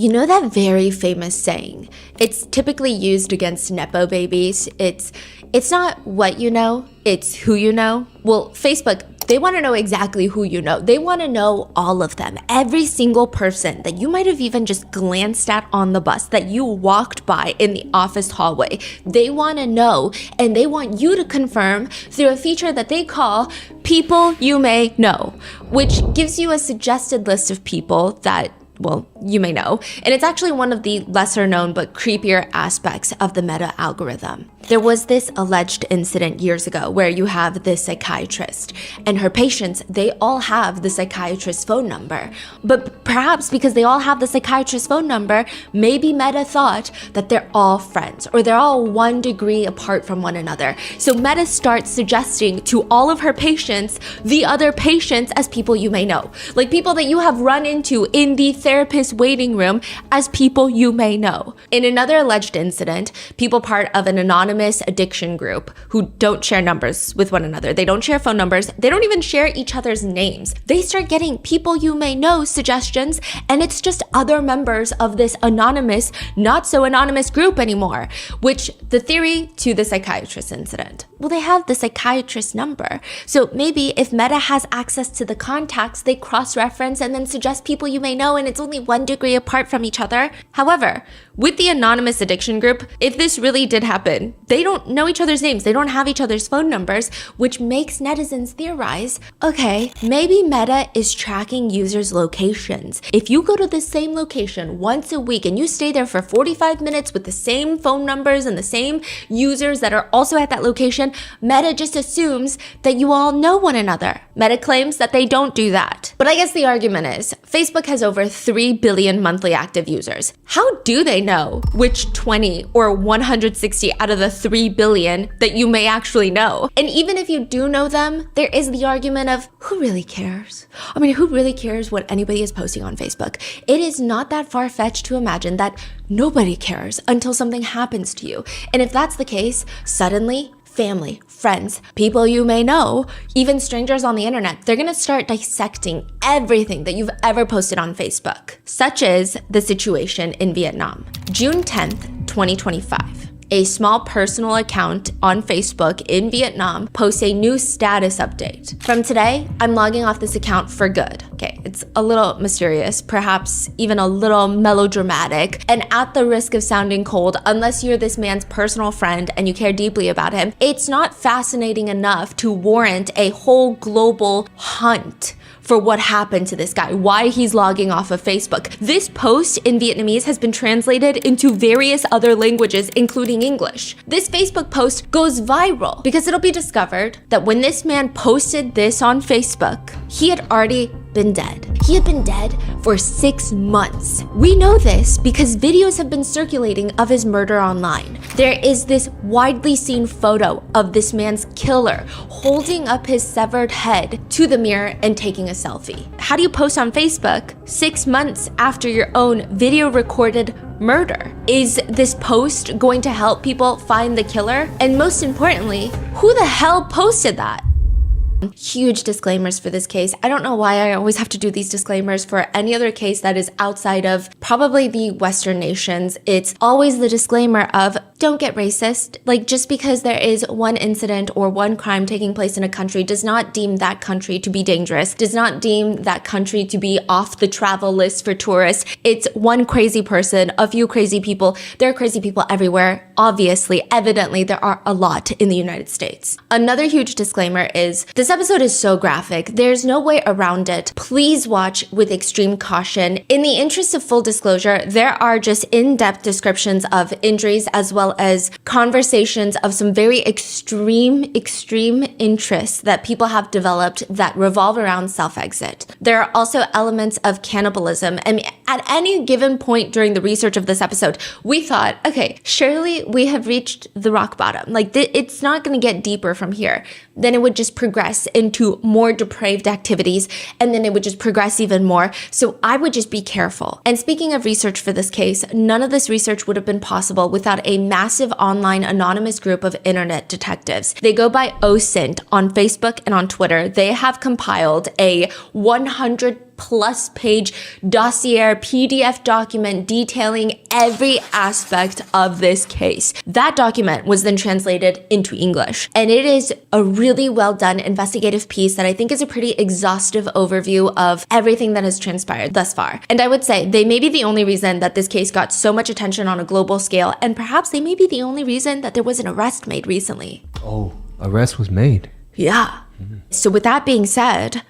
You know that very famous saying? It's typically used against Nepo babies. It's not what you know, it's who you know. Well, Facebook, they want to know exactly who you know. They want to know all of them. Every single person that you might have even just glanced at on the bus, that you walked by in the office hallway. They want to know, and they want you to confirm through a feature that they call people you may know, which gives you a suggested list of people that, well, you may know. And it's actually one of the lesser known but creepier aspects of the Meta algorithm. There was this alleged incident years ago where you have this psychiatrist and her patients, they all have the psychiatrist's phone number. But perhaps because they all have the psychiatrist's phone number, maybe Meta thought that they're all friends or they're all 1 degree apart from one another. So Meta starts suggesting to all of her patients the other patients as people you may know. Like people that you have run into in the therapist waiting room as people you may know. In another alleged incident, people part of an anonymous addiction group who don't share numbers with one another. They don't share phone numbers. They don't even share each other's names. They start getting people you may know suggestions, and it's just other members of this anonymous, not so anonymous group anymore, which the theory to the psychiatrist incident. Well, they have the psychiatrist number. So maybe if Meta has access to the contacts, they cross-reference and then suggest people you may know, and it's only 1 degree apart from each other. However, with the anonymous addiction group, if this really did happen, they don't know each other's names, they don't have each other's phone numbers, which makes netizens theorize, okay, maybe Meta is tracking users' locations. If you go to the same location once a week and you stay there for 45 minutes with the same phone numbers and the same users that are also at that location, Meta just assumes that you all know one another. Meta claims that they don't do that. But I guess the argument is, Facebook has over 3 billion monthly active users. How do they know which 20 or 160 out of the 3 billion that you may actually know? And even if you do know them, there is the argument of who really cares? I mean, who really cares what anybody is posting on Facebook? It is not that far-fetched to imagine that nobody cares until something happens to you. And if that's the case, suddenly family, friends, people you may know, even strangers on the internet, they're gonna start dissecting everything that you've ever posted on Facebook. Such is the situation in Vietnam. June 10th, 2025. A small personal account on Facebook in Vietnam posts a new status update. From today, I'm logging off this account for good. Okay, it's a little mysterious, perhaps even a little melodramatic, and at the risk of sounding cold, unless you're this man's personal friend and you care deeply about him, it's not fascinating enough to warrant a whole global hunt for what happened to this guy, why he's logging off of Facebook. This post in Vietnamese has been translated into various other languages, including English. This Facebook post goes viral because it'll be discovered that when this man posted this on Facebook, he had already been dead. He had been dead for 6 months. We know this because videos have been circulating of his murder online. There is this widely seen photo of this man's killer holding up his severed head to the mirror and taking a selfie. How do you post on Facebook 6 months after your own video recorded murder? Is this post going to help people find the killer? And most importantly, who the hell posted that? Huge disclaimers for this case. I don't know why I always have to do these disclaimers for any other case that is outside of probably the Western nations. It's always the disclaimer of don't get racist. Like just because there is one incident or one crime taking place in a country does not deem that country to be dangerous, does not deem that country to be off the travel list for tourists. It's one crazy person, a few crazy people. There are crazy people everywhere. Obviously, evidently, there are a lot in the United States. Another huge disclaimer is this episode is so graphic. There's no way around it. Please watch with extreme caution. In the interest of full disclosure, there are just in-depth descriptions of injuries as well as conversations of some very extreme interests that people have developed that revolve around self-exit. There are also elements of cannibalism. And at any given point during the research of this episode, we thought, okay, surely we have reached the rock bottom. Like it's not going to get deeper from here. Then it would just progress into more depraved activities, and then it would just progress even more. So I would just be careful. And speaking of research for this case, none of this research would have been possible without a massive online anonymous group of internet detectives. They go by OSINT on Facebook and on Twitter. They have compiled a 100 plus page dossier PDF document detailing every aspect of this case. That document was then translated into English, and it is a really well done investigative piece that I think is a pretty exhaustive overview of everything that has transpired thus far. And I would say they may be the only reason that this case got so much attention on a global scale, and perhaps they may be the only reason that there was an arrest made recently. Oh, arrest was made. Yeah. So with that being said,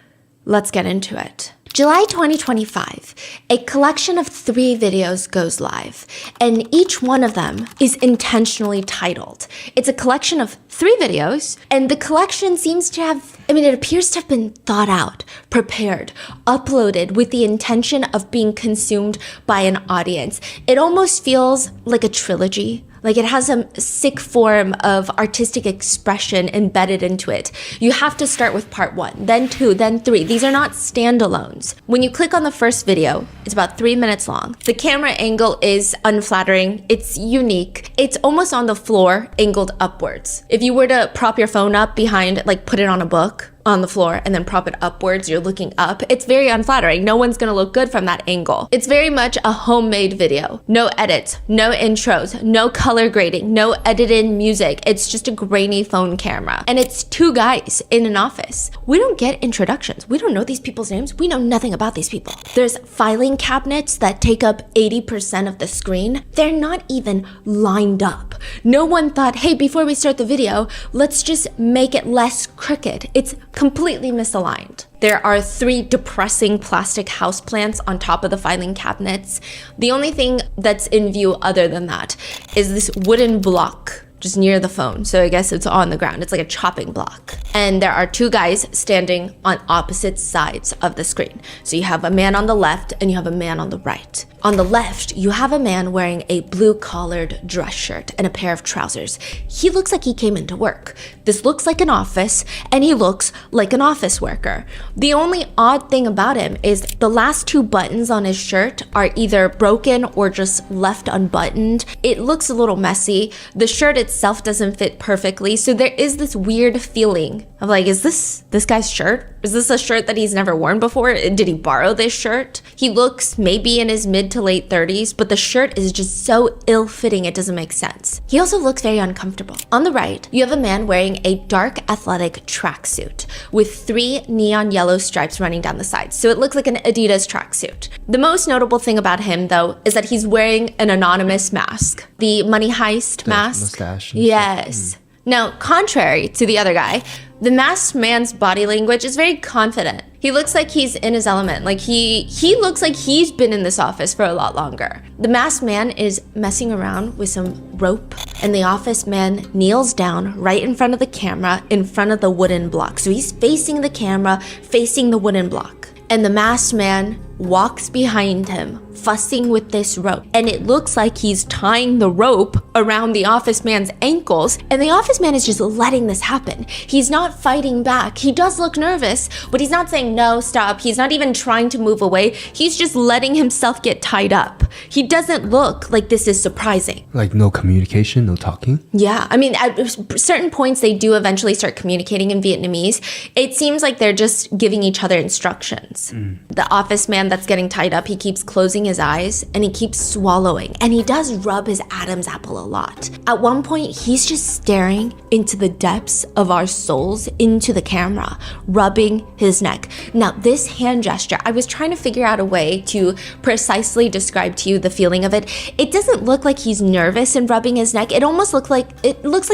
let's get into it. July 2025, a collection of 3 videos goes live, and each one of them is intentionally titled. It's a collection of 3 videos, and the collection seems to have, it appears to have been thought out, prepared, uploaded with the intention of being consumed by an audience. It almost feels like a trilogy. Like it has a sick form of artistic expression embedded into it. You have to start with part 1, then 2, then 3. These are not standalones. When you click on the first video, it's about 3 minutes long. The camera angle is unflattering. It's unique. It's almost on the floor, angled upwards. If you were to prop your phone up behind, like put it on a book on the floor and then prop it upwards, you're looking up. It's very unflattering. No one's gonna look good from that angle. It's very much a homemade video. No edits, no intros, no color grading, no edited music. It's just a grainy phone camera. And it's 2 guys in an office. We don't get introductions. We don't know these people's names. We know nothing about these people. There's filing cabinets that take up 80% of the screen. They're not even lined up. No one thought, hey, before we start the video, let's just make it less crooked. It's completely misaligned. There are 3 depressing plastic houseplants on top of the filing cabinets. The only thing that's in view other than that is this wooden block just near the phone. So I guess it's on the ground. It's like a chopping block. And there are 2 guys standing on opposite sides of the screen. So you have a man on the left and you have a man on the right. On the left, you have a man wearing a blue-collared dress shirt and a pair of trousers. He looks like he came into work. This looks like an office, and he looks like an office worker. The only odd thing about him is the last 2 buttons on his shirt are either broken or just left unbuttoned. It looks a little messy. The shirt itself doesn't fit perfectly, so there is this weird feeling of like, is this guy's shirt? Is this a shirt that he's never worn before? Did he borrow this shirt? He looks maybe in his mid to late 30s, but the shirt is just so ill-fitting it doesn't make sense. He also looks very uncomfortable. On the right, you have a man wearing a dark athletic tracksuit with 3 neon yellow stripes running down the sides, so it looks like an Adidas tracksuit. The most notable thing about him, though, is that he's wearing an anonymous mask. The money heist mask. Mustache. Yes. Now, contrary to the other guy, the masked man's body language is very confident. He looks like he's in his element. Like he looks like he's been in this office for a lot longer. The masked man is messing around with some rope, and the office man kneels down right in front of the camera, in front of the wooden block. So he's facing the camera, facing the wooden block. And the masked man walks behind him, fussing with this rope. And it looks like he's tying the rope around the office man's ankles, and the office man is just letting this happen. He's not fighting back. He does look nervous, but he's not saying no, stop. He's not even trying to move away. He's just letting himself get tied up. He doesn't look like this is surprising. Like no communication, no talking? Yeah, at certain points they do eventually start communicating in Vietnamese. It seems like they're just giving each other instructions. The office man that's getting tied up, he keeps closing his eyes and he keeps swallowing, and he does rub his Adam's apple a lot. At one point, he's just staring into the depths of our souls, into the camera, rubbing his neck. Now, this hand gesture, I was trying to figure out a way to precisely describe to you the feeling of it. It doesn't look like he's nervous and rubbing his neck. It almost looks like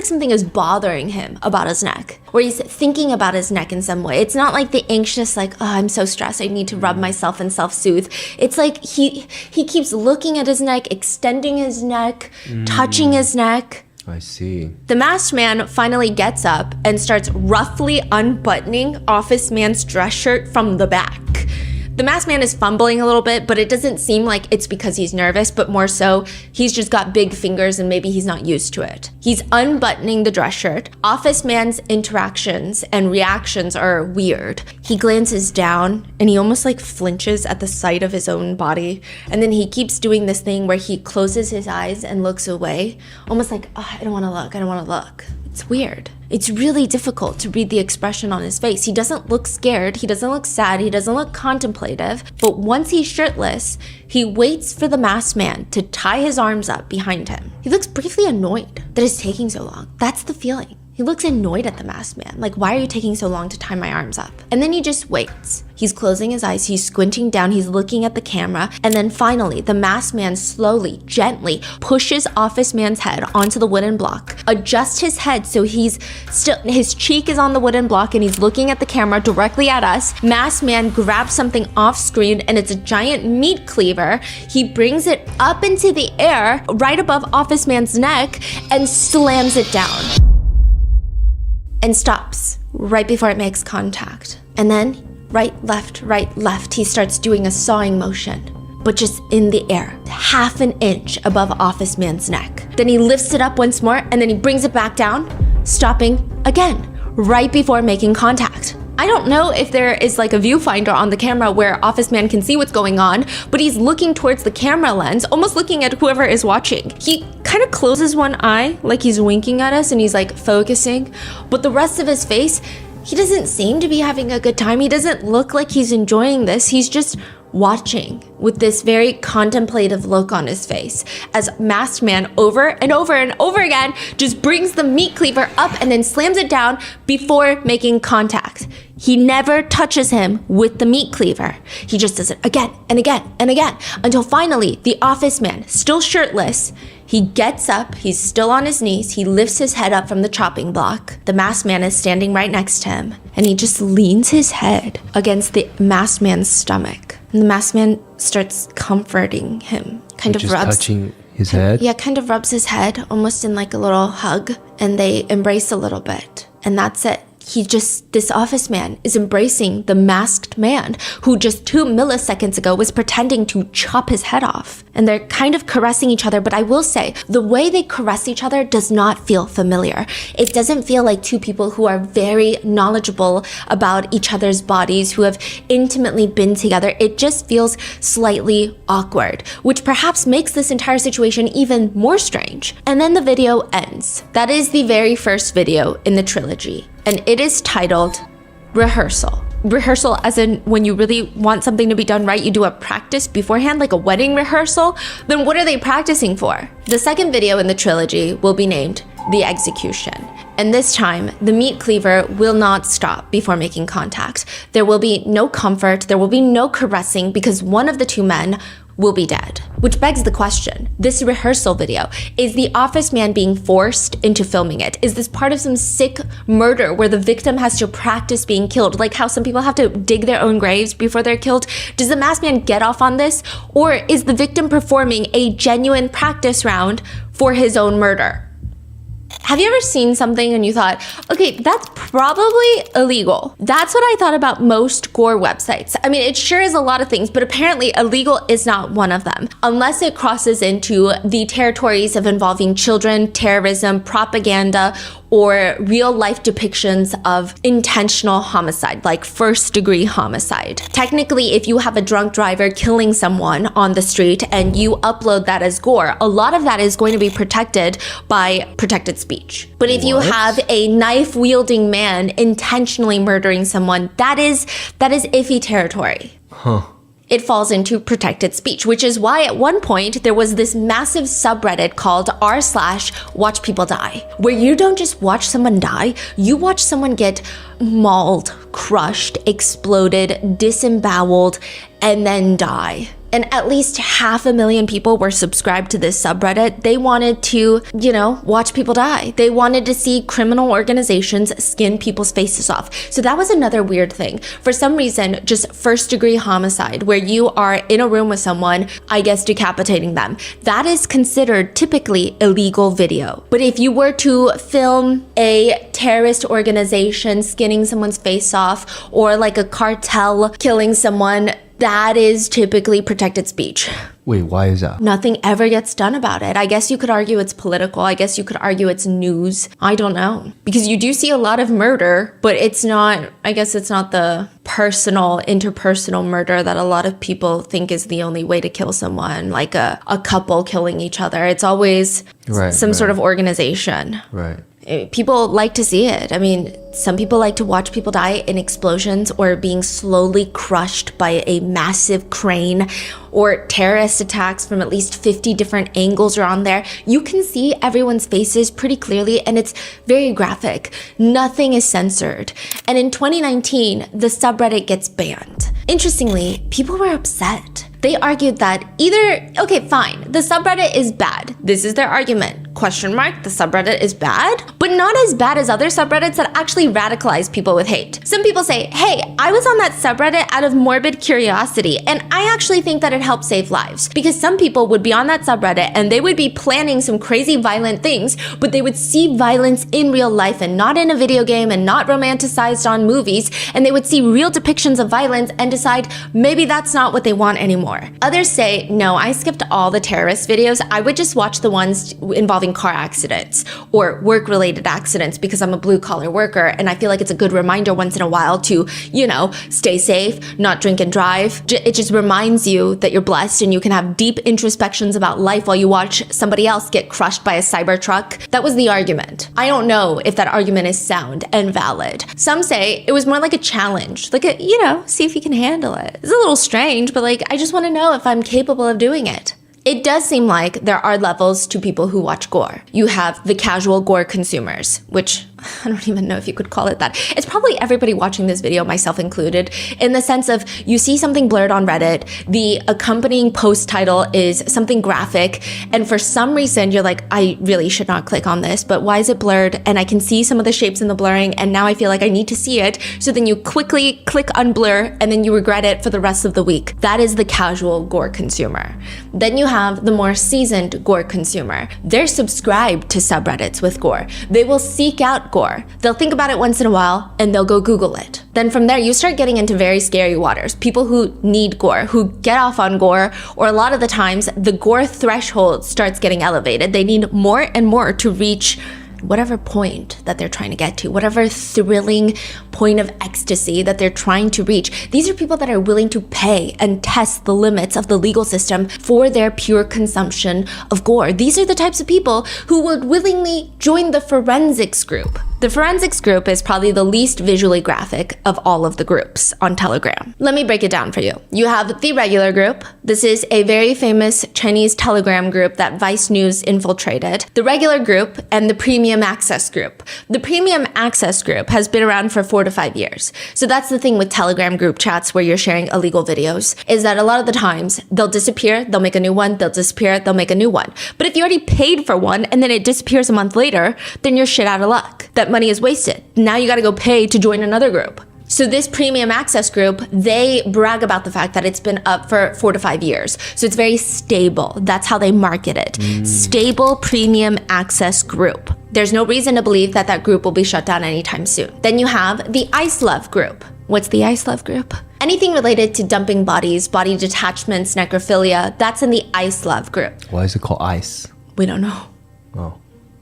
something is bothering him about his neck, or he's thinking about his neck in some way. It's not like the anxious, like, oh, I'm so stressed, I need to rub myself and self-soothe. It's like he keeps looking at his neck, extending his neck, touching his neck. I see. The masked man finally gets up and starts roughly unbuttoning office man's dress shirt from the back. The masked man is fumbling a little bit, but it doesn't seem like it's because he's nervous, but more so he's just got big fingers and maybe he's not used to it. He's unbuttoning the dress shirt. Office man's interactions and reactions are weird. He glances down and he almost like flinches at the sight of his own body. And then he keeps doing this thing where he closes his eyes and looks away, almost like, oh, I don't want to look. It's weird. It's really difficult to read the expression on his face. He doesn't look scared. He doesn't look sad. He doesn't look contemplative. But once he's shirtless, he waits for the masked man to tie his arms up behind him. He looks briefly annoyed that it's taking so long. That's the feeling. He looks annoyed at the masked man. Like, why are you taking so long to tie my arms up? And then he just waits. He's closing his eyes. He's squinting down. He's looking at the camera. And then finally, the masked man slowly, gently pushes office man's head onto the wooden block, adjusts his head so his cheek is on the wooden block and he's looking at the camera directly at us. Masked man grabs something off screen and it's a giant meat cleaver. He brings it up into the air right above office man's neck and slams it down. And stops right before it makes contact. And then right, left, he starts doing a sawing motion, but just in the air, half an inch above office man's neck. Then he lifts it up once more and then he brings it back down, stopping again, right before making contact. I don't know if there is like a viewfinder on the camera where office man can see what's going on, but he's looking towards the camera lens, almost looking at whoever is watching. He kind of closes one eye like he's winking at us and he's like focusing, but the rest of his face, he doesn't seem to be having a good time. He doesn't look like he's enjoying this. He's just watching with this very contemplative look on his face as masked man over and over and over again just brings the meat cleaver up and then slams it down before making contact. He never touches him with the meat cleaver. He just does it again and again and again until finally the office man, still shirtless, he gets up, he's still on his knees, he lifts his head up from the chopping block. The masked man is standing right next to him, and he just leans his head against the masked man's stomach. And the masked man starts comforting him, kind of rubs. Touching his head? Yeah, kind of rubs his head, almost in like a little hug, and they embrace a little bit. And that's it. This office man is embracing the masked man who just 2 milliseconds ago was pretending to chop his head off. And they're kind of caressing each other, but I will say, the way they caress each other does not feel familiar. It doesn't feel like two people who are very knowledgeable about each other's bodies, who have intimately been together. It just feels slightly awkward, which perhaps makes this entire situation even more strange. And then the video ends. That is the very first video in the trilogy. And it is titled Rehearsal. Rehearsal as in when you really want something to be done right, you do a practice beforehand, like a wedding rehearsal. Then what are they practicing for? The second video in the trilogy will be named The Execution. And this time, the meat cleaver will not stop before making contact. There will be no comfort, there will be no caressing because one of the two men will be dead. Which begs the question, this rehearsal video, is the office man being forced into filming it? Is this part of some sick murder where the victim has to practice being killed? Like how some people have to dig their own graves before they're killed? Does the masked man get off on this? Or is the victim performing a genuine practice round for his own murder? Have you ever seen something and you thought, okay, that's probably illegal? That's what I thought about most gore websites. I mean, it sure is a lot of things, but apparently illegal is not one of them, unless it crosses into the territories of involving children, terrorism, propaganda, or real life depictions of intentional homicide, like first-degree homicide. Technically, if you have a drunk driver killing someone on the street and you upload that as gore, a lot of that is going to be protected by protected speech. But if you have a knife-wielding man intentionally murdering someone, that is iffy territory. It falls into protected speech, which is why at one point there was this massive subreddit called r/watch people die, where you don't just watch someone die, you watch someone get mauled, crushed, exploded, disemboweled, and then die. And at least 500,000 people were subscribed to this subreddit. They wanted to, watch people die. They wanted to see criminal organizations skin people's faces off. So that was another weird thing. For some reason, just first-degree homicide, where you are in a room with someone, I guess decapitating them, that is considered typically illegal video. But if you were to film a terrorist organization skinning someone's face off, or like a cartel killing someone, that is typically protected speech. Wait, why is that? Nothing ever gets done about it. I guess you could argue it's political. I guess you could argue it's news. I don't know. Because you do see a lot of murder, but it's not the interpersonal murder that a lot of people think is the only way to kill someone, like a couple killing each other. It's always some sort of organization. Right. People like to see it. I mean, some people like to watch people die in explosions or being slowly crushed by a massive crane, or terrorist attacks from at least 50 different angles are on there. You can see everyone's faces pretty clearly, and it's very graphic. Nothing is censored. And in 2019, the subreddit gets banned. Interestingly, people were upset. They argued that okay, fine, the subreddit is bad. This is their argument. Question mark, the subreddit is bad, but not as bad as other subreddits that actually radicalize people with hate. Some people say, hey, I was on that subreddit out of morbid curiosity, and I actually think that it helped save lives. Because some people would be on that subreddit and they would be planning some crazy violent things, but they would see violence in real life and not in a video game and not romanticized on movies, and they would see real depictions of violence and decide maybe that's not what they want anymore. Others say, no, I skipped all the terrorist videos. I would just watch the ones involving car accidents or work-related accidents because I'm a blue-collar worker, and I feel like it's a good reminder once in a while to, stay safe, not drink and drive. It just reminds you that you're blessed and you can have deep introspections about life while you watch somebody else get crushed by a cyber truck. That was the argument. I don't know if that argument is sound and valid. Some say it was more like a challenge, like see if you can handle it. It's a little strange, but I just want to know if I'm capable of doing it. It does seem like there are levels to people who watch gore. You have the casual gore consumers, which I don't even know if you could call it that. It's probably everybody watching this video, myself included, in the sense of you see something blurred on Reddit, the accompanying post title is something graphic, and for some reason you're like, I really should not click on this, but why is it blurred? And I can see some of the shapes in the blurring, and now I feel like I need to see it. So then you quickly click unblur, and then you regret it for the rest of the week. That is the casual gore consumer. Then you have the more seasoned gore consumer. They're subscribed to subreddits with gore. They will seek out gore. They'll think about it once in a while and they'll go Google it. Then from there, you start getting into very scary waters. People who need gore, who get off on gore, or a lot of the times the gore threshold starts getting elevated. They need more and more to reach whatever point that they're trying to get to, whatever thrilling point of ecstasy that they're trying to reach. These are people that are willing to pay and test the limits of the legal system for their pure consumption of gore. These are the types of people who would willingly join the forensics group. The forensics group is probably the least visually graphic of all of the groups on Telegram. Let me break it down for you. You have the regular group. This is a very famous Chinese Telegram group that Vice News infiltrated. The regular group and the premium access group. The premium access group has been around for 4 to 5 years. So that's the thing with Telegram group chats where you're sharing illegal videos, is that a lot of the times they'll disappear, they'll make a new one, they'll disappear, they'll make a new one. But if you already paid for one and then it disappears a month later, then you're shit out of luck. That money is wasted. Now you gotta go pay to join another group. So this premium access group, they brag about the fact that it's been up for 4 to 5 years. So it's very stable. That's how they market it. Stable premium access group. There's no reason to believe that that group will be shut down anytime soon. Then you have the Ice Love group. What's the Ice Love group? Anything related to dumping bodies, body detachments, necrophilia, that's in the Ice Love group. Why is it called ice? We don't know. Oh.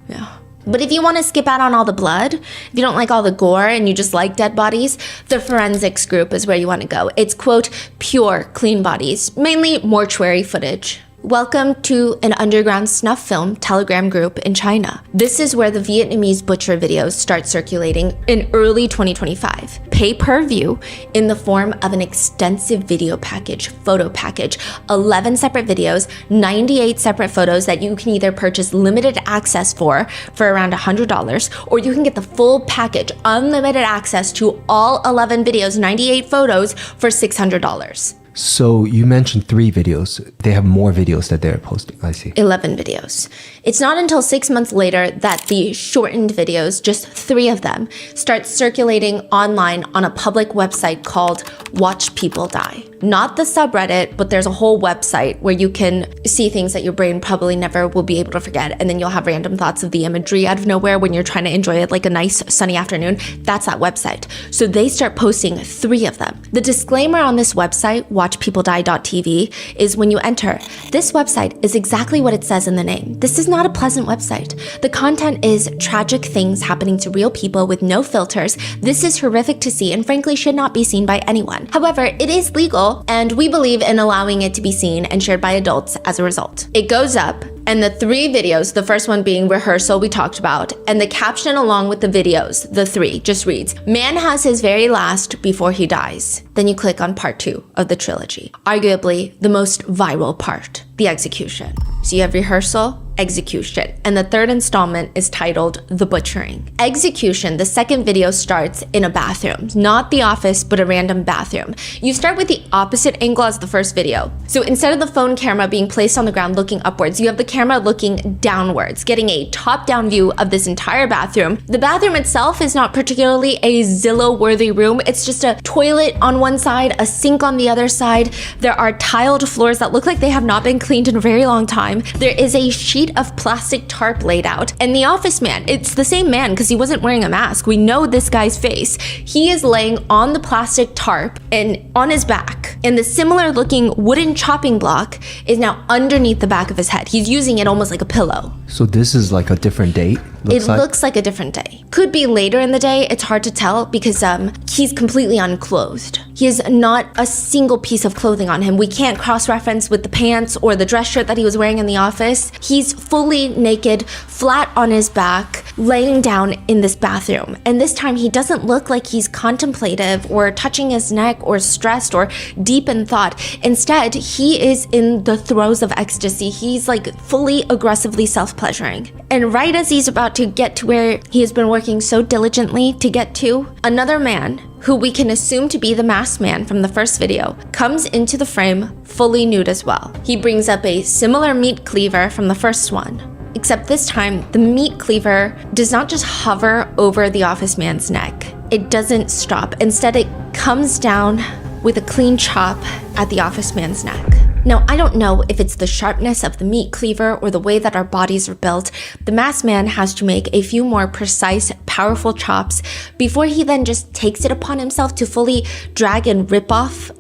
Yeah. But if you want to skip out on all the blood, if you don't like all the gore and you just like dead bodies, the forensics group is where you want to go. It's, quote, pure, clean bodies, mainly mortuary footage. Welcome to an underground snuff film Telegram group in China. This is where the Vietnamese butcher videos start circulating in early 2025. Pay per view in the form of an extensive video package, photo package, 11 separate videos, 98 separate photos that you can either purchase limited access for around $100, or you can get the full package, unlimited access to all 11 videos, 98 photos for $600. So you mentioned 3 videos. They have more videos that they're posting. I see. 11 videos. It's not until 6 months later that the shortened videos, just 3 of them, start circulating online on a public website called Watch People Die. Not the subreddit, but there's a whole website where you can see things that your brain probably never will be able to forget, and then you'll have random thoughts of the imagery out of nowhere when you're trying to enjoy it like a nice sunny afternoon. That's that website. So they start posting 3 of them. The disclaimer on this website, watchpeopledie.tv, is when you enter, this website is exactly what it says in the name. This is not a pleasant website. The content is tragic things happening to real people with no filters. This is horrific to see and frankly should not be seen by anyone. However, it is legal and we believe in allowing it to be seen and shared by adults as a result. It goes up And the 3 videos, the first one being rehearsal we talked about, and the caption along with the videos, the 3, just reads, "Man has his very last before he dies." Then you click on part 2 of the trilogy, arguably the most viral part, the execution. So you have rehearsal, execution, and the 3rd installment is titled The Butchering. Execution, the 2nd video, starts in a bathroom, not the office, but a random bathroom. You start with the opposite angle as the first video. So instead of the phone camera being placed on the ground looking upwards, you have the camera looking downwards, getting a top-down view of this entire bathroom. The bathroom itself is not particularly a Zillow-worthy room. It's just a toilet on one side, a sink on the other side. There are tiled floors that look like they have not been cleaned in a very long time. There is a sheet of plastic tarp laid out, and the office man, it's the same man because he wasn't wearing a mask. We know this guy's face. He is laying on the plastic tarp and on his back, and the similar looking wooden chopping block is now underneath the back of his head. He's using it almost like a pillow. So this is like a different date? Looks like a different day. Could be later in the day. It's hard to tell because he's completely unclothed. He has not a single piece of clothing on him. We can't cross-reference with the pants or the dress shirt that he was wearing in the office. He's fully naked, flat on his back, laying down in this bathroom. And this time he doesn't look like he's contemplative or touching his neck or stressed or deep in thought. Instead, he is in the throes of ecstasy. He's like fully aggressively self-pleasuring. And right as he's about to get to where he has been working so diligently to get to, another man, who we can assume to be the masked man from the first video, comes into the frame fully nude as well. He brings up a similar meat cleaver from the first one, except this time the meat cleaver does not just hover over the office man's neck. It doesn't stop. Instead, it comes down with a clean chop at the office man's neck. Now, I don't know if it's the sharpness of the meat cleaver or the way that our bodies are built. The masked man has to make a few more precise, powerful chops before he then just takes it upon himself to fully drag and rip off,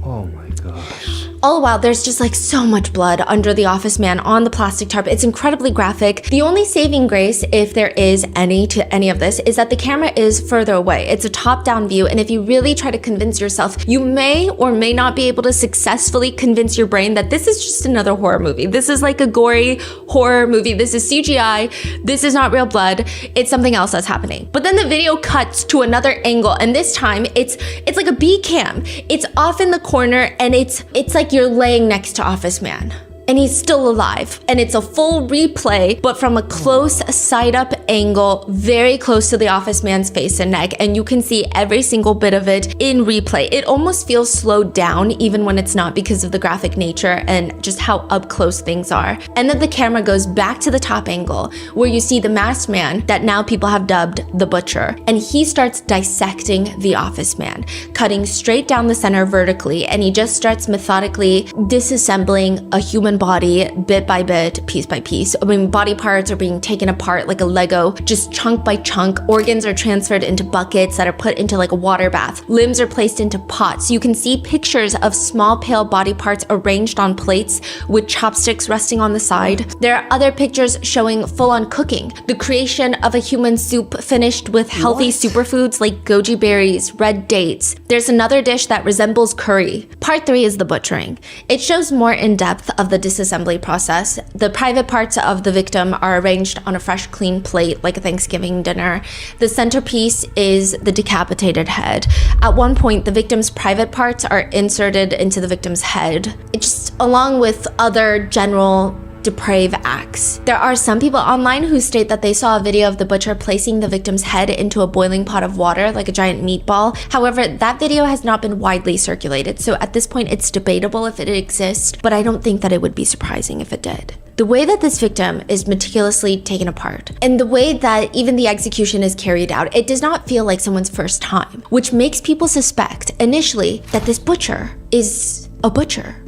Oh my gosh. All the while, there's just like so much blood under the office man on the plastic tarp. It's incredibly graphic. The only saving grace, if there is any to any of this, is that the camera is further away. It's a top-down view, and if you really try to convince yourself, you may or may not be able to successfully convince your brain that this is just another horror movie. This is like a gory horror movie. This is CGI. This is not real blood. It's something else that's happening. But then the video cuts to another angle, and this time it's like a B cam. It's off in the corner, and it's like you're laying next to Office Man. And he's still alive. And it's a full replay, but from a close side-up angle, very close to the office man's face and neck. And you can see every single bit of it in replay. It almost feels slowed down, even when it's not, because of the graphic nature and just how up close things are. And then the camera goes back to the top angle, where you see the masked man that now people have dubbed the Butcher. And he starts dissecting the office man, cutting straight down the center vertically. And he just starts methodically disassembling a human body bit by bit, piece by piece. I mean, body parts are being taken apart like a Lego, just chunk by chunk. Organs are transferred into buckets that are put into like a water bath. Limbs are placed into pots. You can see pictures of small pale body parts arranged on plates with chopsticks resting on the side. There are other pictures showing full-on cooking. The creation of a human soup finished with healthy superfoods like goji berries, red dates. There's another dish that resembles curry. Part 3 is the butchering. It shows more in depth of the disassembly process. The private parts of the victim are arranged on a fresh, clean plate like a Thanksgiving dinner. The centerpiece is the decapitated head. At one point, the victim's private parts are inserted into the victim's head. It just, along with other general depraved acts. There are some people online who state that they saw a video of the butcher placing the victim's head into a boiling pot of water like a giant meatball. However, that video has not been widely circulated, so at this point it's debatable if it exists, but I don't think that it would be surprising if it did. The way that this victim is meticulously taken apart, and the way that even the execution is carried out, it does not feel like someone's first time, which makes people suspect initially that this butcher is a butcher.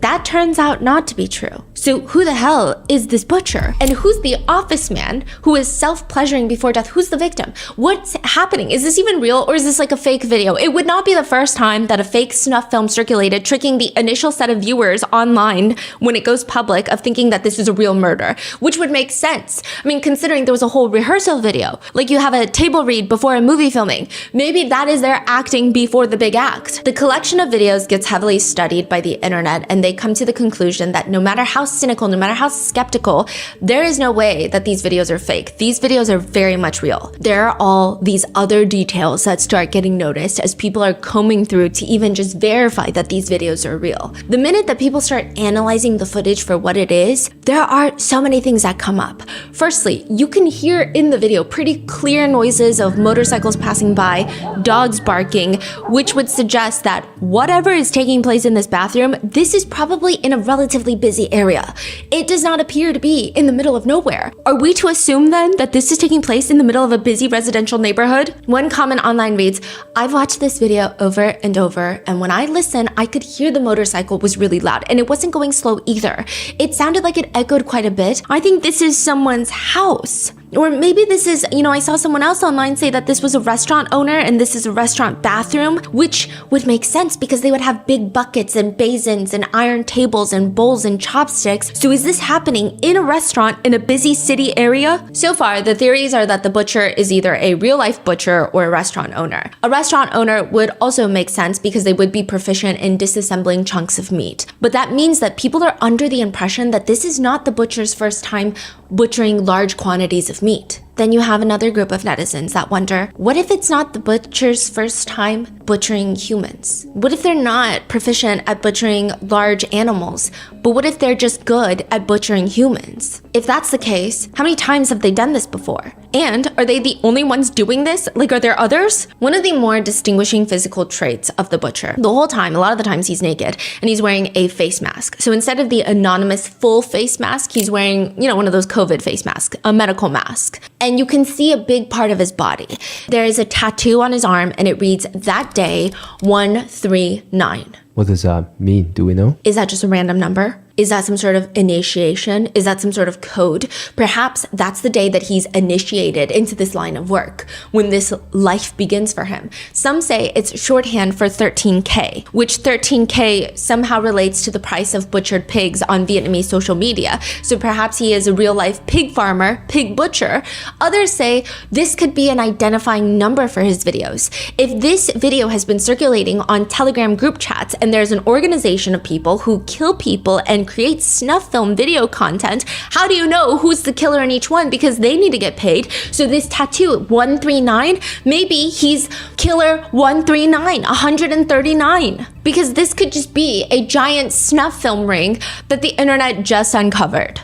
That turns out not to be true. So who the hell is this butcher? And who's the office man who is self-pleasuring before death? Who's the victim? What's happening? Is this even real, or is this like a fake video? It would not be the first time that a fake snuff film circulated, tricking the initial set of viewers online when it goes public of thinking that this is a real murder, which would make sense. I mean, considering there was a whole rehearsal video, like you have a table read before a movie filming. Maybe that is their acting before the big act. The collection of videos gets heavily studied by the internet, and they come to the conclusion that no matter how cynical, no matter how skeptical, there is no way that these videos are fake. These videos are very much real. There are all these other details that start getting noticed as people are combing through to even just verify that these videos are real. The minute that people start analyzing the footage for what it is, there are so many things that come up. Firstly, you can hear in the video pretty clear noises of motorcycles passing by, dogs barking, which would suggest that whatever is taking place in this bathroom, this is probably in a relatively busy area. It does not appear to be in the middle of nowhere. Are we to assume then that this is taking place in the middle of a busy residential neighborhood? One comment online reads, "I've watched this video over and over, and when I listen, I could hear the motorcycle was really loud, and it wasn't going slow either. It sounded like it echoed quite a bit. I think this is someone's house." Or maybe this is, I saw someone else online say that this was a restaurant owner and this is a restaurant bathroom, which would make sense because they would have big buckets and basins and iron tables and bowls and chopsticks. So is this happening in a restaurant in a busy city area? So far, the theories are that the butcher is either a real-life butcher or a restaurant owner. A restaurant owner would also make sense because they would be proficient in disassembling chunks of meat. But that means that people are under the impression that this is not the butcher's first time butchering large quantities of meat. Then you have another group of netizens that wonder, what if it's not the butcher's first time butchering humans? What if they're not proficient at butchering large animals, but what if they're just good at butchering humans? If that's the case, how many times have they done this before? And are they the only ones doing this? Like, are there others? One of the more distinguishing physical traits of the butcher, the whole time, a lot of the times he's naked and he's wearing a face mask. So instead of the anonymous full face mask, he's wearing, one of those COVID face masks, a medical mask. And you can see a big part of his body. There is a tattoo on his arm and it reads, "That day, 139. What does that mean? Do we know? Is that just a random number? Is that some sort of initiation? Is that some sort of code? Perhaps that's the day that he's initiated into this line of work, when this life begins for him. Some say it's shorthand for 13K, which 13K somehow relates to the price of butchered pigs on Vietnamese social media. So perhaps he is a real-life pig farmer, pig butcher. Others say this could be an identifying number for his videos. If this video has been circulating on Telegram group chats and there's an organization of people who kill people and create snuff film video content, how do you know who's the killer in each one? Because they need to get paid. So this tattoo, 139, maybe he's killer 139, 139. Because this could just be a giant snuff film ring that the internet just uncovered.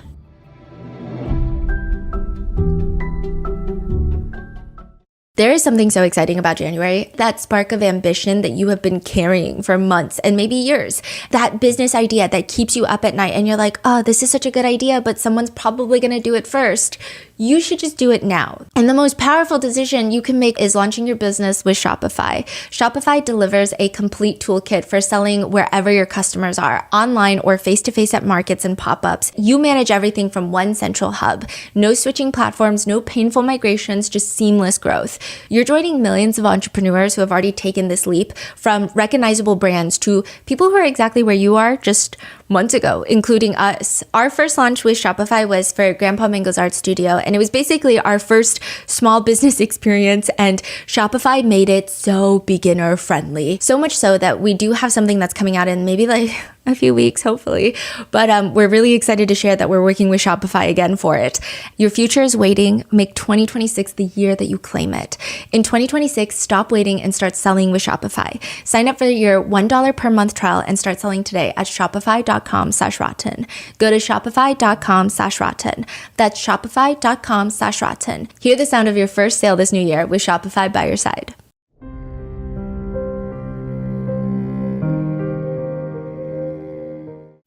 There is something so exciting about January, that spark of ambition that you have been carrying for months and maybe years. That business idea that keeps you up at night and you're like, oh, this is such a good idea, but someone's probably gonna do it first. You should just do it now. And the most powerful decision you can make is launching your business with Shopify. Shopify delivers a complete toolkit for selling wherever your customers are, online or face-to-face at markets and pop-ups. You manage everything from one central hub. No switching platforms, no painful migrations, just seamless growth. You're joining millions of entrepreneurs who have already taken this leap, from recognizable brands to people who are exactly where you are just months ago, including us. Our first launch with Shopify was for Grandpa Mango's art studio, and it was basically our first small business experience, and Shopify made it so beginner friendly. So much so that we do have something that's coming out in maybe like a few weeks, hopefully. But we're really excited to share that we're working with Shopify again for it. Your future is waiting. Make 2026 the year that you claim it. In 2026, stop waiting and start selling with Shopify. Sign up for your $1 per month trial and start selling today at shopify.com/rotten. Go to shopify.com/rotten. That's shopify.com/rotten. Hear the sound of your first sale this new year with Shopify by your side.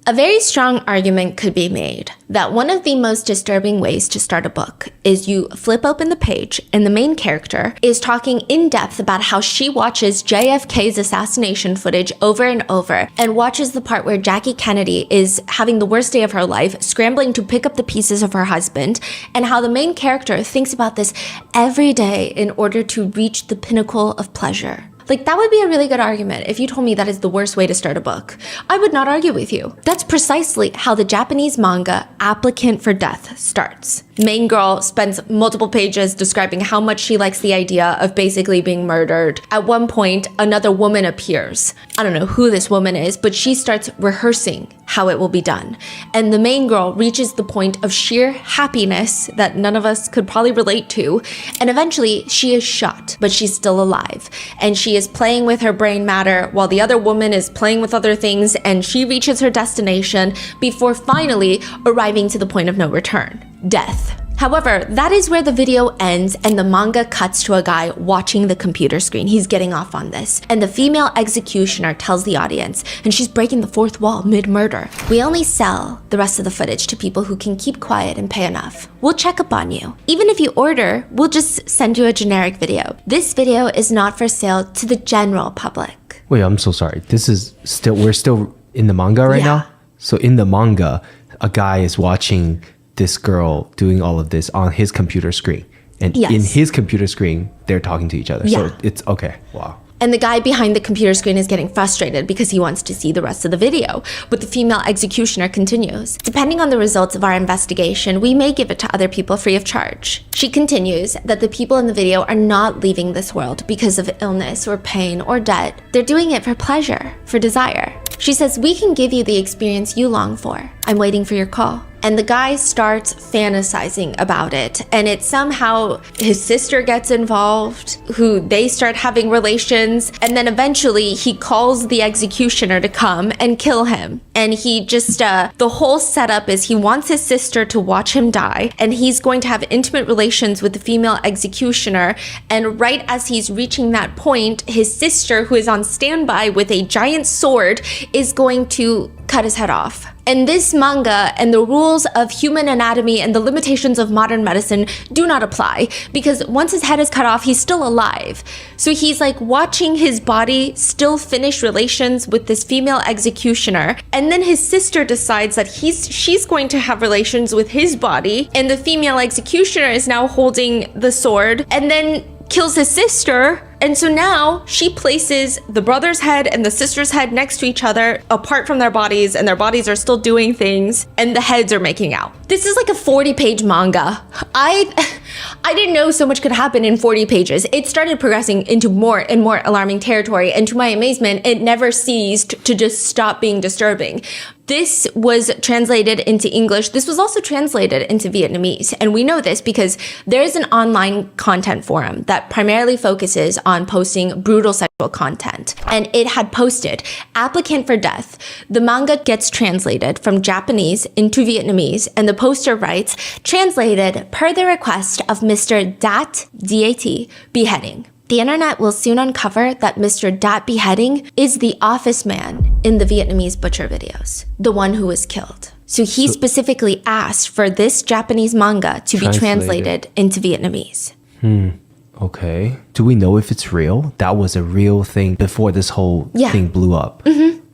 A very strong argument could be made that one of the most disturbing ways to start a book is you flip open the page and the main character is talking in depth about how she watches JFK's assassination footage over and over and watches the part where Jackie Kennedy is having the worst day of her life, scrambling to pick up the pieces of her husband, and how the main character thinks about this every day in order to reach the pinnacle of pleasure. Like, that would be a really good argument if you told me that is the worst way to start a book. I would not argue with you. That's precisely how the Japanese manga Applicant for Death starts. Main girl spends multiple pages describing how much she likes the idea of basically being murdered. At one point, another woman appears. I don't know who this woman is, but she starts rehearsing how it will be done. And the main girl reaches the point of sheer happiness that none of us could probably relate to. And eventually she is shot, but she's still alive. And she is playing with her brain matter while the other woman is playing with other things, and she reaches her destination before finally arriving to the point of no return, death. However, that is where the video ends and the manga cuts to a guy watching the computer screen. He's getting off on this. And the female executioner tells the audience, and she's breaking the fourth wall mid-murder, "We only sell the rest of the footage to people who can keep quiet and pay enough. We'll check up on you. Even if you order, we'll just send you a generic video. This video is not for sale to the general public." Wait, I'm so sorry. We're still in the manga right now? So in the manga, a guy is watching this girl doing all of this on his computer screen. And in his computer screen, they're talking to each other. So it's okay. Wow. And the guy behind the computer screen is getting frustrated because he wants to see the rest of the video. But the female executioner continues, "Depending on the results of our investigation, we may give it to other people free of charge." She continues that the people in the video are not leaving this world because of illness or pain or debt. They're doing it for pleasure, for desire. She says, "We can give you the experience you long for. I'm waiting for your call." And the guy starts fantasizing about it. And it somehow, his sister gets involved, who they start having relations. And then eventually he calls the executioner to come and kill him. And he just, the whole setup is he wants his sister to watch him die. And he's going to have intimate relations with the female executioner. And right as he's reaching that point, his sister, who is on standby with a giant sword, is going to cut his head off. And this manga and the rules of human anatomy and the limitations of modern medicine do not apply, because once his head is cut off, he's still alive. So he's like watching his body still finish relations with this female executioner, and then his sister decides that she's going to have relations with his body, and the female executioner is now holding the sword and then kills his sister. And so now she places the brother's head and the sister's head next to each other, apart from their bodies, and their bodies are still doing things, and the heads are making out. This is like a 40-page manga. I didn't know so much could happen in 40 pages. It started progressing into more and more alarming territory, and to my amazement, it never ceased to just stop being disturbing. This was translated into English. This was also translated into Vietnamese. And we know this because there's an online content forum that primarily focuses on posting brutal sexual content. And it had posted, "Applicant for death. The manga gets translated from Japanese into Vietnamese." And the poster writes, "Translated per the request of Mr. Dat, D-A-T, beheading." The internet will soon uncover that Mr. Dat Beheading is the office man in the Vietnamese butcher videos, the one who was killed. So he specifically asked for this Japanese manga to be translated into Vietnamese. Okay. Do we know if it's real? That was a real thing before this whole thing blew up.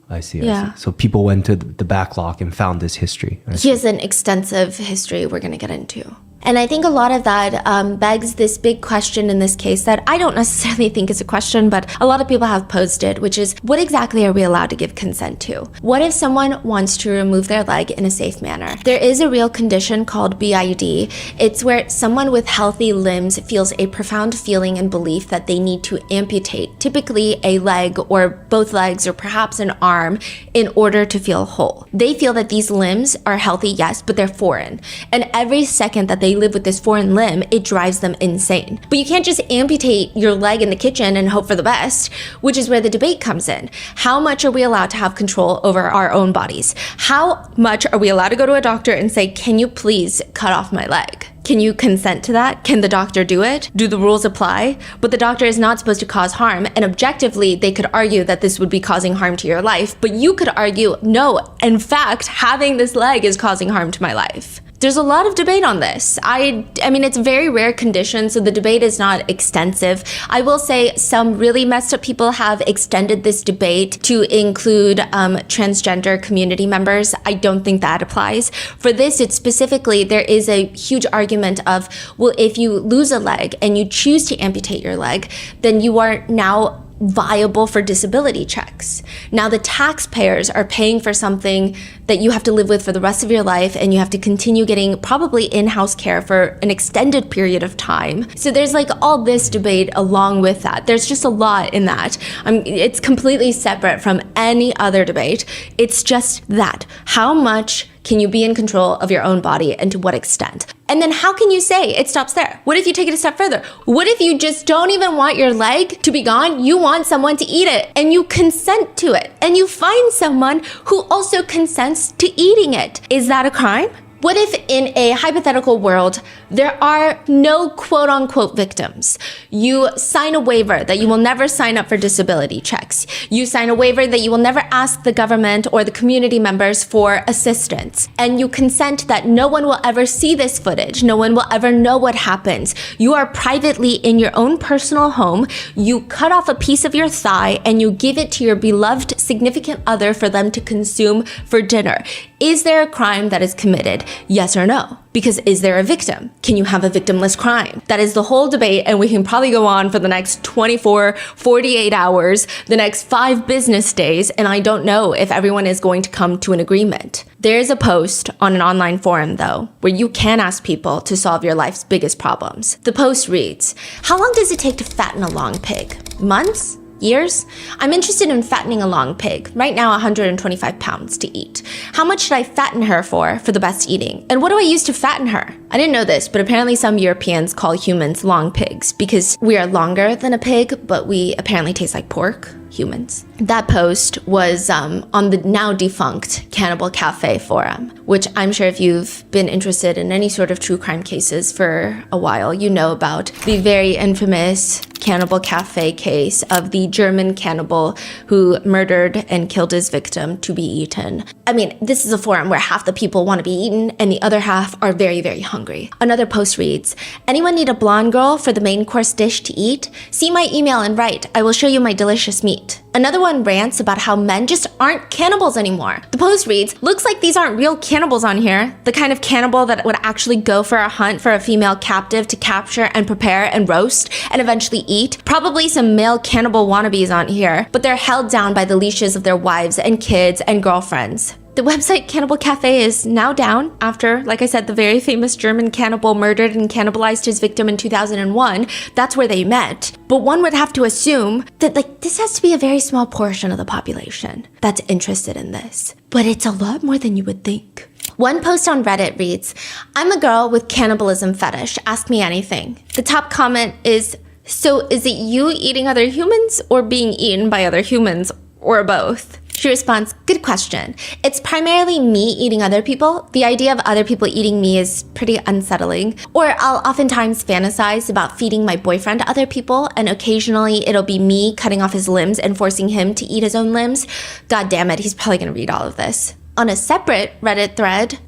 I see. So people went to the backlog and found this history. He has an extensive history we're going to get into. And I think a lot of that begs this big question in this case that I don't necessarily think is a question, but a lot of people have posed it, which is, what exactly are we allowed to give consent to? What if someone wants to remove their leg in a safe manner? There is a real condition called BID. It's where someone with healthy limbs feels a profound feeling and belief that they need to amputate, typically a leg or both legs or perhaps an arm, in order to feel whole. They feel that these limbs are healthy, yes, but they're foreign. And every second that they live with this foreign limb, it drives them insane. But you can't just amputate your leg in the kitchen and hope for the best, which is where the debate comes in. How much are we allowed to have control over our own bodies? How much are we allowed to go to a doctor and say, "Can you please cut off my leg?" Can you consent to that? Can the doctor do it? Do the rules apply? But the doctor is not supposed to cause harm, and objectively, they could argue that this would be causing harm to your life, but you could argue, no, in fact, having this leg is causing harm to my life. There's a lot of debate on this. I mean, it's a very rare condition, so the debate is not extensive. I will say some really messed up people have extended this debate to include transgender community members. I don't think that applies. For this, it's specifically, there is a huge argument of, well, if you lose a leg and you choose to amputate your leg, then you are now viable for disability checks. Now the taxpayers are paying for something that you have to live with for the rest of your life, and you have to continue getting probably in-house care for an extended period of time. So there's like all this debate along with that. There's just a lot in that. It's completely separate from any other debate. It's just that. How much can you be in control of your own body, and to what extent? And then how can you say it stops there? What if you take it a step further? What if you just don't even want your leg to be gone? You want someone to eat it, and you consent to it, and you find someone who also consents to eating it. Is that a crime? What if in a hypothetical world, there are no quote unquote victims? You sign a waiver that you will never sign up for disability checks. You sign a waiver that you will never ask the government or the community members for assistance. And you consent that no one will ever see this footage. No one will ever know what happens. You are privately in your own personal home. You cut off a piece of your thigh and you give it to your beloved significant other for them to consume for dinner. Is there a crime that is committed? Yes or no? Because is there a victim? Can you have a victimless crime? That is the whole debate, and we can probably go on for the next 24, 48 hours, the next 5 business days, and I don't know if everyone is going to come to an agreement. There's a post on an online forum, though, where you can ask people to solve your life's biggest problems. The post reads, "How long does it take to fatten a long pig? Months? Years? I'm interested in fattening a long pig, right now 125 pounds to eat. How much should I fatten her for the best eating? And what do I use to fatten her?" I didn't know this, but apparently some Europeans call humans long pigs because we are longer than a pig, but we apparently taste like pork. Humans. That post was on the now defunct Cannibal Cafe forum, which I'm sure if you've been interested in any sort of true crime cases for a while, you know about the very infamous Cannibal Cafe case of the German cannibal who murdered and killed his victim to be eaten. I mean, this is a forum where half the people want to be eaten and the other half are very, very hungry. Another post reads, "Anyone need a blonde girl for the main course dish to eat? See my email and write. I will show you my delicious meat." Another one rants about how men just aren't cannibals anymore. The post reads, "Looks like these aren't real cannibals on here. The kind of cannibal that would actually go for a hunt for a female captive to capture and prepare and roast and eventually eat. Probably some male cannibal wannabes on here, but they're held down by the leashes of their wives and kids and girlfriends." The website Cannibal Cafe is now down after, like I said, the very famous German cannibal murdered and cannibalized his victim in 2001. That's where they met. But one would have to assume that this has to be a very small portion of the population that's interested in this. But it's a lot more than you would think. One post on Reddit reads, "I'm a girl with cannibalism fetish. Ask me anything." The top comment is, "So is it you eating other humans or being eaten by other humans or both?" She responds, "Good question. It's primarily me eating other people. The idea of other people eating me is pretty unsettling. Or I'll oftentimes fantasize about feeding my boyfriend to other people, and occasionally it'll be me cutting off his limbs and forcing him to eat his own limbs." God damn it, he's probably gonna read all of this. On a separate Reddit thread,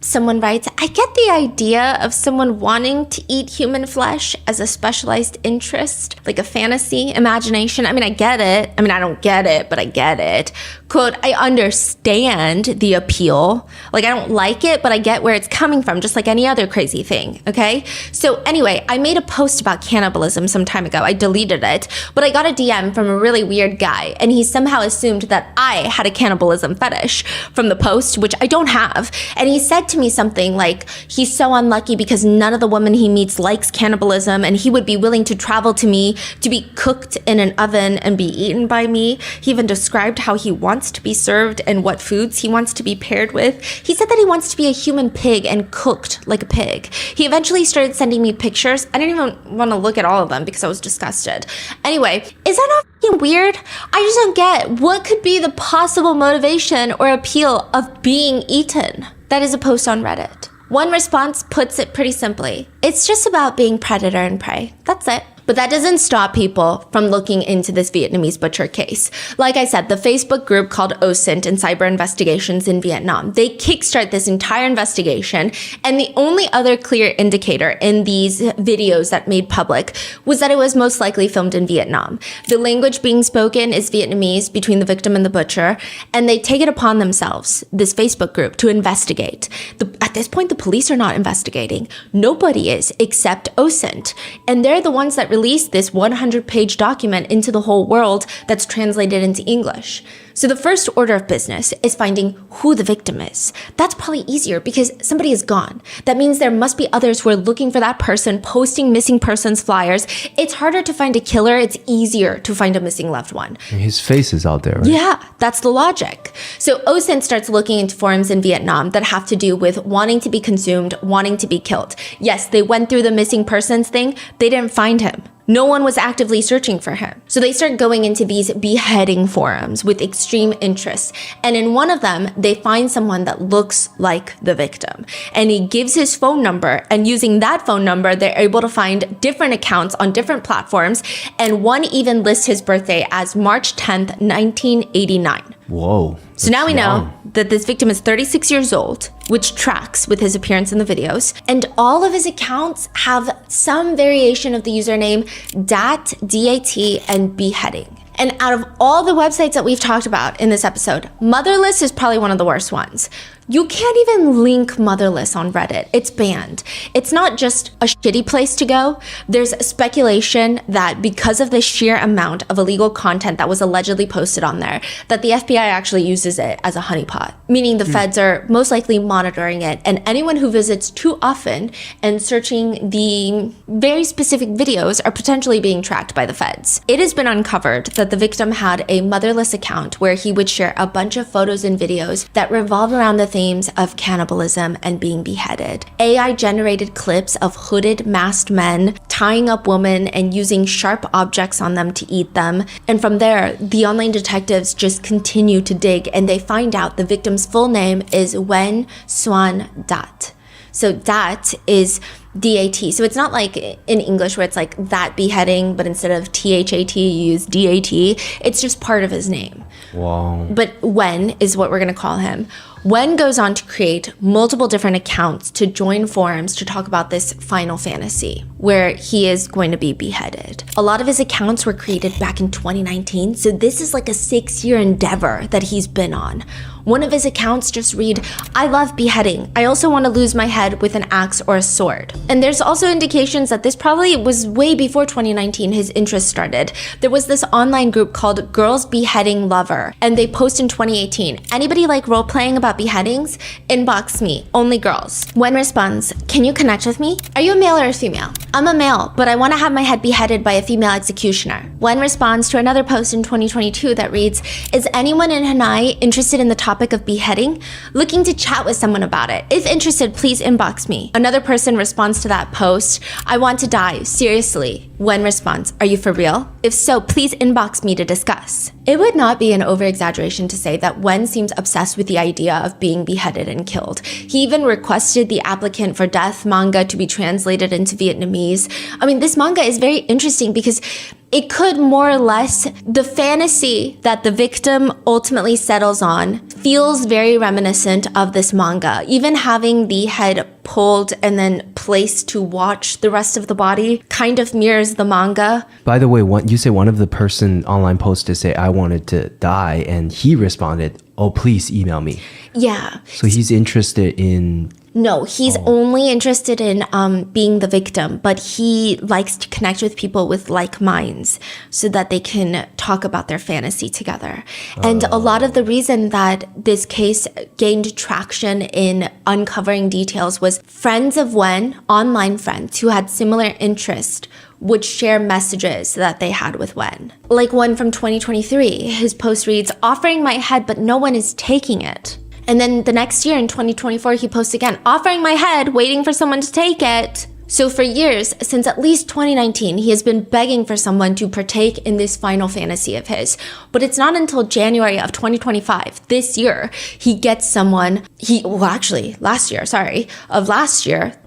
someone writes, "I get the idea of someone wanting to eat human flesh as a specialized interest, like a fantasy, imagination. I mean, I get it. I mean, I don't get it, but I get it. Quote, I understand the appeal. Like, I don't like it, but I get where it's coming from, just like any other crazy thing, okay? So anyway, I made a post about cannibalism some time ago. I deleted it, but I got a DM from a really weird guy, and he somehow assumed that I had a cannibalism fetish from the post, which I don't have. And he said to me something like, he's so unlucky because none of the women he meets likes cannibalism, and he would be willing to travel to me to be cooked in an oven and be eaten by me. He even described how he wants to be served and what foods he wants to be paired with. He said that he wants to be a human pig and cooked like a pig. He eventually started sending me pictures. I didn't even want to look at all of them because I was disgusted. Anyway, is that not fucking weird? I just don't get what could be the possible motivation or appeal of being eaten. That is a post on Reddit. One response puts it pretty simply. It's just about being predator and prey. That's it. But that doesn't stop people from looking into this Vietnamese butcher case. Like I said, the Facebook group called OSINT in Cyber Investigations in Vietnam, they kickstart this entire investigation, and the only other clear indicator in these videos that made public was that it was most likely filmed in Vietnam. The language being spoken is Vietnamese between the victim and the butcher, and they take it upon themselves, this Facebook group, to investigate. At this point, the police are not investigating. Nobody is except OSINT, and they're the ones that release release this 100-page document into the whole world that's translated into English. So the first order of business is finding who the victim is. That's probably easier because somebody is gone. That means there must be others who are looking for that person, posting missing persons flyers. It's harder to find a killer. It's easier to find a missing loved one. His face is out there, right? Yeah, that's the logic. So OSINT starts looking into forums in Vietnam that have to do with wanting to be consumed, wanting to be killed. Yes, they went through the missing persons thing. They didn't find him. No one was actively searching for him. So they start going into these beheading forums with extreme interest. And in one of them, they find someone that looks like the victim. And he gives his phone number. And using that phone number, they're able to find different accounts on different platforms. And one even lists his birthday as March 10th, 1989. Whoa. So now we know that this victim is 36 years old, which tracks with his appearance in the videos. And all of his accounts have some variation of the username DAT, DAT, and beheading. And out of all the websites that we've talked about in this episode, Motherless is probably one of the worst ones. You can't even link Motherless on Reddit. It's banned. It's not just a shitty place to go. There's speculation that because of the sheer amount of illegal content that was allegedly posted on there, that the FBI actually uses it as a honeypot, meaning the feds are most likely monitoring it, and anyone who visits too often and searching the very specific videos are potentially being tracked by the feds. It has been uncovered that the victim had a Motherless account where he would share a bunch of photos and videos that revolve around the themes of cannibalism and being beheaded. AI generated clips of hooded masked men tying up women and using sharp objects on them to eat them. And from there, the online detectives just continue to dig and they find out the victim's full name is Nguyen Xuan Dat. So Dat is DAT. So it's not like in English where it's like that beheading, but instead of THAT, you use DAT. It's just part of his name. Wow. But Nguyen is what we're going to call him. Nguyen goes on to create multiple different accounts to join forums to talk about this final fantasy where he is going to be beheaded. A lot of his accounts were created back in 2019, so this is like a 6-year endeavor that he's been on. One of his accounts just read, "I love beheading. I also want to lose my head with an axe or a sword." And there's also indications that this probably was way before 2019 his interest started. There was this online group called Girls Beheading Lover, and they post in 2018, "Anybody like role-playing about beheadings? Inbox me, only girls." Nguyen responds, "Can you connect with me? Are you a male or a female? I'm a male, but I want to have my head beheaded by a female executioner." Nguyen responds to another post in 2022 that reads, "Is anyone in Hanoi interested in the topic of beheading? Looking to chat with someone about it. If interested, please inbox me." Another person responds to that post, "I want to die, seriously." Nguyen responds, "Are you for real? If so, please inbox me to discuss." It would not be an over-exaggeration to say that Nguyen seems obsessed with the idea of being beheaded and killed. He even requested the Applicant for Death manga to be translated into Vietnamese. I mean, this manga is very interesting because it could more or less, the fantasy that the victim ultimately settles on feels very reminiscent of this manga. Even having the head pulled and then placed to watch the rest of the body kind of mirrors the manga. By the way, you say one of the person online posted say, "I wanted to die," and he responded, "Oh, please email me." Yeah. So he's interested in... No, he's only interested in being the victim, but he likes to connect with people with like minds so that they can talk about their fantasy together. And a lot of the reason that this case gained traction in uncovering details was friends of Nguyen, online friends who had similar interest, would share messages that they had with Nguyen. Like one from 2023, his post reads, "Offering my head, but no one is taking it." And then the next year in 2024, he posts again, "Offering my head, waiting for someone to take it." So for years, since at least 2019, he has been begging for someone to partake in this final fantasy of his. But it's not until January of 2025, this year, he gets someone, last year,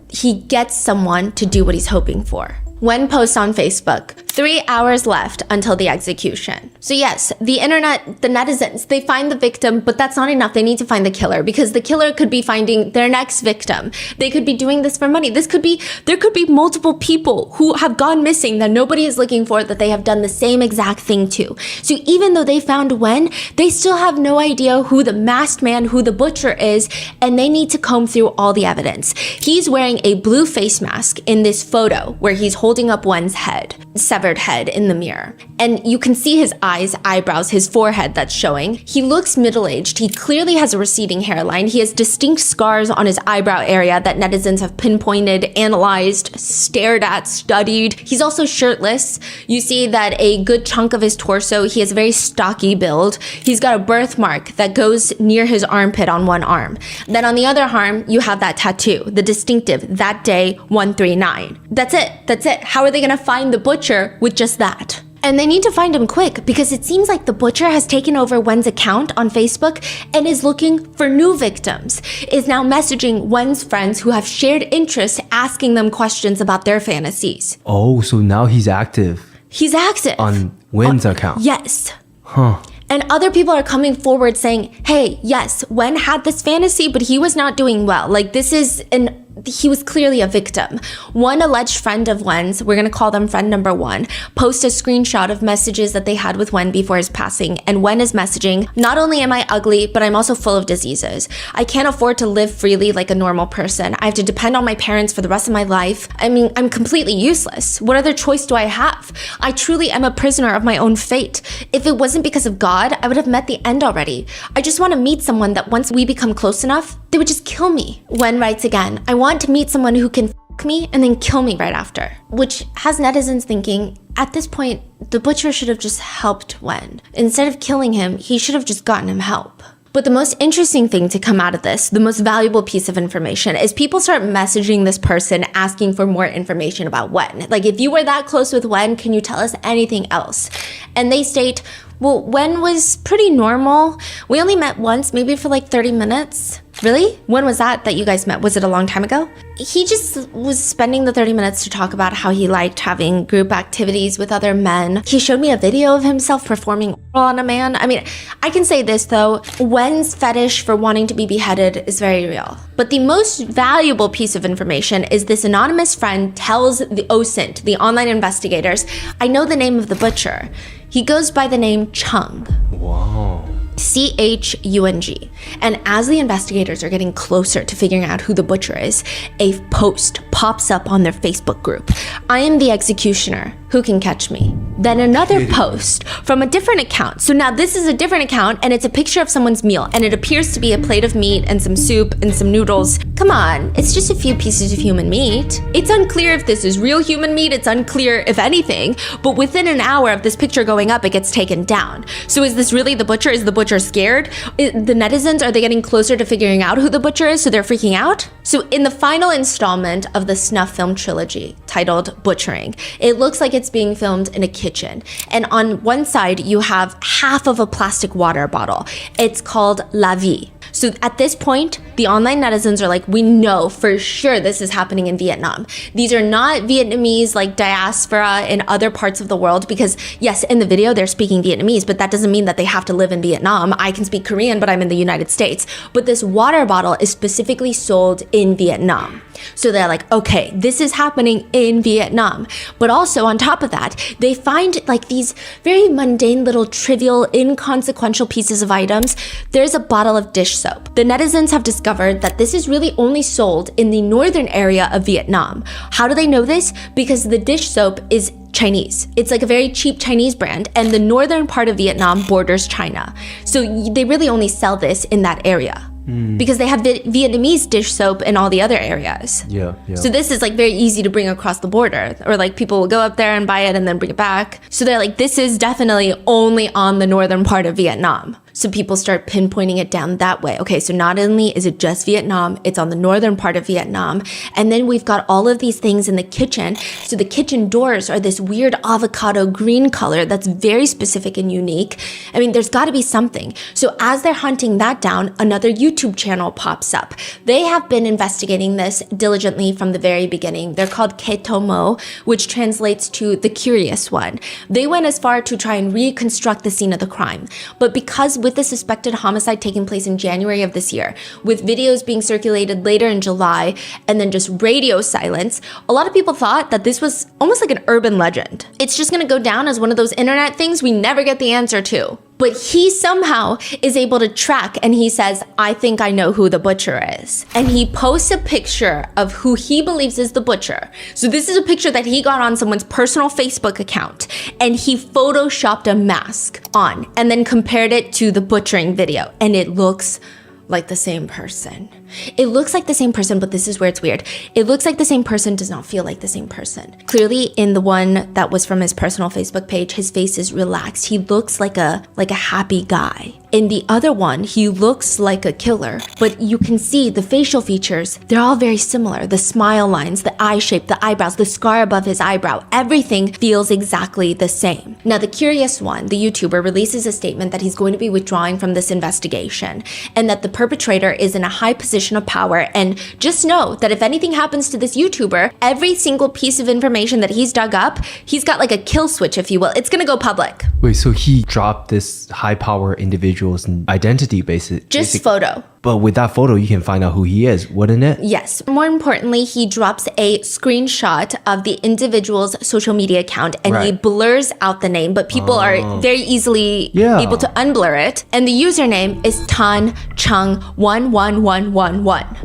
he gets someone to do what he's hoping for. Nguyen posts on Facebook, 3 hours left until the execution. So yes, the internet, the netizens, they find the victim, but that's not enough. They need to find the killer because the killer could be finding their next victim. They could be doing this for money. There could be multiple people who have gone missing that nobody is looking for that they have done the same exact thing to. So even though they found Wen, they still have no idea who the masked man, who the butcher is, and they need to comb through all the evidence. He's wearing a blue face mask in this photo where he's holding up Wen's head, severed head in the mirror. And you can see his eyes, eyebrows, his forehead that's showing. He looks middle-aged. He clearly has a receding hairline. He has distinct scars on his eyebrow area that netizens have pinpointed, analyzed, stared at, studied. He's also shirtless. You see that a good chunk of his torso, he has a very stocky build. He's got a birthmark that goes near his armpit on one arm. Then on the other arm, you have that tattoo, the distinctive, that day 139. That's it. How are they gonna find the butcher with just that? And they need to find him quick because it seems like the butcher has taken over Wen's account on Facebook and is looking for new victims, is now messaging Wen's friends who have shared interests, asking them questions about their fantasies. Oh, so now he's active. He's active. On Wen's account? Yes. Huh. And other people are coming forward saying, hey, yes, Wen had this fantasy, but he was not doing well. Like he was clearly a victim. One alleged friend of Wen's, we're gonna call them friend number 1, posted a screenshot of messages that they had with Wen before his passing. And Wen is messaging, not only am I ugly, but I'm also full of diseases. I can't afford to live freely like a normal person. I have to depend on my parents for the rest of my life. I mean, I'm completely useless. What other choice do I have? I truly am a prisoner of my own fate. If it wasn't because of God, I would have met the end already. I just want to meet someone that once we become close enough, they would just kill me. Wen writes again, I want to meet someone who can f me and then kill me right after. Which has netizens thinking, at this point, the butcher should have just helped Wen. Instead of killing him, he should have just gotten him help. But the most interesting thing to come out of this, the most valuable piece of information, is people start messaging this person asking for more information about Wen. Like, if you were that close with Wen, can you tell us anything else? And they state, well, Wen was pretty normal. We only met once, maybe for like 30 minutes. Really? When was that you guys met? Was it a long time ago? He just was spending the 30 minutes to talk about how he liked having group activities with other men. He showed me a video of himself performing oral on a man. I mean, I can say this though, Wen's fetish for wanting to be beheaded is very real. But the most valuable piece of information is this anonymous friend tells the OSINT, the online investigators, I know the name of the butcher. He goes by the name Chung. Wow. C-H-U-N-G. And as the investigators are getting closer to figuring out who the butcher is, a post pops up on their Facebook group. I am the executioner. Who can catch me? Then another post from a different account. So now this is a different account and it's a picture of someone's meal and it appears to be a plate of meat and some soup and some noodles. Come on, it's just a few pieces of human meat. It's unclear if this is real human meat. It's unclear if anything, but within an hour of this picture going up, it gets taken down. So is this really the butcher? Is the butcher scared? The netizens, are they getting closer to figuring out who the butcher is so they're freaking out? So in the final installment of the snuff film trilogy titled Butchering, it looks like it's being filmed in a kitchen. And on one side, you have half of a plastic water bottle. It's called La Vie. So at this point, the online netizens are like, we know for sure this is happening in Vietnam. These are not Vietnamese like diaspora in other parts of the world because yes, in the video, they're speaking Vietnamese, but that doesn't mean that they have to live in Vietnam. I can speak Korean, but I'm in the United States. But this water bottle is specifically sold in Vietnam. So they're like, okay, this is happening in Vietnam. But also on top of that, they find like these very mundane little trivial, inconsequential pieces of items. There's a bottle of dish soap. The netizens have discovered that this is really only sold in the northern area of Vietnam. How do they know this? Because the dish soap is Chinese. It's like a very cheap Chinese brand and the northern part of Vietnam borders China. So they really only sell this in that area. Because they have Vietnamese dish soap in all the other areas. Yeah. So this is like very easy to bring across the border, or like people will go up there and buy it and then bring it back. So they're like, this is definitely only on the northern part of Vietnam. So people start pinpointing it down that way. Okay, so not only is it just Vietnam, it's on the northern part of Vietnam. And then we've got all of these things in the kitchen. So the kitchen doors are this weird avocado green color that's very specific and unique. I mean, there's got to be something. So as they're hunting that down, another YouTube channel pops up. They have been investigating this diligently from the very beginning. They're called Ketomo, which translates to the curious one. They went as far to try and reconstruct the scene of the crime. But because with the suspected homicide taking place in January of this year, with videos being circulated later in July, and then just radio silence, a lot of people thought that this was almost like an urban legend. It's just gonna go down as one of those internet things we never get the answer to. But he somehow is able to track, and he says, I think I know who the butcher is. And he posts a picture of who he believes is the butcher. So this is a picture that he got on someone's personal Facebook account, and he photoshopped a mask on and then compared it to the butchering video, and it looks like the same person. It looks like the same person, but this is where it's weird. It looks like the same person, does not feel like the same person. Clearly, in the one that was from his personal Facebook page, his face is relaxed. He looks like a happy guy. In the other one, he looks like a killer, but you can see the facial features, they're all very similar. The smile lines, the eye shape, the eyebrows, the scar above his eyebrow, everything feels exactly the same. Now, the curious one, the YouTuber, releases a statement that he's going to be withdrawing from this investigation and that the perpetrator is in a high position of power. And just know that if anything happens to this YouTuber, every single piece of information that he's dug up, he's got like a kill switch, if you will. It's gonna go public. Wait, so he dropped this high power individual's identity basically? Just photo. But with that photo, you can find out who he is, wouldn't it? Yes. More importantly, he drops a screenshot of the individual's social media account and he blurs out the name, but people are very easily able to unblur it. And the username is Tan Chung 11111.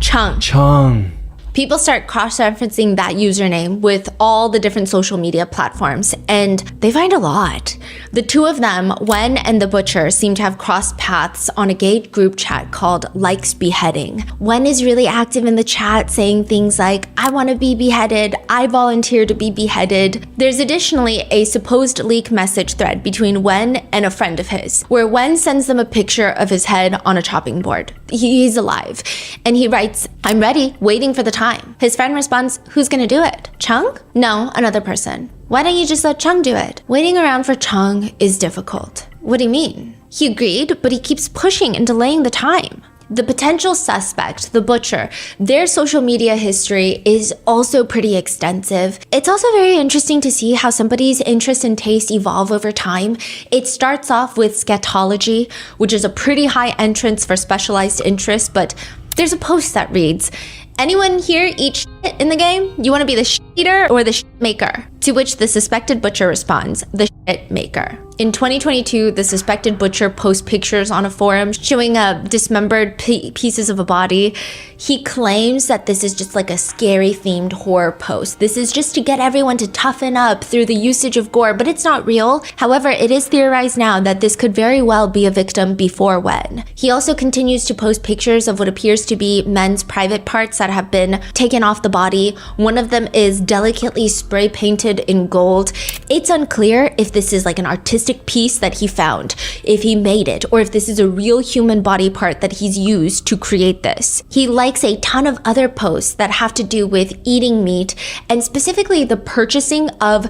Chung. People start cross-referencing that username with all the different social media platforms, and they find a lot. The two of them, Wen and the butcher, seem to have crossed paths on a gay group chat called Likes Beheading. Wen is really active in the chat, saying things like, I want to be beheaded, I volunteer to be beheaded. There's additionally a supposed leak message thread between Wen and a friend of his, where Wen sends them a picture of his head on a chopping board. He's alive. And he writes, I'm ready, waiting for the time. His friend responds, who's gonna do it? Chung? No, another person. Why don't you just let Chung do it? Waiting around for Chung is difficult. What do you mean? He agreed, but he keeps pushing and delaying the time. The potential suspect, the butcher, their social media history is also pretty extensive. It's also very interesting to see how somebody's interest and taste evolve over time. It starts off with scatology, which is a pretty high entrance for specialized interests, but there's a post that reads, anyone here eat shit in the game? You want to be the shit eater or the shit maker? To which the suspected butcher responds, the shit maker. In 2022, the suspected butcher posts pictures on a forum showing dismembered pieces of a body. He claims that this is just like a scary themed horror post. This is just to get everyone to toughen up through the usage of gore, but it's not real. However, it is theorized now that this could very well be a victim before Wen. He also continues to post pictures of what appears to be men's private parts that have been taken off the body. One of them is delicately spray painted in gold. It's unclear if this is like an artistic piece that he found, if he made it, or if this is a real human body part that he's used to create this. He likes a ton of other posts that have to do with eating meat and specifically the purchasing of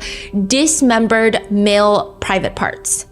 dismembered male private parts.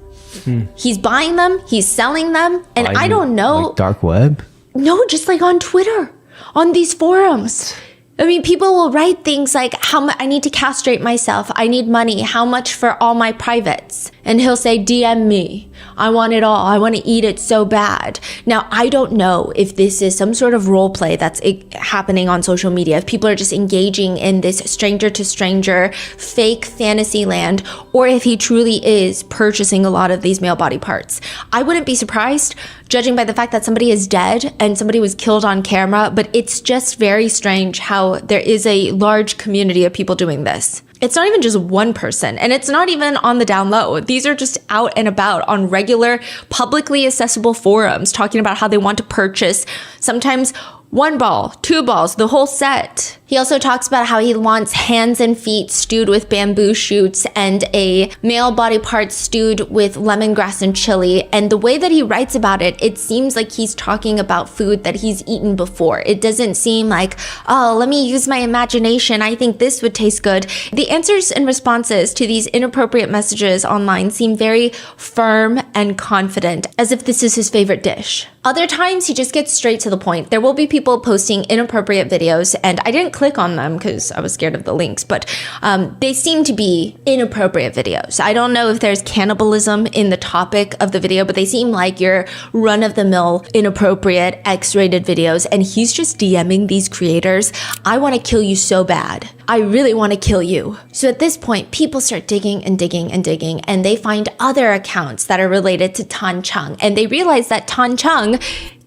He's buying them, he's selling them, and I don't know. Like dark web? No, just like on Twitter, on these forums. I mean, people will write things like, I need to castrate myself. I need money. How much for all my privates? And he'll say, DM me. I want it all. I want to eat it so bad. Now, I don't know if this is some sort of role play that's happening on social media, if people are just engaging in this stranger to stranger fake fantasy land, or if he truly is purchasing a lot of these male body parts. I wouldn't be surprised, judging by the fact that somebody is dead and somebody was killed on camera, but it's just very strange how there is a large community of people doing this. It's not even just one person, and it's not even on the down low. These are just out and about on regular, publicly accessible forums talking about how they want to purchase sometimes 1 ball, 2 balls, the whole set. He also talks about how he wants hands and feet stewed with bamboo shoots and a male body part stewed with lemongrass and chili. And the way that he writes about it, it seems like he's talking about food that he's eaten before. It doesn't seem like, oh, let me use my imagination. I think this would taste good. The answers and responses to these inappropriate messages online seem very firm and confident, as if this is his favorite dish. Other times, he just gets straight to the point. There will be people posting inappropriate videos, and I didn't click on them because I was scared of the links, but they seem to be inappropriate videos. I don't know if there's cannibalism in the topic of the video, but they seem like your run-of-the-mill, inappropriate, X-rated videos, and he's just DMing these creators, I want to kill you so bad. I really want to kill you. So at this point, people start digging and digging and digging, and they find other accounts that are related to Tan Chung, and they realize that Tan Chung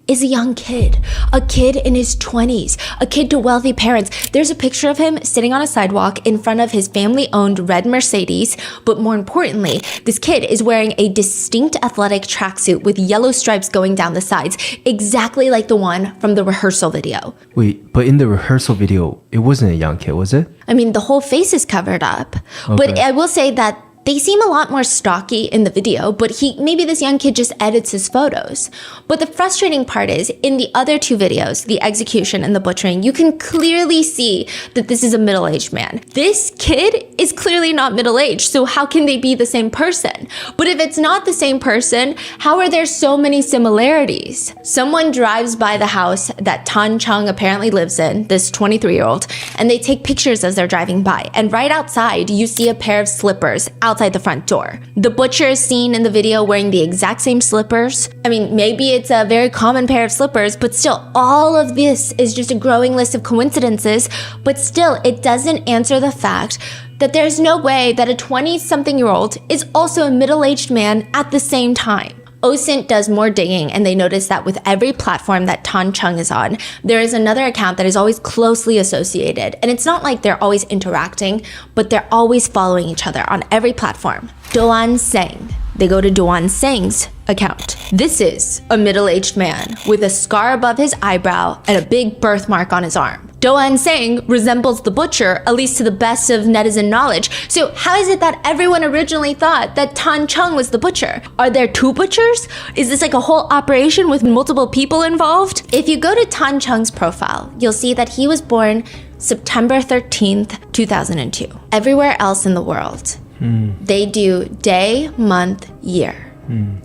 is a young kid, a kid in his 20s, a kid to wealthy parents. There's a picture of him sitting on a sidewalk in front of his family-owned red Mercedes, but more importantly, this kid is wearing a distinct athletic tracksuit with yellow stripes going down the sides, exactly like the one from the rehearsal video. Wait, but in the rehearsal video, it wasn't a young kid, was it? I mean, the whole face is covered up, okay. But I will say that they seem a lot more stocky in the video, but maybe this young kid just edits his photos. But the frustrating part is, in the other 2 videos, the execution and the butchering, you can clearly see that this is a middle-aged man. This kid is clearly not middle-aged, so how can they be the same person? But if it's not the same person, how are there so many similarities? Someone drives by the house that Tan Chung apparently lives in, this 23-year-old, and they take pictures as they're driving by. And right outside, you see a pair of slippers outside the front door. The butcher is seen in the video wearing the exact same slippers. I mean, maybe it's a very common pair of slippers, but still, all of this is just a growing list of coincidences, but still, it doesn't answer the fact that there's no way that a 20-something-year-old is also a middle-aged man at the same time. OSINT does more digging, and they notice that with every platform that Tan Chung is on, there is another account that is always closely associated. And it's not like they're always interacting, but they're always following each other on every platform. Doan Seng. They go to Doan Seng's account. This is a middle-aged man with a scar above his eyebrow and a big birthmark on his arm. Doan Seng resembles the butcher, at least to the best of netizen knowledge. So how is it that everyone originally thought that Tan Chung was the butcher? Are there 2 butchers? Is this like a whole operation with multiple people involved? If you go to Tan Chung's profile, you'll see that he was born September 13th, 2002. Everywhere else in the world, they do day, month, year.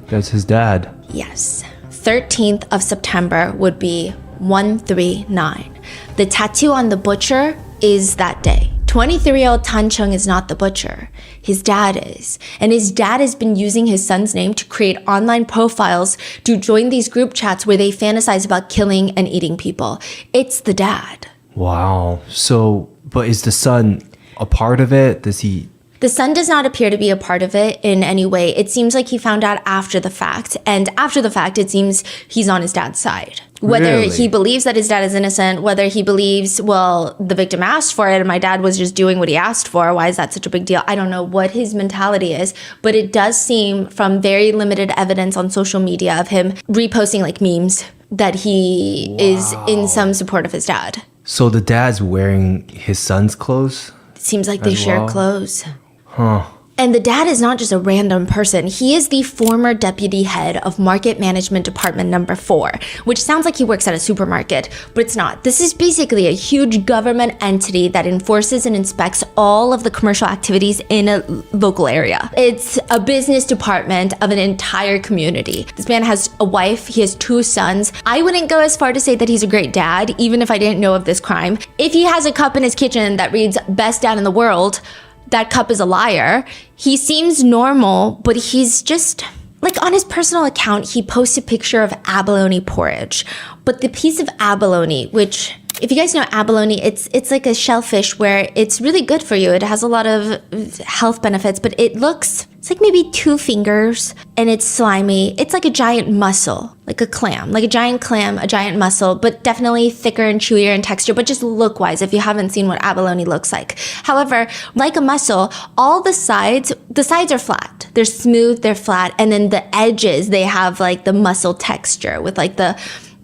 That's his dad. Yes. 13th of September would be 139. The tattoo on the butcher is that day. 23-year-old Tan Chung is not the butcher. His dad is. And his dad has been using his son's name to create online profiles to join these group chats where they fantasize about killing and eating people. It's the dad. Wow. So, but is the son a part of it? Does he... The son does not appear to be a part of it in any way. It seems like he found out after the fact. And after the fact, it seems he's on his dad's side. Whether he believes that his dad is innocent, whether he believes, well, the victim asked for it and my dad was just doing what he asked for, why is that such a big deal? I don't know what his mentality is, but it does seem from very limited evidence on social media of him reposting like memes that he is in some support of his dad. So the dad's wearing his son's clothes? It seems like they share clothes. Huh. And the dad is not just a random person. He is the former deputy head of Market Management Department number 4, which sounds like he works at a supermarket, but it's not. This is basically a huge government entity that enforces and inspects all of the commercial activities in a local area. It's a business department of an entire community. This man has a wife, he has 2 sons. I wouldn't go as far to say that he's a great dad, even if I didn't know of this crime. If he has a cup in his kitchen that reads "Best Dad in the World," that cup is a liar. He seems normal, but he's just, like on his personal account, he posts a picture of abalone porridge. But the piece of abalone, which, if you guys know abalone, it's like a shellfish where it's really good for you. It has a lot of health benefits, but it's like maybe 2 fingers and it's slimy. It's like a giant mussel, like a clam, like a giant clam, a giant mussel, but definitely thicker and chewier in texture, but just look-wise if you haven't seen what abalone looks like. However, like a mussel, all the sides are flat. They're smooth, they're flat, and then the edges, they have like the mussel texture with like the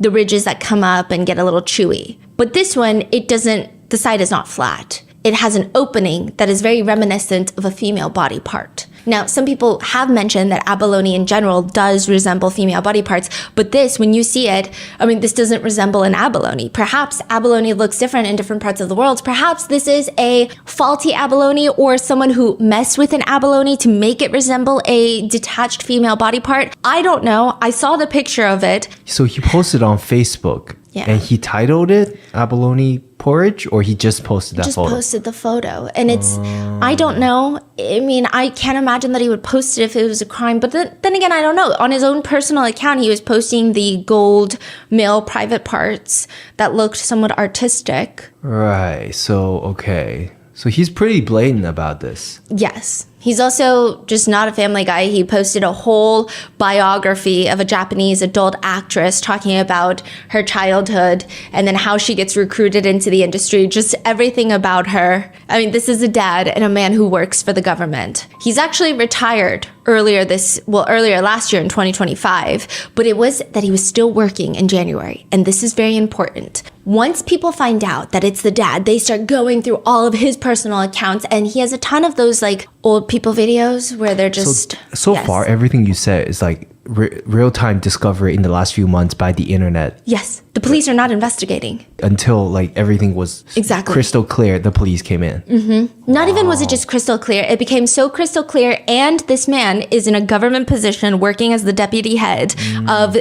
the ridges that come up and get a little chewy. But this one, the side is not flat. It has an opening that is very reminiscent of a female body part. Now, some people have mentioned that abalone in general does resemble female body parts, but this, when you see it, this doesn't resemble an abalone. Perhaps abalone looks different in different parts of the world. Perhaps this is a faulty abalone or someone who messed with an abalone to make it resemble a detached female body part. I don't know. I saw the picture of it. So he posted on Facebook. Yeah. And he titled it abalone porridge, or he just posted that photo? Just posted the photo. And it's, I don't know. I can't imagine that he would post it if it was a crime. But then again, I don't know. On his own personal account, he was posting the gold male private parts that looked somewhat artistic. Right. So, okay. So he's pretty blatant about this. Yes. He's also just not a family guy. He posted a whole biography of a Japanese adult actress talking about her childhood and then how she gets recruited into the industry, just everything about her. This is a dad and a man who works for the government. He's actually retired earlier last year in 2025, but it was that he was still working in January. And this is very important. Once people find out that it's the dad, they start going through all of his personal accounts, and he has a ton of those old people videos where they're just... So far, everything you said is real-time discovery in the last few months by the internet. Yes. The police are not investigating. Until everything was crystal clear, the police came in. Mm-hmm. Not even was it just crystal clear. It became so crystal clear, and this man is in a government position working as the deputy head of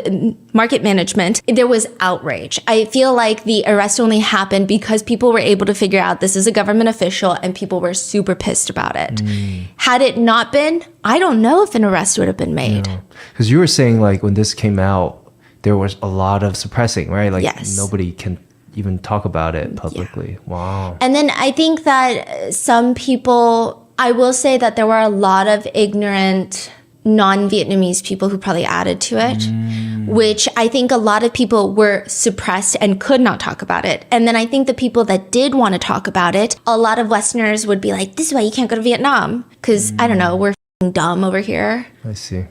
market management. There was outrage. I feel like the arrest only happened because people were able to figure out this is a government official, and people were super pissed about it. Had it not been, I don't know if an arrest would have been made. Because you were saying when this came out, there was a lot of suppressing, right? Yes. Nobody can even talk about it publicly. Yeah. Wow. And then I think that some people, I will say that there were a lot of ignorant non-Vietnamese people who probably added to it, which I think a lot of people were suppressed and could not talk about it. And then I think the people that did want to talk about it, a lot of Westerners would be like, this is why you can't go to Vietnam. Because, I don't know, we're dumb over here. I see.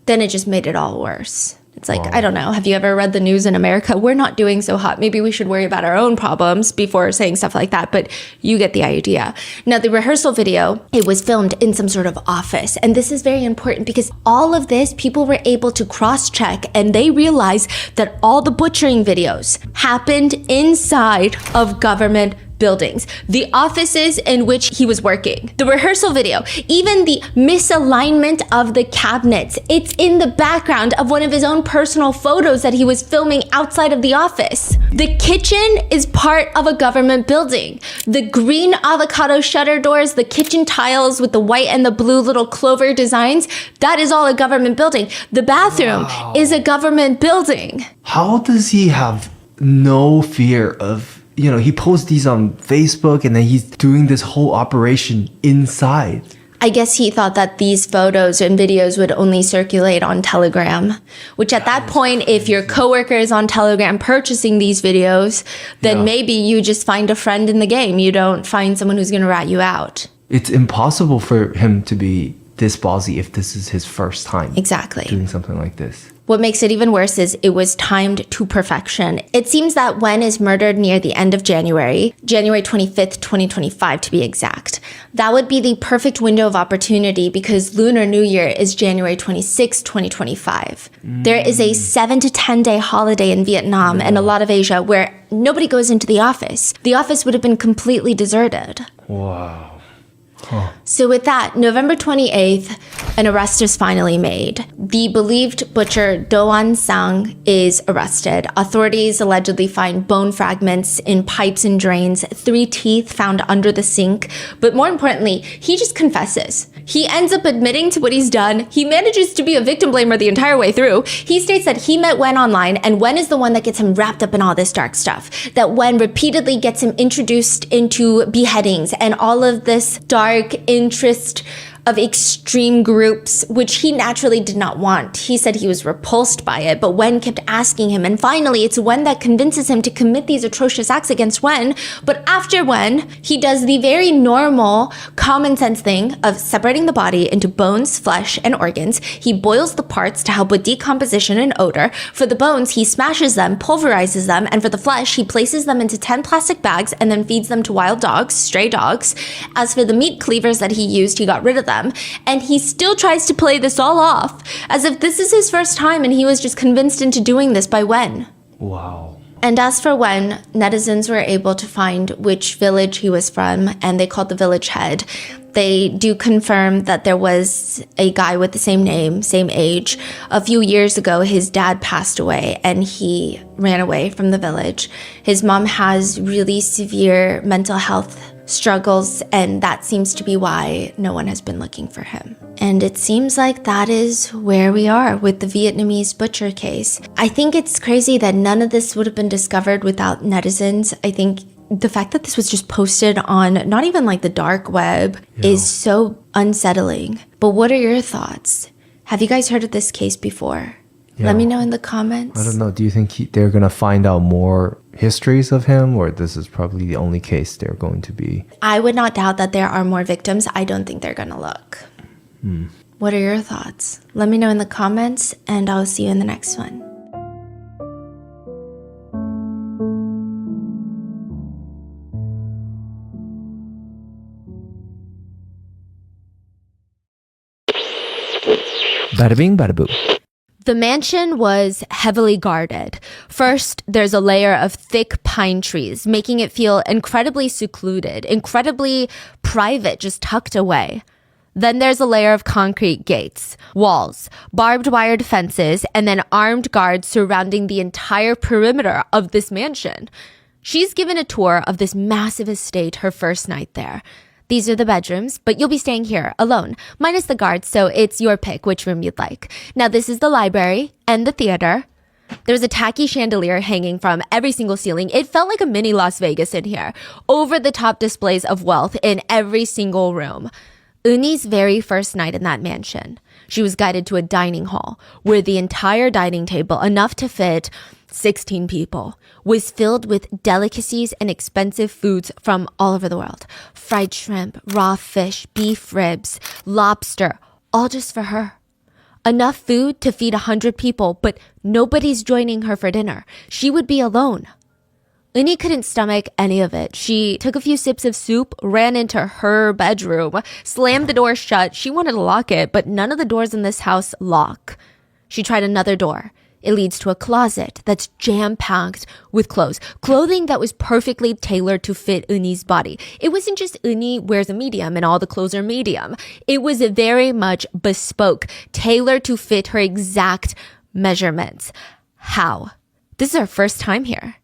Then it just made it all worse. It's I don't know. Have you ever read the news in America? We're not doing so hot. Maybe we should worry about our own problems before saying stuff like that. But you get the idea. Now, the rehearsal video, it was filmed in some sort of office. And this is very important because all of this, people were able to cross-check, and they realized that all the butchering videos happened inside of government buildings, the offices in which he was working, the rehearsal video, even the misalignment of the cabinets. It's in the background of one of his own personal photos that he was filming outside of the office. The kitchen is part of a government building. The green avocado shutter doors, the kitchen tiles with the white and the blue little clover designs, that is all a government building. The bathroom is a government building. How does he have no fear of he posts these on Facebook, and then he's doing this whole operation inside? I guess he thought that these photos and videos would only circulate on Telegram, which at that point, if your coworker is on Telegram purchasing these videos, then maybe you just find a friend in the game. You don't find someone who's going to rat you out. It's impossible for him to be this ballsy if this is his first time doing something like this. What makes it even worse is it was timed to perfection. It seems that Wen is murdered near the end of January 25th, 2025 to be exact. That would be the perfect window of opportunity because Lunar New Year is January 26th, 2025. There is a 7 to 10 day holiday in Vietnam and a lot of Asia where nobody goes into the office. The office would have been completely deserted. Wow. So with that, November 28th, an arrest is finally made. The believed butcher Do An Sang is arrested. Authorities allegedly find bone fragments in pipes and drains, 3 teeth found under the sink. But more importantly, he just confesses. He ends up admitting to what he's done. He manages to be a victim blamer the entire way through. He states that he met Wen online, and Wen is the one that gets him wrapped up in all this dark stuff. That Wen repeatedly gets him introduced into beheadings and all of this dark interest of extreme groups, which he naturally did not want. He said he was repulsed by it, but Wen kept asking him, and finally it's Wen that convinces him to commit these atrocious acts against Wen. But after Wen, he does the very normal, common sense thing of separating the body into bones, flesh, and organs. He boils the parts to help with decomposition and odor. For the bones, he smashes them, pulverizes them, and for the flesh, he places them into 10 plastic bags and then feeds them to wild dogs, stray dogs. As for the meat cleavers that he used, he got rid of them. And he still tries to play this all off as if this is his first time and he was just convinced into doing this by Wen. Wow. And as for Wen, netizens were able to find which village he was from, and they called the village head. They do confirm that there was a guy with the same name, same age. A few years ago, his dad passed away and he ran away from the village. His mom has really severe mental health struggles, and that seems to be why no one has been looking for him. And it seems like that is where we are with the Vietnamese butcher case. I think it's crazy that none of this would have been discovered without netizens. I think the fact that this was just posted on not even like the dark web is so unsettling. But what are your thoughts? Have you guys heard of this case before? Let me know in the comments. I don't know. Do you think they're going to find out more histories of him, or this is probably the only case they're going to be? I would not doubt that there are more victims. I don't think they're going to look. What are your thoughts? Let me know in the comments, and I'll see you in the next one. Bada bing, bada boo. The mansion was heavily guarded. First, there's a layer of thick pine trees, making it feel incredibly secluded, incredibly private, just tucked away. Then there's a layer of concrete gates, walls, barbed wired fences, and then armed guards surrounding the entire perimeter of this mansion. She's given a tour of this massive estate her first night there. These are the bedrooms, but you'll be staying here alone, minus the guards, so it's your pick which room you'd like. Now this is the library and the theater. There's a tacky chandelier hanging from every single ceiling. It felt like a mini Las Vegas in here. Over-the-top displays of wealth in every single room. Uni's very first night in that mansion, she was guided to a dining hall where the entire dining table, enough to fit 16 people, was filled with delicacies and expensive foods from all over the world. Fried shrimp, raw fish, beef ribs, lobster, all just for her. Enough food to feed 100 people, but nobody's joining her for dinner. She would be alone. Uni couldn't stomach any of it. She took a few sips of soup, ran into her bedroom, slammed the door shut. She wanted to lock it, but none of the doors in this house lock. She tried another door. It leads to a closet that's jam-packed with clothes. Clothing that was perfectly tailored to fit Uni's body. It wasn't just Uni wears a medium and all the clothes are medium. It was very much bespoke, tailored to fit her exact measurements. How? This is her first time here.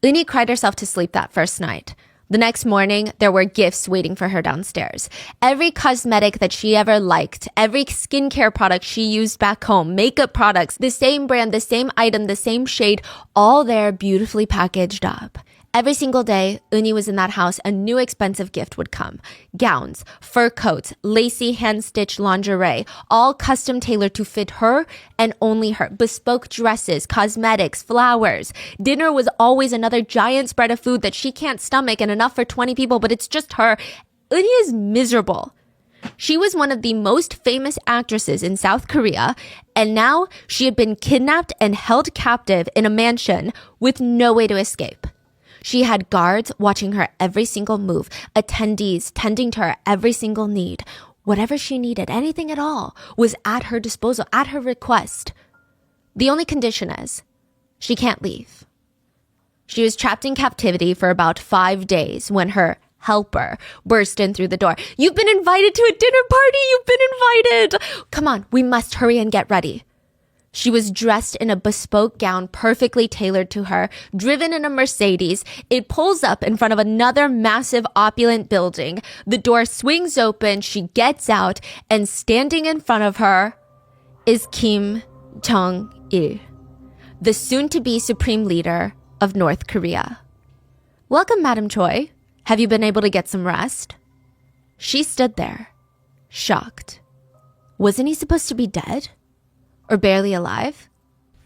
Uni cried herself to sleep that first night. The next morning, there were gifts waiting for her downstairs. Every cosmetic that she ever liked, every skincare product she used back home, makeup products, the same brand, the same item, the same shade, all there beautifully packaged up. Every single day, Uni was in that house, a new expensive gift would come. Gowns, fur coats, lacy hand-stitched lingerie, all custom tailored to fit her and only her. Bespoke dresses, cosmetics, flowers. Dinner was always another giant spread of food that she can't stomach and enough for 20 people, but it's just her. Uni is miserable. She was one of the most famous actresses in South Korea, and now she had been kidnapped and held captive in a mansion with no way to escape. She had guards watching her every single move, attendees tending to her every single need. Whatever she needed, anything at all, was at her disposal, at her request. The only condition is, she can't leave. She was trapped in captivity for about 5 days when her helper burst in through the door. "You've been invited to a dinner party! You've been invited! Come on, we must hurry and get ready." She was dressed in a bespoke gown perfectly tailored to her, driven in a Mercedes. It pulls up in front of another massive opulent building. The door swings open, she gets out, and standing in front of her is Kim Jong-il, the soon-to-be supreme leader of North Korea. "Welcome, Madam Choi. Have you been able to get some rest?" She stood there, shocked. Wasn't he supposed to be dead? Or barely alive?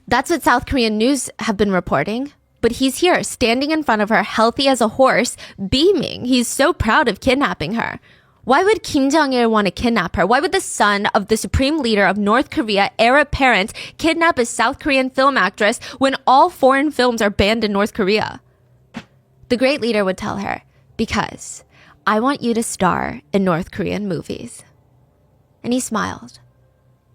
That's what South Korean news have been reporting. But he's here, standing in front of her, healthy as a horse, beaming. He's so proud of kidnapping her. Why would Kim Jong-il want to kidnap her? Why would the son of the supreme leader of North Korea, heir apparent, kidnap a South Korean film actress when all foreign films are banned in North Korea? The great leader would tell her, because I want you to star in North Korean movies. And he smiled.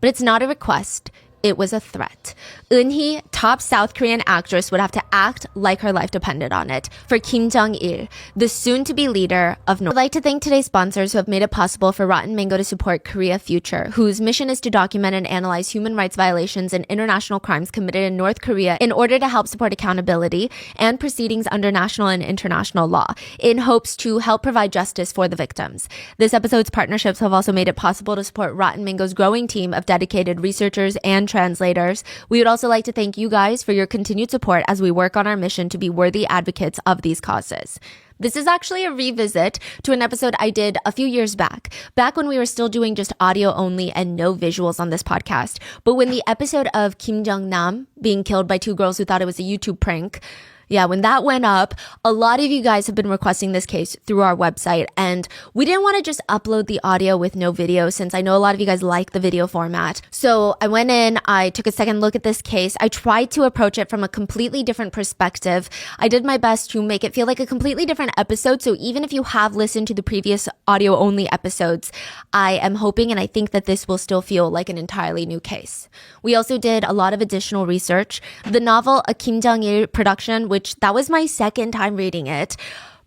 But it's not a request. It was a threat. Eun-hee, top South Korean actress, would have to act like her life depended on it for Kim Jong-il, the soon-to-be leader of North. I'd like to thank today's sponsors who have made it possible for Rotten Mango to support Korea Future, whose mission is to document and analyze human rights violations and international crimes committed in North Korea in order to help support accountability and proceedings under national and international law, in hopes to help provide justice for the victims. This episode's partnerships have also made it possible to support Rotten Mango's growing team of dedicated researchers and translators. We would also like to thank you guys for your continued support as we work on our mission to be worthy advocates of these causes. This is actually a revisit to an episode I did a few years back when we were still doing just audio only and no visuals on this podcast. But when the episode of Kim Jong-nam being killed by two girls who thought it was a YouTube prank, when that went up, a lot of you guys have been requesting this case through our website, and we didn't want to just upload the audio with no video since I know a lot of you guys like the video format. So I went in, I took a second look at this case. I tried to approach it from a completely different perspective. I did my best to make it feel like a completely different episode. So even if you have listened to the previous audio only episodes, I am hoping and I think that this will still feel like an entirely new case. We also did a lot of additional research. The novel, a Kim Jong-il production, which that was my second time reading it.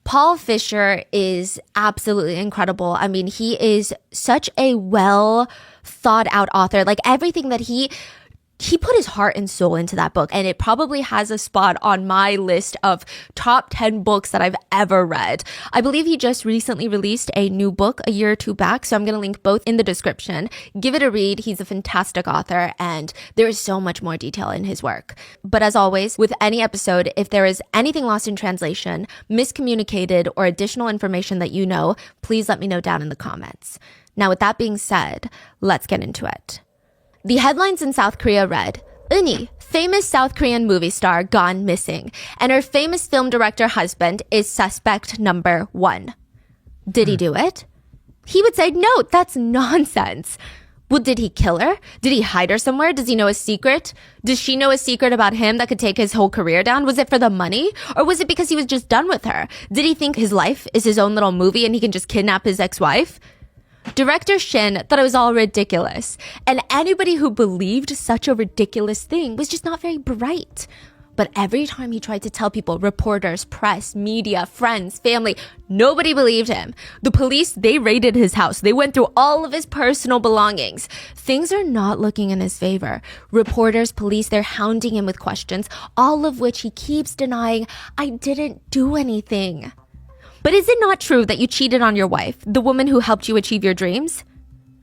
Paul Fisher is absolutely incredible. I mean, he is such a well thought out author. Like everything that he put his heart and soul into that book, and it probably has a spot on my list of top 10 books that I've ever read. I believe he just recently released a new book a year or two back, so I'm going to link both in the description. Give it a read. He's a fantastic author, and there is so much more detail in his work. But as always, with any episode, if there is anything lost in translation, miscommunicated, or additional information that you know, please let me know down in the comments. Now, with that being said, let's get into it. The headlines in South Korea read, Eun-hee, famous South Korean movie star, gone missing, and her famous film director husband is suspect number 1. Did he do it? He would say, no, that's nonsense. Well, did he kill her? Did he hide her somewhere? Does he know a secret? Does she know a secret about him that could take his whole career down? Was it for the money? Or was it because he was just done with her? Did he think his life is his own little movie and he can just kidnap his ex-wife? Director Shin thought it was all ridiculous, and anybody who believed such a ridiculous thing was just not very bright. But every time he tried to tell people, reporters, press, media, friends, family, nobody believed him. The police, they raided his house. They went through all of his personal belongings. Things are not looking in his favor. Reporters, police, they're hounding him with questions, all of which he keeps denying, I didn't do anything. But is it not true that you cheated on your wife, the woman who helped you achieve your dreams?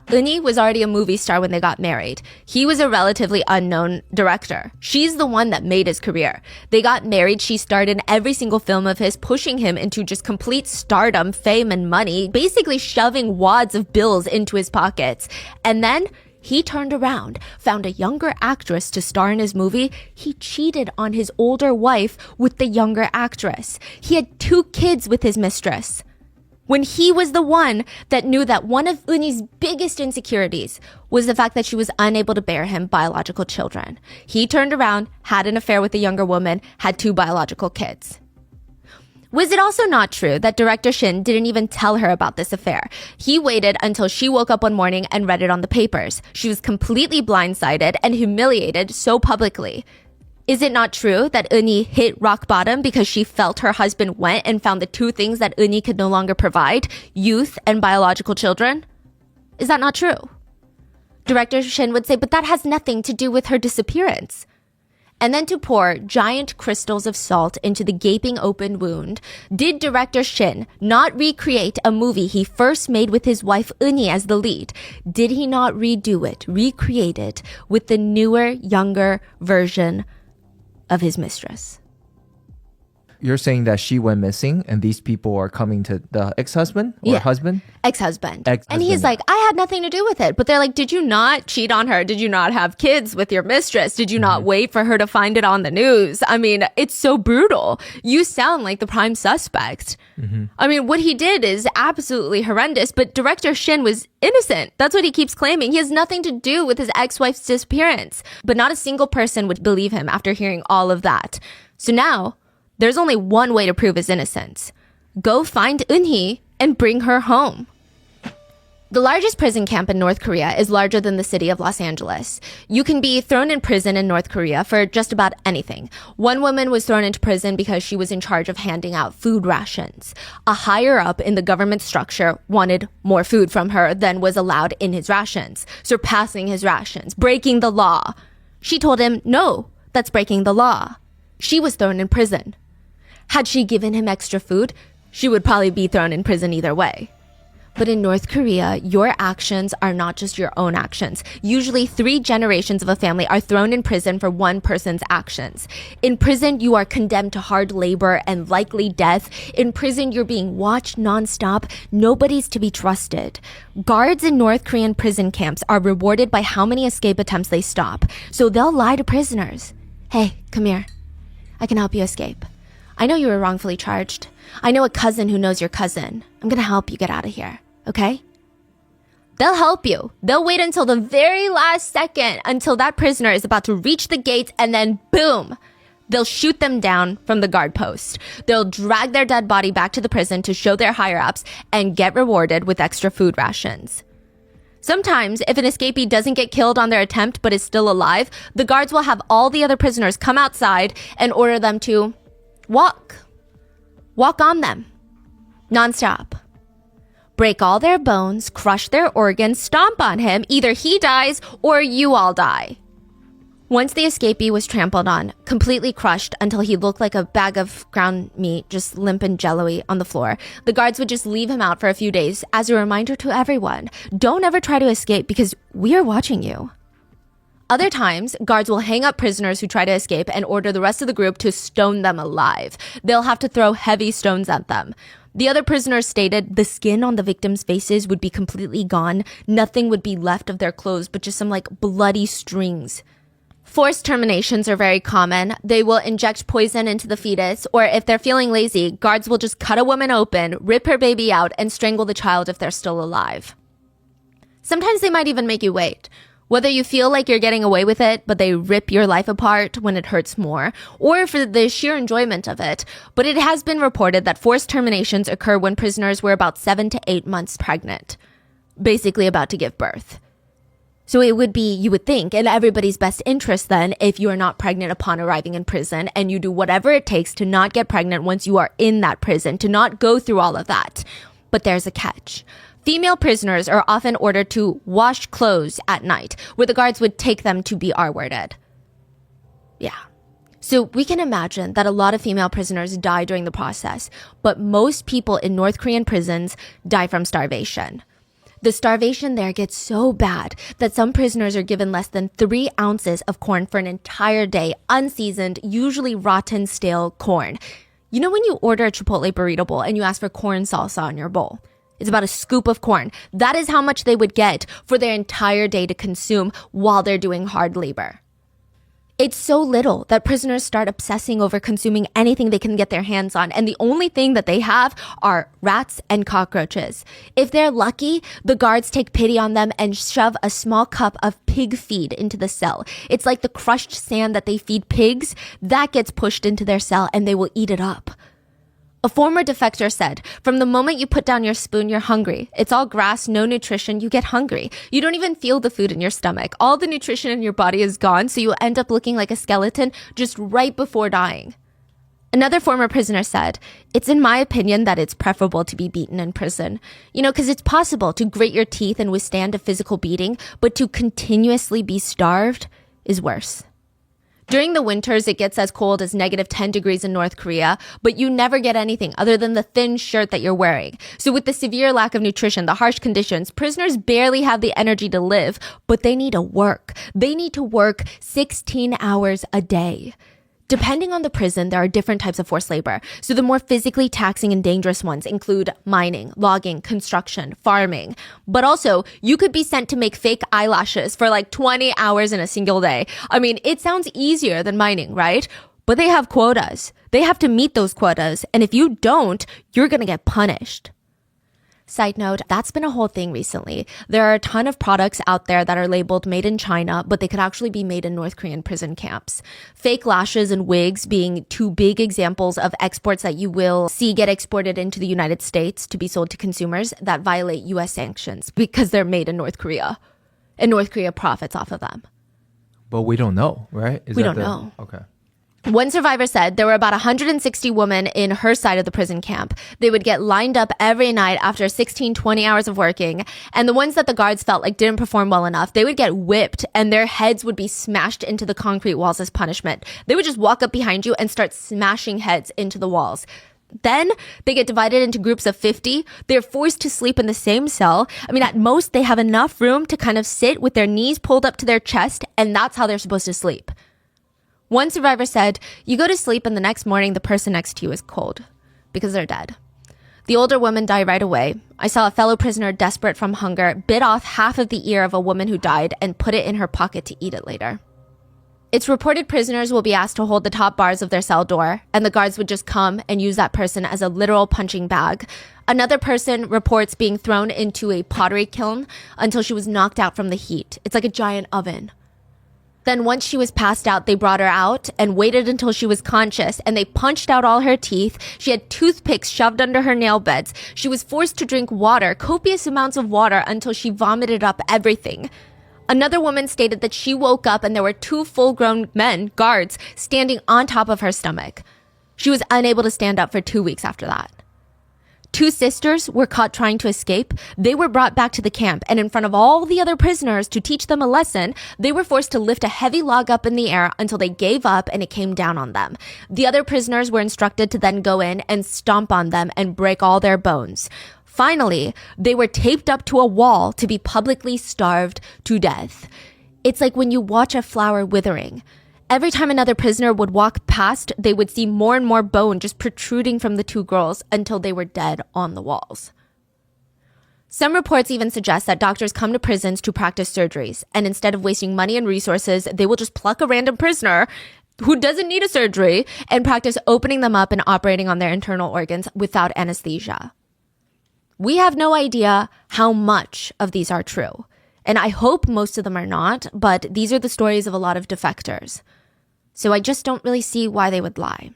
Eun-hee was already a movie star when they got married. He was a relatively unknown director. She's the one that made his career. They got married, she starred in every single film of his, pushing him into just complete stardom, fame, and money, basically shoving wads of bills into his pockets. And then he turned around, found a younger actress to star in his movie. He cheated on his older wife with the younger actress. He had 2 kids with his mistress, when he was the one that knew that one of Eun-hee's biggest insecurities was the fact that she was unable to bear him biological children. He turned around, had an affair with a younger woman, had 2 biological kids. Was it also not true that director Shin didn't even tell her about this affair? He waited until she woke up one morning and read it on the papers. She was completely blindsided and humiliated so publicly. Is it not true that Eun-hee hit rock bottom because she felt her husband went and found the 2 things that Eun-hee could no longer provide, youth and biological children? Is that not true? Director Shin would say, but that has nothing to do with her disappearance. And then to pour giant crystals of salt into the gaping open wound, did director Shin not recreate a movie he first made with his wife Eun-hee as the lead? Did he not redo it, recreate it with the newer, younger version of his mistress? You're saying that she went missing and these people are coming to the ex-husband or husband? Ex-husband. And he's like, I had nothing to do with it. But they're like, did you not cheat on her? Did you not have kids with your mistress? Did you not wait for her to find it on the news? I mean, it's so brutal. You sound like the prime suspect. I mean, what he did is absolutely horrendous, but director Shin was innocent. That's what he keeps claiming. He has nothing to do with his ex-wife's disappearance. But not a single person would believe him after hearing all of that. So now, there's only one way to prove his innocence. Go find Eun-hee and bring her home. The largest prison camp in North Korea is larger than the city of Los Angeles. You can be thrown in prison in North Korea for just about anything. One woman was thrown into prison because she was in charge of handing out food rations. A higher up in the government structure wanted more food from her than was allowed in his rations, surpassing his rations, breaking the law. She told him, no, that's breaking the law. She was thrown in prison. Had she given him extra food, she would probably be thrown in prison either way. But in North Korea, your actions are not just your own actions. Usually 3 generations of a family are thrown in prison for one person's actions. In prison, you are condemned to hard labor and likely death. In prison, you're being watched nonstop. Nobody's to be trusted. Guards in North Korean prison camps are rewarded by how many escape attempts they stop. So they'll lie to prisoners. Hey, come here. I can help you escape. I know you were wrongfully charged. I know a cousin who knows your cousin. I'm gonna help you get out of here. Okay? They'll help you. They'll wait until the very last second until that prisoner is about to reach the gates and then boom, they'll shoot them down from the guard post. They'll drag their dead body back to the prison to show their higher ups and get rewarded with extra food rations. Sometimes, if an escapee doesn't get killed on their attempt but is still alive, the guards will have all the other prisoners come outside and order them to walk on them, nonstop. Break all their bones, crush their organs, stomp on him. Either he dies or you all die. Once the escapee was trampled on, completely crushed until he looked like a bag of ground meat, just limp and jello-y on the floor, the guards would just leave him out for a few days as a reminder to everyone, don't ever try to escape because we are watching you. Other times, guards will hang up prisoners who try to escape and order the rest of the group to stone them alive. They'll have to throw heavy stones at them. The other prisoners stated the skin on the victims' faces would be completely gone. Nothing would be left of their clothes but just some bloody strings. Forced terminations are very common. They will inject poison into the fetus, or if they're feeling lazy, guards will just cut a woman open, rip her baby out, and strangle the child if they're still alive. Sometimes they might even make you wait. Whether you feel like you're getting away with it, but they rip your life apart when it hurts more, or for the sheer enjoyment of it. But it has been reported that forced terminations occur when prisoners were about 7 to 8 months pregnant, basically about to give birth. So it would be, you would think, in everybody's best interest then, if you are not pregnant upon arriving in prison, and you do whatever it takes to not get pregnant once you are in that prison, to not go through all of that. But there's a catch. Female prisoners are often ordered to wash clothes at night, where the guards would take them to be R-worded. Yeah. So we can imagine that a lot of female prisoners die during the process, but most people in North Korean prisons die from starvation. The starvation there gets so bad that some prisoners are given less than 3 ounces of corn for an entire day, unseasoned, usually rotten, stale corn. You know when you order a Chipotle burrito bowl and you ask for corn salsa on your bowl? It's about a scoop of corn. That is how much they would get for their entire day to consume while they're doing hard labor. It's so little that prisoners start obsessing over consuming anything they can get their hands on, and the only thing that they have are rats and cockroaches. If they're lucky, the guards take pity on them and shove a small cup of pig feed into the cell. It's like the crushed sand that they feed pigs. That gets pushed into their cell and they will eat it up. A former defector said, from the moment you put down your spoon, you're hungry. It's all grass, no nutrition, you get hungry. You don't even feel the food in your stomach. All the nutrition in your body is gone, so you end up looking like a skeleton just right before dying. Another former prisoner said, it's in my opinion that it's preferable to be beaten in prison. Because it's possible to grit your teeth and withstand a physical beating, but to continuously be starved is worse. During the winters, it gets as cold as -10 degrees in North Korea, but you never get anything other than the thin shirt that you're wearing. So with the severe lack of nutrition, the harsh conditions, prisoners barely have the energy to live, but they need to work. They need to work 16 hours a day. Depending on the prison, there are different types of forced labor. So the more physically taxing and dangerous ones include mining, logging, construction, farming. But also, you could be sent to make fake eyelashes for like 20 hours in a single day. I mean, it sounds easier than mining, right? But they have quotas. They have to meet those quotas. And if you don't, you're going to get punished. Side note, that's been a whole thing recently. There are a ton of products out there that are labeled made in China, but they could actually be made in North Korean prison camps. Fake lashes and wigs being two big examples of exports that you will see get exported into the United States to be sold to consumers that violate US sanctions because they're made in North Korea. And North Korea profits off of them. But we don't know, right? We don't know. Okay. One survivor said there were about 160 women in her side of the prison camp. They would get lined up every night after 16, 20 hours of working. And the ones that the guards felt like didn't perform well enough, they would get whipped and their heads would be smashed into the concrete walls as punishment. They would just walk up behind you and start smashing heads into the walls. Then they get divided into groups of 50. They're forced to sleep in the same cell. I mean, at most, they have enough room to kind of sit with their knees pulled up to their chest, and that's how they're supposed to sleep. One survivor said, you go to sleep and the next morning the person next to you is cold because they're dead. The older woman died right away. I saw a fellow prisoner desperate from hunger bit off half of the ear of a woman who died and put it in her pocket to eat it later. It's reported prisoners will be asked to hold the top bars of their cell door, and the guards would just come and use that person as a literal punching bag. Another person reports being thrown into a pottery kiln until she was knocked out from the heat. It's like a giant oven. Then once she was passed out, they brought her out and waited until she was conscious, and they punched out all her teeth. She had toothpicks shoved under her nail beds. She was forced to drink water, copious amounts of water, until she vomited up everything. Another woman stated that she woke up and there were two full-grown men, guards, standing on top of her stomach. She was unable to stand up for 2 weeks after that. Two sisters were caught trying to escape. They were brought back to the camp, and in front of all the other prisoners to teach them a lesson, they were forced to lift a heavy log up in the air until they gave up and it came down on them. The other prisoners were instructed to then go in and stomp on them and break all their bones. Finally, they were taped up to a wall to be publicly starved to death. It's like when you watch a flower withering. Every time another prisoner would walk past, they would see more and more bone just protruding from the two girls until they were dead on the walls. Some reports even suggest that doctors come to prisons to practice surgeries, and instead of wasting money and resources, they will just pluck a random prisoner who doesn't need a surgery and practice opening them up and operating on their internal organs without anesthesia. We have no idea how much of these are true, and I hope most of them are not, but these are the stories of a lot of defectors. So I just don't really see why they would lie.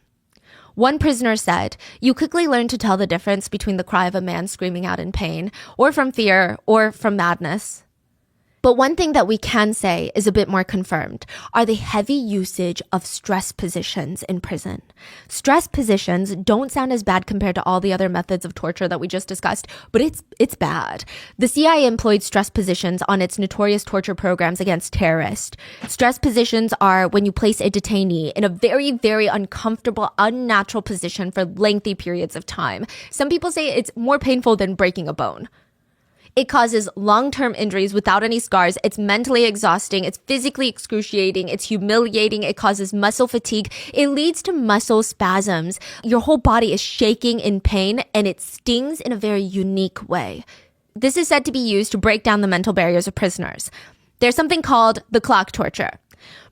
One prisoner said, you quickly learn to tell the difference between the cry of a man screaming out in pain, or from fear, or from madness. But one thing that we can say is a bit more confirmed are the heavy usage of stress positions in prison. Stress positions don't sound as bad compared to all the other methods of torture that we just discussed, but it's bad. The CIA employed stress positions on its notorious torture programs against terrorists. Stress positions are when you place a detainee in a very, very uncomfortable, unnatural position for lengthy periods of time. Some people say it's more painful than breaking a bone. It causes long-term injuries without any scars. It's mentally exhausting. It's physically excruciating. It's humiliating. It causes muscle fatigue. It leads to muscle spasms. Your whole body is shaking in pain, and it stings in a very unique way. This is said to be used to break down the mental barriers of prisoners. There's something called the clock torture.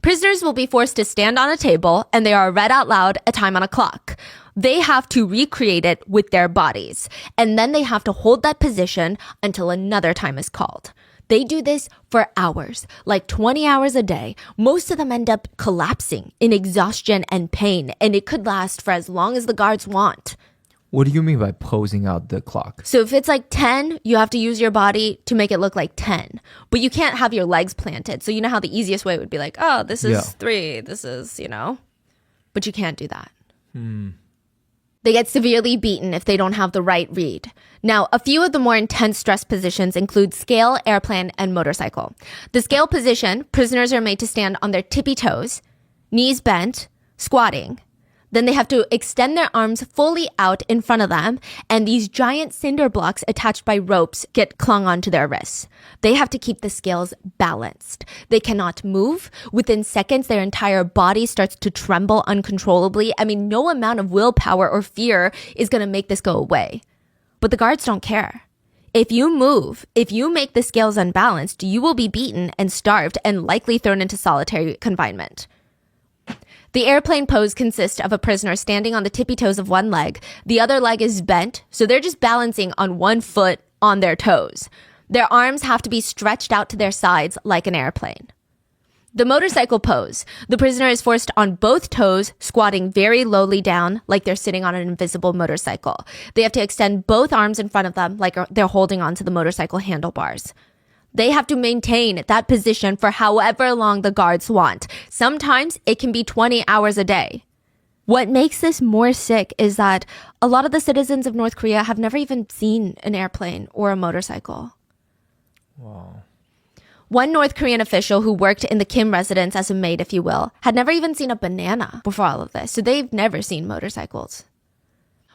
Prisoners will be forced to stand on a table, and they are read out loud a time on a clock. They have to recreate it with their bodies, and then they have to hold that position until another time is called. They do this for hours, like 20 hours a day. Most of them end up collapsing in exhaustion and pain, and it could last for as long as the guards want. What do you mean by posing out the clock? So if it's like 10, you have to use your body to make it look like 10. But you can't have your legs planted. So you know how the easiest way would be like, oh, this is 3, this is, But you can't do that. They get severely beaten if they don't have the right read. Now, a few of the more intense stress positions include scale, airplane, and motorcycle. The scale position, prisoners are made to stand on their tippy toes, knees bent, squatting. Then they have to extend their arms fully out in front of them, and these giant cinder blocks attached by ropes get clung onto their wrists. They have to keep the scales balanced. They cannot move. Within seconds, their entire body starts to tremble uncontrollably. I mean, no amount of willpower or fear is going to make this go away. But the guards don't care. If you move, if you make the scales unbalanced, you will be beaten and starved and likely thrown into solitary confinement. The airplane pose consists of a prisoner standing on the tippy toes of one leg. The other leg is bent, so they're just balancing on one foot on their toes. Their arms have to be stretched out to their sides like an airplane. The motorcycle pose. The prisoner is forced on both toes, squatting very lowly down like they're sitting on an invisible motorcycle. They have to extend both arms in front of them like they're holding onto the motorcycle handlebars. They have to maintain that position for however long the guards want. Sometimes it can be 20 hours a day. What makes this more sick is that a lot of the citizens of North Korea have never even seen an airplane or a motorcycle. Wow. One North Korean official who worked in the Kim residence as a maid, if you will, had never even seen a banana before all of this. So they've never seen motorcycles.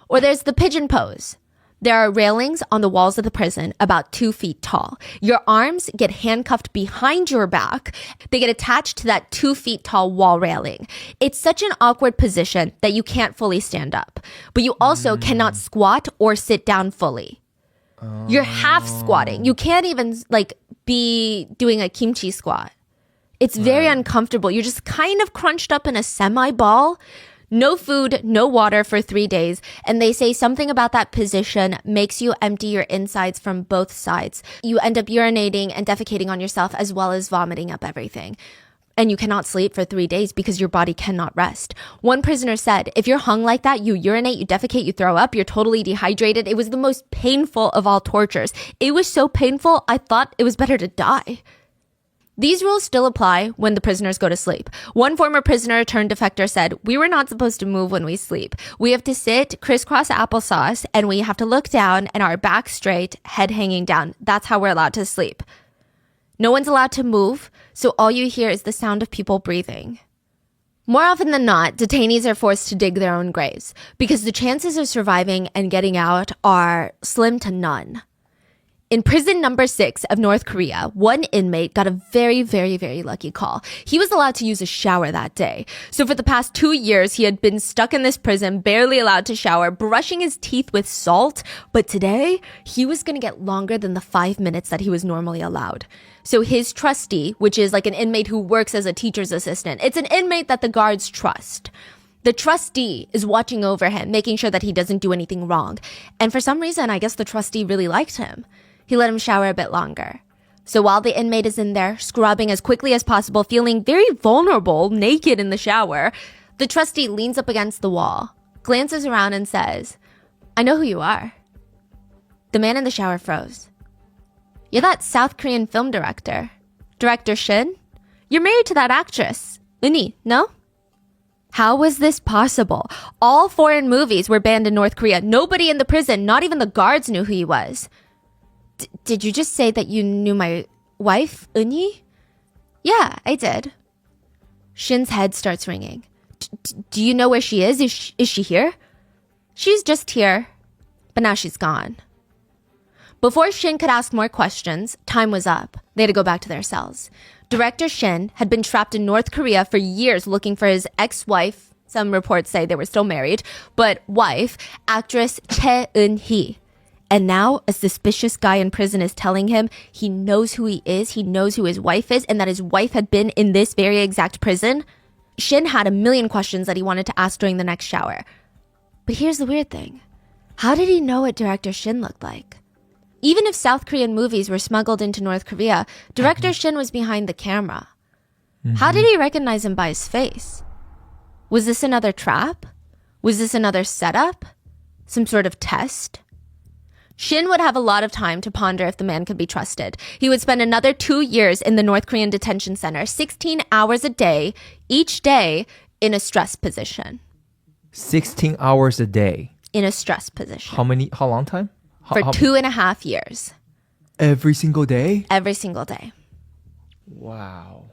Or there's the pigeon pose. There are railings on the walls of the prison about 2 feet tall. Your arms get handcuffed behind your back. They get attached to that 2 feet tall wall railing. It's such an awkward position that you can't fully stand up, but you also cannot squat or sit down fully. You're half squatting. You can't even be doing a kimchi squat. It's very uncomfortable. You're just kind of crunched up in a semi-ball. No food, no water for 3 days. And they say something about that position makes you empty your insides from both sides. You end up urinating and defecating on yourself as well as vomiting up everything. And you cannot sleep for 3 days because your body cannot rest. One prisoner said, if you're hung like that, you urinate, you defecate, you throw up, you're totally dehydrated. It was the most painful of all tortures. It was so painful, I thought it was better to die. These rules still apply when the prisoners go to sleep. One former prisoner turned defector said, we were not supposed to move when we sleep. We have to sit crisscross applesauce and we have to look down and our back straight, head hanging down. That's how we're allowed to sleep. No one's allowed to move, so all you hear is the sound of people breathing. More often than not, detainees are forced to dig their own graves because the chances of surviving and getting out are slim to none. In prison number 6 of North Korea, one inmate got a very, very, very lucky call. He was allowed to use a shower that day. So for the past 2 years, he had been stuck in this prison, barely allowed to shower, brushing his teeth with salt. But today, he was going to get longer than the 5 minutes that he was normally allowed. So his trustee, which is like an inmate who works as a teacher's assistant, it's an inmate that the guards trust. The trustee is watching over him, making sure that he doesn't do anything wrong. And for some reason, I guess the trustee really liked him. He let him shower a bit longer. So while the inmate is in there, scrubbing as quickly as possible, feeling very vulnerable, naked in the shower, the trustee leans up against the wall, glances around and says, I know who you are. The man in the shower froze. You're that South Korean film director, Director Shin? You're married to that actress, Eunhee, no? How was this possible? All foreign movies were banned in North Korea. Nobody in the prison, not even the guards, knew who he was. Did you just say that you knew my wife, Eunhee? Yeah, I did. Shin's head starts ringing. Do you know where she is? Is she here? She's just here, but now she's gone. Before Shin could ask more questions, time was up. They had to go back to their cells. Director Shin had been trapped in North Korea for years looking for his ex-wife. Some reports say they were still married, but wife, actress Chae Eun-hee. And now a suspicious guy in prison is telling him he knows who he is, he knows who his wife is, and that his wife had been in this very exact prison. Shin had a million questions that he wanted to ask during the next shower. But here's the weird thing. How did he know what Director Shin looked like? Even if South Korean movies were smuggled into North Korea, Director Shin was behind the camera. How did he recognize him by his face? Was this another trap? Was this another setup? Some sort of test? Shin would have a lot of time to ponder if the man could be trusted. He would spend another 2 years in the North Korean detention center, 16 hours a day, each day in a stress position. 16 hours a day. In a stress position. How long time? For 2.5 years. Every single day? Every single day. Wow.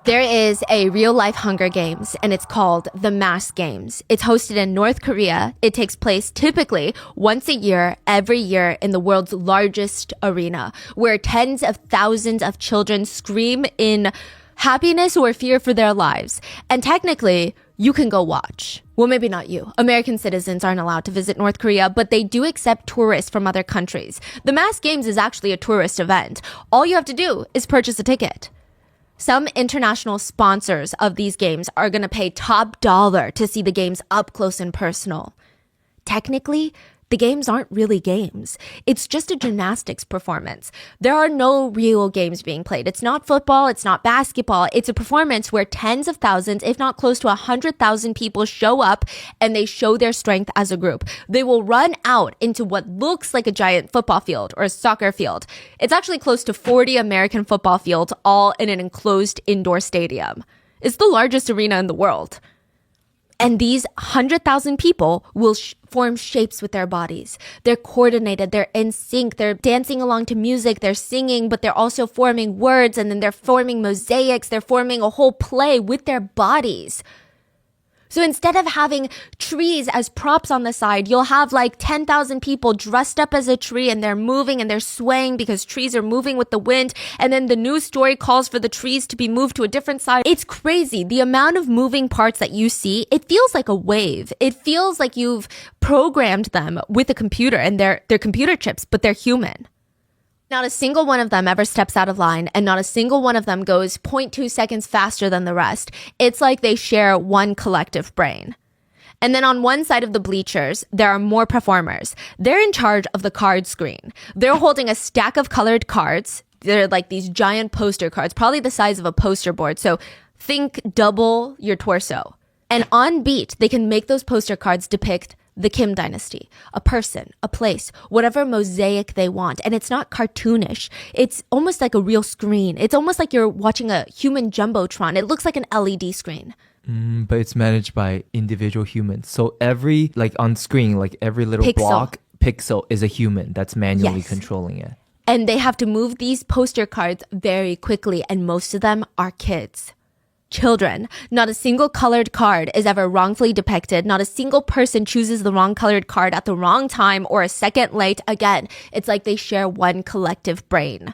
There is a real-life Hunger Games, and it's called the Mass Games. It's hosted in North Korea. It takes place typically once a year, every year, in the world's largest arena, where tens of thousands of children scream in happiness or fear for their lives. And technically, you can go watch. Well, maybe not you. American citizens aren't allowed to visit North Korea, but they do accept tourists from other countries. The Mass Games is actually a tourist event. All you have to do is purchase a ticket. Some international sponsors of these games are going to pay top dollar to see the games up close and personal. Technically, the games aren't really games. It's just a gymnastics performance. There are no real games being played. It's not football. It's not basketball. It's a performance where tens of thousands, if not close to 100,000 people show up and they show their strength as a group. They will run out into what looks like a giant football field or a soccer field. It's actually close to 40 American football fields, all in an enclosed indoor stadium. It's the largest arena in the world. And these 100,000 people will form shapes with their bodies. They're coordinated, they're in sync, they're dancing along to music, they're singing, but they're also forming words, and then they're forming mosaics, they're forming a whole play with their bodies. So instead of having trees as props on the side, you'll have like 10,000 people dressed up as a tree, and they're moving and they're swaying because trees are moving with the wind. And then the news story calls for the trees to be moved to a different side. It's crazy. The amount of moving parts that you see, it feels like a wave. It feels like you've programmed them with a computer, and they're computer chips, but they're human. Not a single one of them ever steps out of line, and not a single one of them goes 0.2 seconds faster than the rest. It's like they share one collective brain. And then on one side of the bleachers, there are more performers. They're in charge of the card screen. They're holding a stack of colored cards. They're like these giant poster cards, probably the size of a poster board. So think double your torso. And on beat, they can make those poster cards depict the Kim dynasty, a person, a place, whatever mosaic they want. And it's not cartoonish. It's almost like a real screen. It's almost like you're watching a human jumbotron. It looks like an LED screen. But it's managed by individual humans. So every, like on screen, like every little pixel is a human that's manually controlling it. And they have to move these poster cards very quickly. And most of them are kids. Children. Not a single colored card is ever wrongfully depicted. Not a single person chooses the wrong colored card at the wrong time or a second late. Again, it's like they share one collective brain.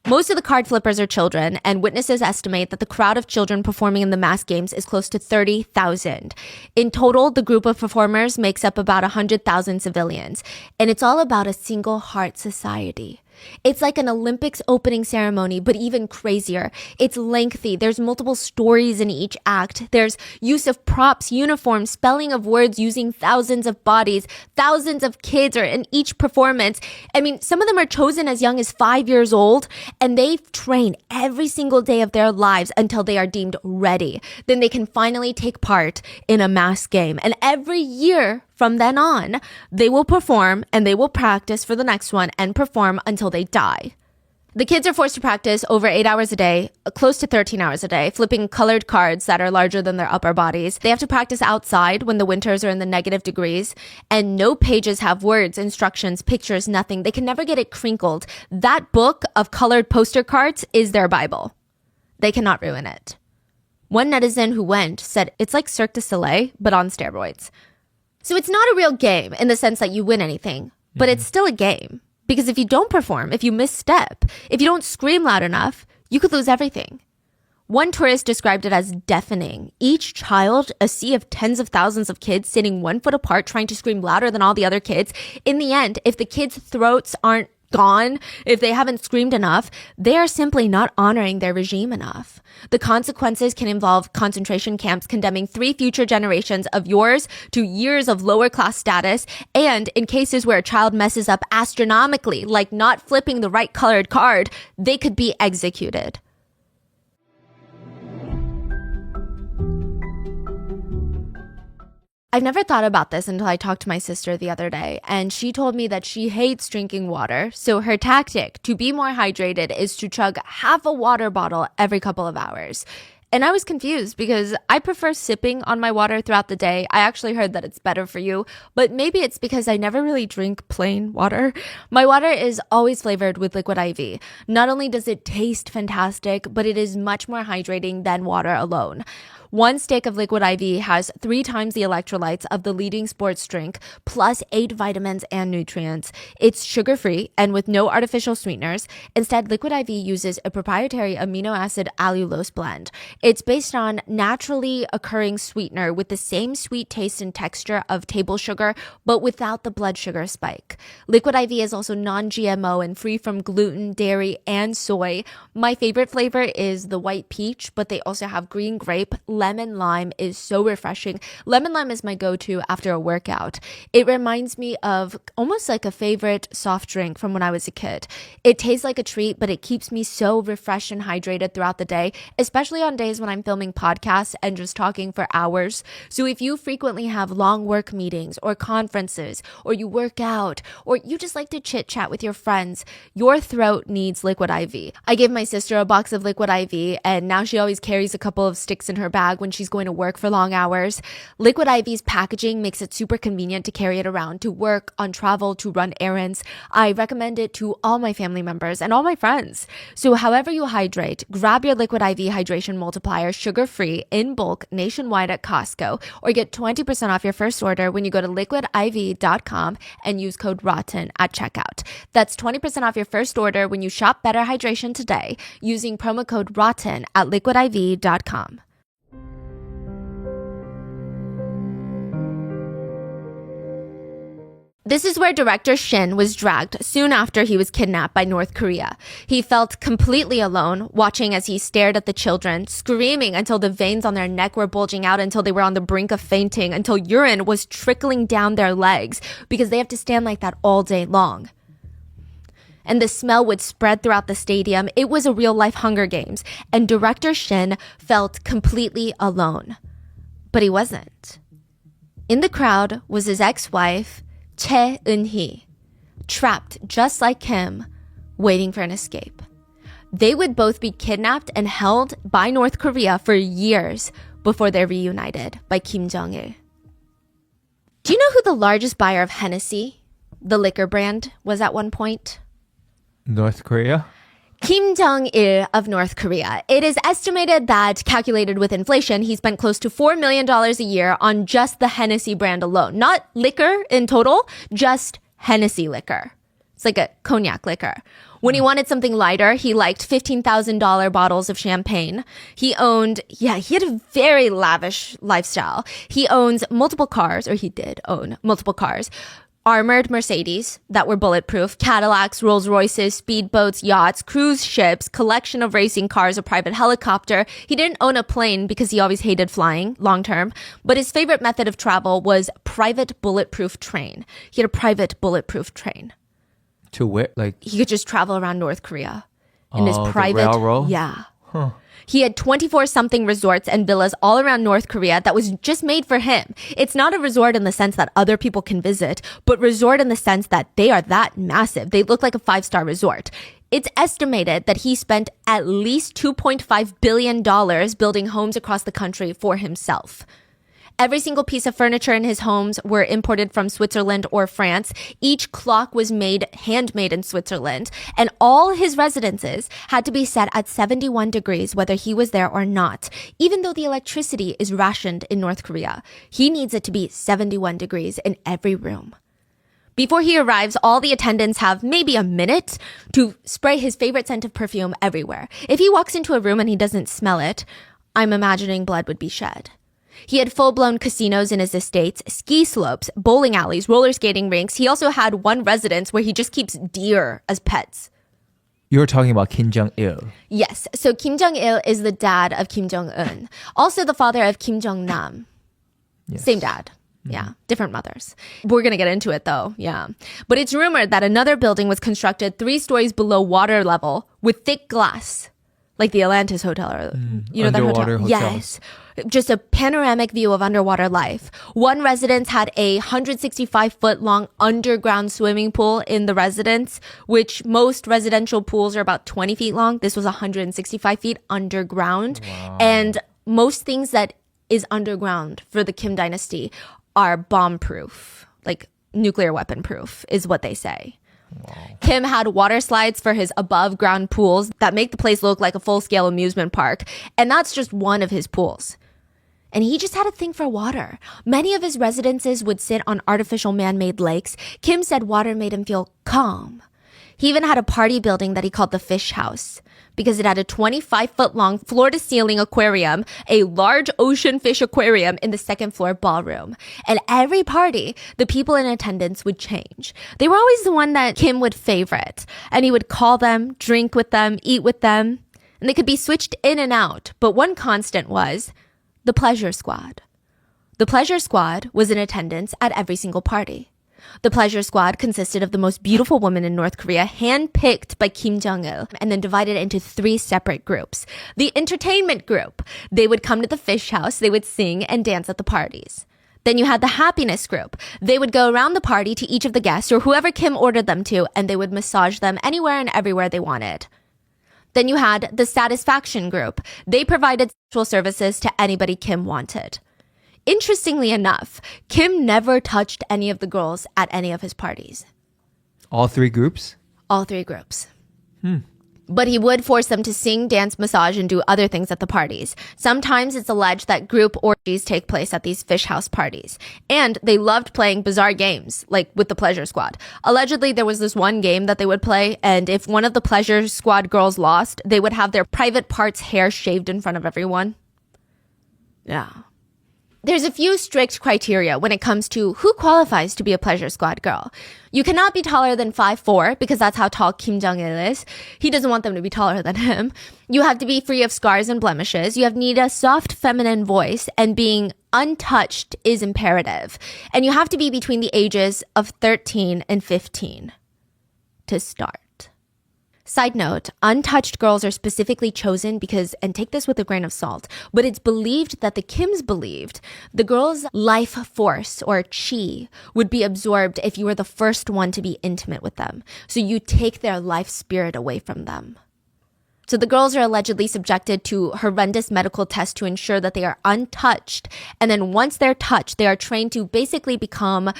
Most of the card flippers are children, and witnesses estimate that the crowd of children performing in the Mass Games is close to 30,000. In total, the group of performers makes up about 100,000 civilians, and it's all about a single heart society. It's like an Olympics opening ceremony, but even crazier. It's lengthy. There's multiple stories in each act. There's use of props, uniforms, spelling of words using thousands of bodies. Thousands of kids are in each performance. I mean, some of them are chosen as young as 5 years old, and they train every single day of their lives until they are deemed ready. Then they can finally take part in a mass game. And every year from then on, they will perform and they will practice for the next one and perform until they die. The kids are forced to practice over 8 hours a day, close to 13 hours a day, flipping colored cards that are larger than their upper bodies. They have to practice outside when the winters are in the negative degrees, and no pages have words, instructions, pictures, nothing. They can never get it crinkled. That book of colored poster cards is their Bible. They cannot ruin it. One netizen who went said it's like Cirque du Soleil, but on steroids. So it's not a real game in the sense that you win anything, but it's still a game. Because if you don't perform, if you misstep, if you don't scream loud enough, you could lose everything. One tourist described it as deafening. Each child, a sea of tens of thousands of kids sitting 1 foot apart trying to scream louder than all the other kids. In the end, if the kids' throats aren't gone, if they haven't screamed enough, they are simply not honoring their regime enough. The consequences can involve concentration camps condemning 3 future generations of yours to years of lower class status, and in cases where a child messes up astronomically, like not flipping the right colored card, they could be executed. I've never thought about this until I talked to my sister the other day, and she told me that she hates drinking water. So her tactic to be more hydrated is to chug half a water bottle every couple of hours. And I was confused because I prefer sipping on my water throughout the day. I actually heard that it's better for you, but maybe it's because I never really drink plain water. My water is always flavored with liquid IV. Not only does it taste fantastic, but it is much more hydrating than water alone. One stick of liquid IV has 3 times the electrolytes of the leading sports drink, plus 8 vitamins and nutrients. It's sugar-free and with no artificial sweeteners. Instead, liquid IV uses a proprietary amino acid allulose blend. It's based on naturally occurring sweetener with the same sweet taste and texture of table sugar, but without the blood sugar spike. Liquid IV is also non-GMO and free from gluten, dairy, and soy. My favorite flavor is the white peach, but they also have green grape. Lemon lime is so refreshing. Lemon lime is my go-to after a workout. It reminds me of almost like a favorite soft drink from when I was a kid. It tastes like a treat, but it keeps me so refreshed and hydrated throughout the day, especially on days when I'm filming podcasts and just talking for hours. So if you frequently have long work meetings or conferences, or you work out, or you just like to chit chat with your friends, your throat needs liquid IV. I gave my sister a box of liquid IV, and now she always carries a couple of sticks in her bag when she's going to work for long hours. Liquid IV's packaging makes it super convenient to carry it around to work, on travel, to run errands. I recommend it to all my family members and all my friends. So however you hydrate, grab your Liquid IV Hydration Multiplier sugar-free in bulk nationwide at Costco, or get 20% off your first order when you go to liquidiv.com and use code ROTTEN at checkout. That's 20% off your first order when you shop Better Hydration today using promo code ROTTEN at liquidiv.com. This is where director Shin was dragged soon after he was kidnapped by North Korea. He felt completely alone, watching as he stared at the children, screaming until the veins on their neck were bulging out, until they were on the brink of fainting, until urine was trickling down their legs, because they have to stand like that all day long. And the smell would spread throughout the stadium. It was a real-life Hunger Games, and director Shin felt completely alone. But he wasn't. In the crowd was his ex-wife, Chae Eun-hee, trapped just like him, waiting for an escape. They would both be kidnapped and held by North Korea for years before they're reunited by Kim Jong-il. Do you know who the largest buyer of Hennessy, the liquor brand, was at one point? North Korea? Kim Jong-il of North Korea. It is estimated that, calculated with inflation, he spent close to $4 million a year on just the Hennessy brand alone. Not liquor in total, just Hennessy liquor. It's like a cognac liquor. When he wanted something lighter, he liked $15,000 bottles of champagne. He had a very lavish lifestyle. He owns multiple cars, or he did own multiple cars. Armored Mercedes that were bulletproof, Cadillacs, Rolls Royces, speedboats, yachts, cruise ships, collection of racing cars, a private helicopter. He didn't own a plane because he always hated flying long term, but his favorite method of travel was private bulletproof train. He had a private bulletproof train. To where? Like he could just travel around North Korea in his private the railroad? Yeah. Huh. He had 24-something resorts and villas all around North Korea that was just made for him. It's not a resort in the sense that other people can visit, but resort in the sense that they are that massive. They look like a 5-star resort. It's estimated that he spent at least $2.5 billion building homes across the country for himself. Every single piece of furniture in his homes were imported from Switzerland or France. Each clock was handmade in Switzerland. And all his residences had to be set at 71 degrees, whether he was there or not. Even though the electricity is rationed in North Korea, he needs it to be 71 degrees in every room. Before he arrives, all the attendants have maybe a minute to spray his favorite scent of perfume everywhere. If he walks into a room and he doesn't smell it, I'm imagining blood would be shed. He had full-blown casinos in his estates, ski slopes, bowling alleys, roller skating rinks. He also had one residence where he just keeps deer as pets. You're talking about Kim Jong-il. Yes. So Kim Jong-il is the dad of Kim Jong-un. Also the father of Kim Jong-nam. Yes. Same dad. Yeah, different mothers. We're going to get into it though. Yeah. But it's rumored that another building was constructed 3 stories below water level with thick glass like the Atlantis Hotel, or you know that Underwater hotel? hotels. Yes. Just a panoramic view of underwater life. One residence had a 165-foot long underground swimming pool in the residence, which most residential pools are about 20 feet long. This was 165 feet underground. Wow. And most things that is underground for the Kim dynasty are bomb-proof, like nuclear weapon-proof is what they say. Wow. Kim had water slides for his above ground pools that make the place look like a full-scale amusement park. And that's just one of his pools. And he just had a thing for water. Many of his residences would sit on artificial man-made lakes. Kim said water made him feel calm. He even had a party building that he called the Fish House because it had a 25-foot-long floor-to-ceiling aquarium, a large ocean fish aquarium in the second-floor ballroom. And every party, the people in attendance would change. They were always the one that Kim would favorite. And he would call them, drink with them, eat with them. And they could be switched in and out. But one constant was the pleasure squad. The pleasure squad was in attendance at every single party. The pleasure squad consisted of the most beautiful women in North Korea, handpicked by Kim Jong-il, and then divided into 3 separate groups. The entertainment group. They would come to the fish house, they would sing and dance at the parties. Then you had the happiness group. They would go around the party to each of the guests or whoever Kim ordered them to, and they would massage them anywhere and everywhere they wanted. Then you had the satisfaction group. They provided sexual services to anybody Kim wanted. Interestingly enough, Kim never touched any of the girls at any of his parties. All 3 groups? All 3 groups. But he would force them to sing, dance, massage, and do other things at the parties. Sometimes it's alleged that group orgies take place at these fish house parties. And they loved playing bizarre games, like with the pleasure squad. Allegedly, there was this one game that they would play, and if one of the pleasure squad girls lost, they would have their private parts hair shaved in front of everyone. Yeah. There's a few strict criteria when it comes to who qualifies to be a pleasure squad girl. You cannot be taller than 5'4", because that's how tall Kim Jong-il is. He doesn't want them to be taller than him. You have to be free of scars and blemishes. You need a soft feminine voice, and being untouched is imperative. And you have to be between the ages of 13 and 15 to start. Side note, untouched girls are specifically chosen because, and take this with a grain of salt, but it's believed that the Kims believed the girl's life force, or chi, would be absorbed if you were the first one to be intimate with them. So you take their life spirit away from them. So the girls are allegedly subjected to horrendous medical tests to ensure that they are untouched. And then once they're touched, they are trained to basically become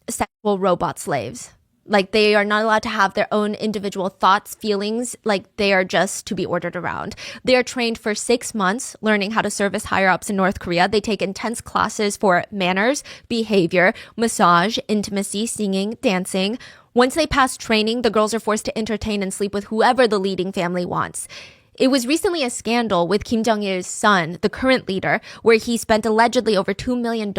sexual robot slaves. Like, they are not allowed to have their own individual thoughts, feelings, like they are just to be ordered around. They are trained for 6 months learning how to service higher-ups in North Korea. They take intense classes for manners, behavior, massage, intimacy, singing, dancing. Once they pass training, the girls are forced to entertain and sleep with whoever the leading family wants. It was recently a scandal with Kim Jong-il's son, the current leader, where he spent allegedly over $2 million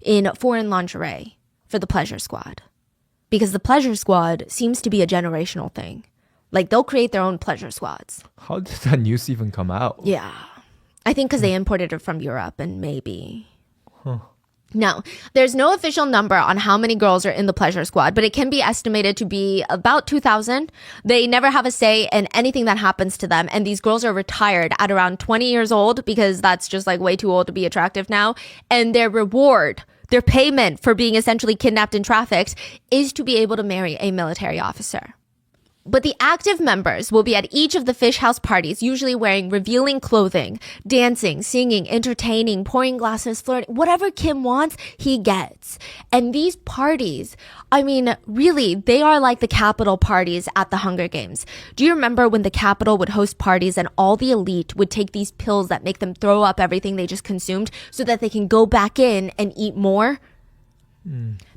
in foreign lingerie for the pleasure squad. Because the pleasure squad seems to be a generational thing. Like, they'll create their own pleasure squads. How did that news even come out? Yeah. I think because they imported it from Europe, and maybe. Now, there's no official number on how many girls are in the pleasure squad, but it can be estimated to be about 2,000. They never have a say in anything that happens to them, and these girls are retired at around 20 years old, because that's just like way too old to be attractive now. And their reward, their payment for being essentially kidnapped and trafficked, is to be able to marry a military officer. But the active members will be at each of the fish house parties, usually wearing revealing clothing, dancing, singing, entertaining, pouring glasses, flirting. Whatever Kim wants, he gets. And these parties, I mean, really, they are like the Capitol parties at the Hunger Games. Do you remember when the Capitol would host parties and all the elite would take these pills that make them throw up everything they just consumed so that they can go back in and eat more?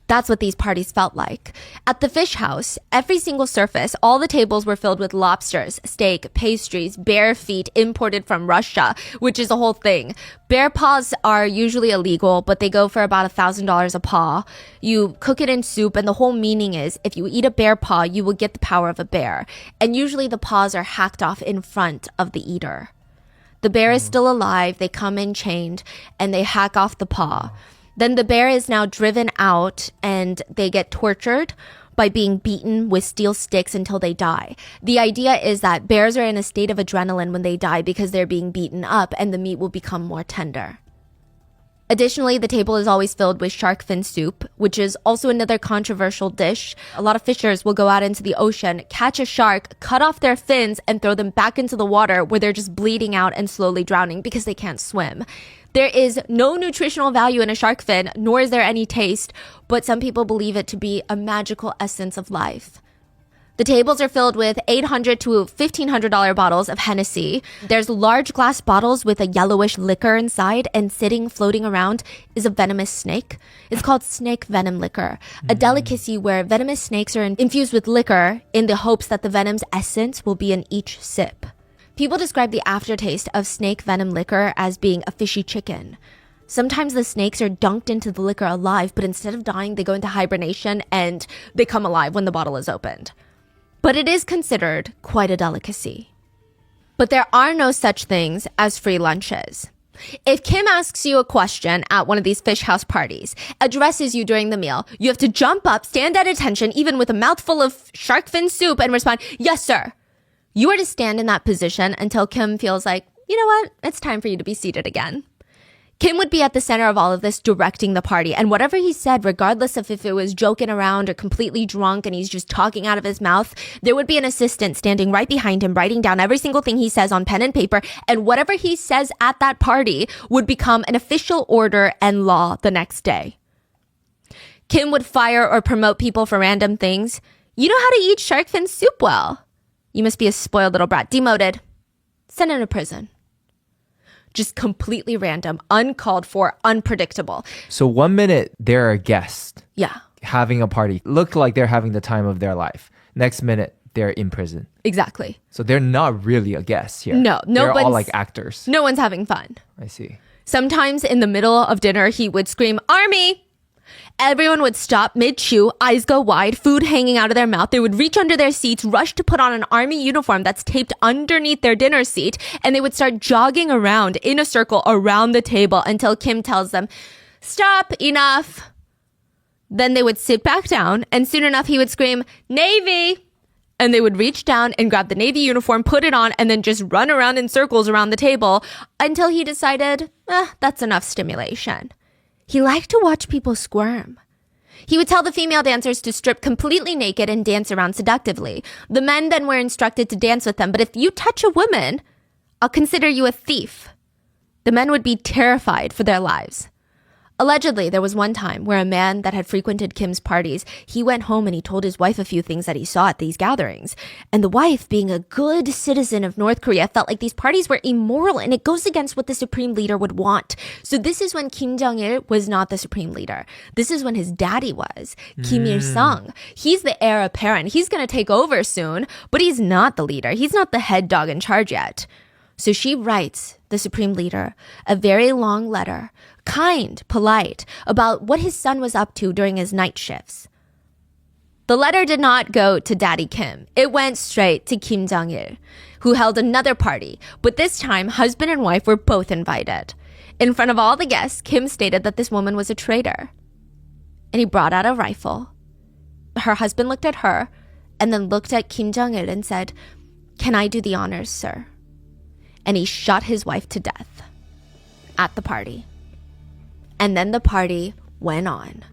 That's what these parties felt like. At the fish house, every single surface, all the tables were filled with lobsters, steak, pastries, bear feet imported from Russia, which is a whole thing. Bear paws are usually illegal, but they go for about $1,000 a paw. You cook it in soup, and the whole meaning is if you eat a bear paw, you will get the power of a bear. And usually the paws are hacked off in front of the eater. The bear is still alive, they come in chained, and they hack off the paw. Then the bear is now driven out and they get tortured, by being beaten with steel sticks until they die. The idea is that bears are in a state of adrenaline when they die because they're being beaten up and the meat will become more tender. Additionally, the table is always filled with shark fin soup, which is also another controversial dish. A lot of fishers will go out into the ocean, catch a shark, cut off their fins, and throw them back into the water where they're just bleeding out and slowly drowning because they can't swim. There is no nutritional value in a shark fin, nor is there any taste, but some people believe it to be a magical essence of life. The tables are filled with $800 to $1,500 bottles of Hennessy. There's large glass bottles with a yellowish liquor inside, and floating around is a venomous snake. It's called snake venom liquor, a delicacy where venomous snakes are infused with liquor in the hopes that the venom's essence will be in each sip. People describe the aftertaste of snake venom liquor as being a fishy chicken. Sometimes the snakes are dunked into the liquor alive, but instead of dying, they go into hibernation and they come alive when the bottle is opened. But it is considered quite a delicacy. But there are no such things as free lunches. If Kim asks you a question at one of these fish house parties, addresses you during the meal, you have to jump up, stand at attention, even with a mouthful of shark fin soup, and respond, "Yes, sir." You are to stand in that position until Kim feels like, you know what, it's time for you to be seated again. Kim would be at the center of all of this, directing the party, and whatever he said, regardless of if it was joking around or completely drunk and he's just talking out of his mouth, there would be an assistant standing right behind him, writing down every single thing he says on pen and paper, and whatever he says at that party would become an official order and law the next day. Kim would fire or promote people for random things. You know how to eat shark fin soup well. You must be a spoiled little brat. Demoted. Sent into prison. Just completely random, uncalled for, unpredictable. So 1 minute, they're a guest. Yeah. Having a party. Look like they're having the time of their life. Next minute, they're in prison. Exactly. So they're not really a guest here. No. They're all like actors. No one's having fun. I see. Sometimes in the middle of dinner, he would scream, "Army!" Everyone would stop mid-chew, eyes go wide, food hanging out of their mouth. They would reach under their seats, rush to put on an army uniform that's taped underneath their dinner seat, and they would start jogging around in a circle around the table until Kim tells them, "Stop, enough." Then they would sit back down, and soon enough he would scream, "Navy!" And they would reach down and grab the Navy uniform, put it on, and then just run around in circles around the table until he decided, that's enough stimulation. He liked to watch people squirm. He would tell the female dancers to strip completely naked and dance around seductively. The men then were instructed to dance with them, but if you touch a woman, I'll consider you a thief. The men would be terrified for their lives. Allegedly, there was one time where a man that had frequented Kim's parties, he went home and he told his wife a few things that he saw at these gatherings. And the wife, being a good citizen of North Korea, felt like these parties were immoral and it goes against what the supreme leader would want. So this is when Kim Jong-il was not the supreme leader. This is when his daddy was, Kim Il-sung. He's the heir apparent. He's going to take over soon, but he's not the leader. He's not the head dog in charge yet. So she writes the supreme leader a very long letter, kind, polite, about what his son was up to during his night shifts. The letter did not go to Daddy Kim. It went straight to Kim Jong-il, who held another party, but this time husband and wife were both invited. In front of all the guests, Kim stated that this woman was a traitor. And he brought out a rifle. Her husband looked at her and then looked at Kim Jong-il and said, "Can I do the honors, sir?" And he shot his wife to death at the party. And then the party went on.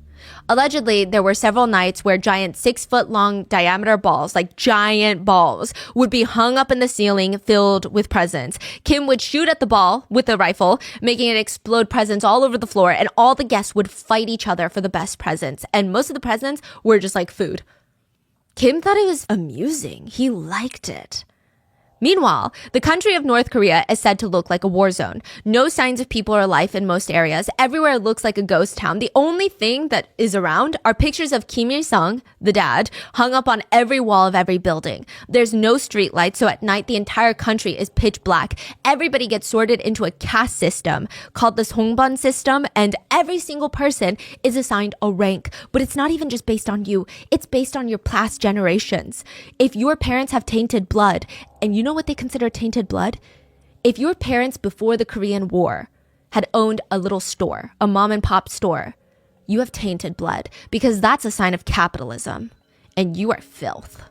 Allegedly, there were several nights where giant 6-foot-long diameter balls, like giant balls, would be hung up in the ceiling filled with presents. Kim would shoot at the ball with a rifle, making it explode presents all over the floor, and all the guests would fight each other for the best presents. And most of the presents were just like food. Kim thought it was amusing. He liked it. Meanwhile, the country of North Korea is said to look like a war zone. No signs of people or life in most areas. Everywhere looks like a ghost town. The only thing that is around are pictures of Kim Il-sung, the dad, hung up on every wall of every building. There's no street lights, so at night the entire country is pitch black. Everybody gets sorted into a caste system called the Songbun system, and every single person is assigned a rank. But it's not even just based on you. It's based on your past generations. If your parents have tainted blood, and you know what they consider tainted blood? If your parents before the Korean War had owned a little store, a mom and pop store, you have tainted blood because that's a sign of capitalism. and you are filth.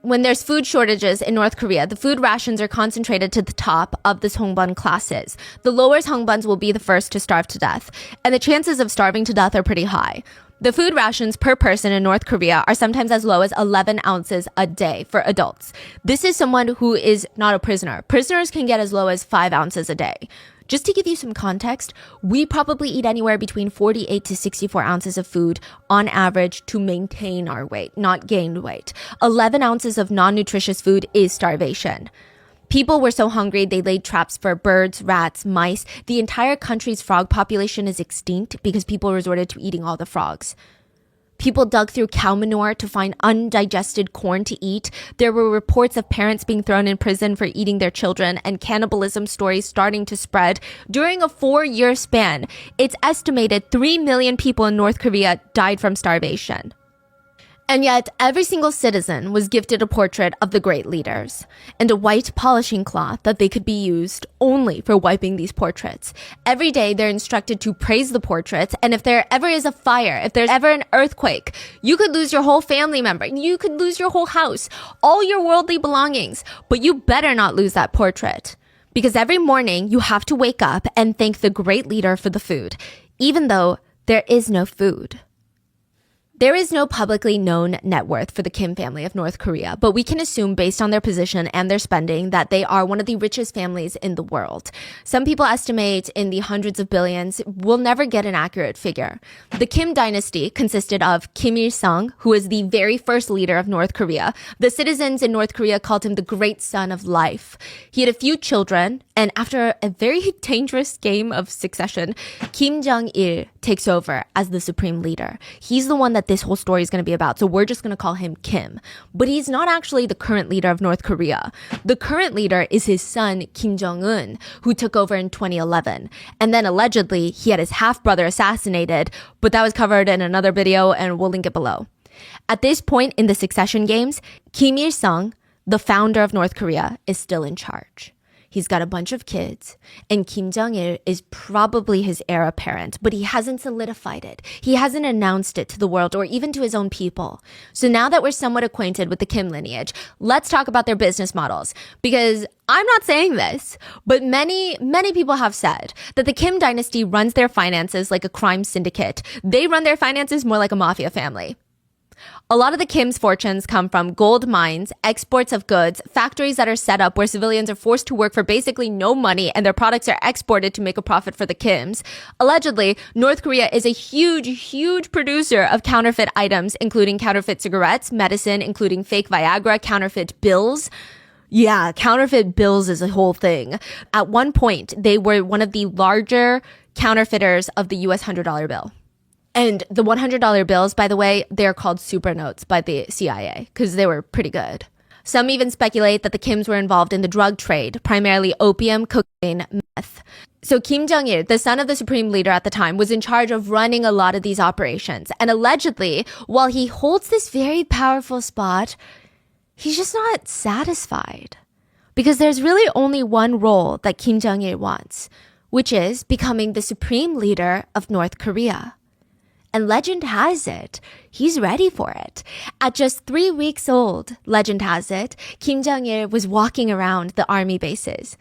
When there's food shortages in North Korea, the food rations are concentrated to the top of the songbun classes. The lower songbuns will be the first to starve to death, and the chances of starving to death are pretty high. The food rations per person in North Korea are sometimes as low as 11 ounces a day for adults. This is someone who is not a prisoner. Prisoners can get as low as 5 ounces a day. Just to give you some context, we probably eat anywhere between 48 to 64 ounces of food on average to maintain our weight, not gain weight. 11 ounces of non-nutritious food is starvation. People were so hungry, they laid traps for birds, rats, mice. The entire country's frog population is extinct because people resorted to eating all the frogs. People dug through cow manure to find undigested corn to eat. There were reports of parents being thrown in prison for eating their children and cannibalism stories starting to spread. During a 4-year span, it's estimated 3 million people in North Korea died from starvation. And yet, every single citizen was gifted a portrait of the great leaders and a white polishing cloth that they could be used only for wiping these portraits. Every day, they're instructed to praise the portraits, and if there ever is a fire, if there's ever an earthquake, you could lose your whole family member, you could lose your whole house, all your worldly belongings, but you better not lose that portrait. Because every morning, you have to wake up and thank the great leader for the food, even though there is no food. There is no publicly known net worth for the Kim family of North Korea, but we can assume based on their position and their spending that they are one of the richest families in the world. Some people estimate in the hundreds of billions. We'll never get an accurate figure. The Kim dynasty consisted of Kim Il-sung, who was the very first leader of North Korea. The citizens in North Korea called him the great son of life. He had a few children, and after a very dangerous game of succession, Kim Jong-il takes over as the supreme leader. He's the one that this whole story is going to be about, so we're just going to call him Kim. But he's not actually the current leader of North Korea. The current leader is his son, Kim Jong-un, who took over in 2011. And then allegedly, he had his half-brother assassinated, but that was covered in another video, and we'll link it below. At this point in the succession games, Kim Il-sung, the founder of North Korea, is still in charge. He's got a bunch of kids, and Kim Jong-il is probably his heir apparent, but he hasn't solidified it. He hasn't announced it to the world or even to his own people. So now that we're somewhat acquainted with the Kim lineage, let's talk about their business models. Because I'm not saying this, but many people have said that the Kim dynasty runs their finances like a crime syndicate. They run their finances more like a mafia family. A lot of the Kim's fortunes come from gold mines, exports of goods, factories that are set up where civilians are forced to work for basically no money and their products are exported to make a profit for the Kims. Allegedly, North Korea is a huge producer of counterfeit items, including counterfeit cigarettes, medicine, including fake Viagra, counterfeit bills. Yeah, counterfeit bills is a whole thing. At one point, they were one of the larger counterfeiters of the US $100 bill. And the $100 bills, by the way, they're called super notes by the CIA because they were pretty good. Some even speculate that the Kims were involved in the drug trade, primarily opium, cocaine, meth. So Kim Jong-il, the son of the supreme leader at the time, was in charge of running a lot of these operations. And allegedly, while he holds this very powerful spot, he's just not satisfied. Because there's really only one role that Kim Jong-il wants, which is becoming the supreme leader of North Korea. And legend has it, he's ready for it. At just 3 weeks old, legend has it, Kim Jong-il was walking around the army bases.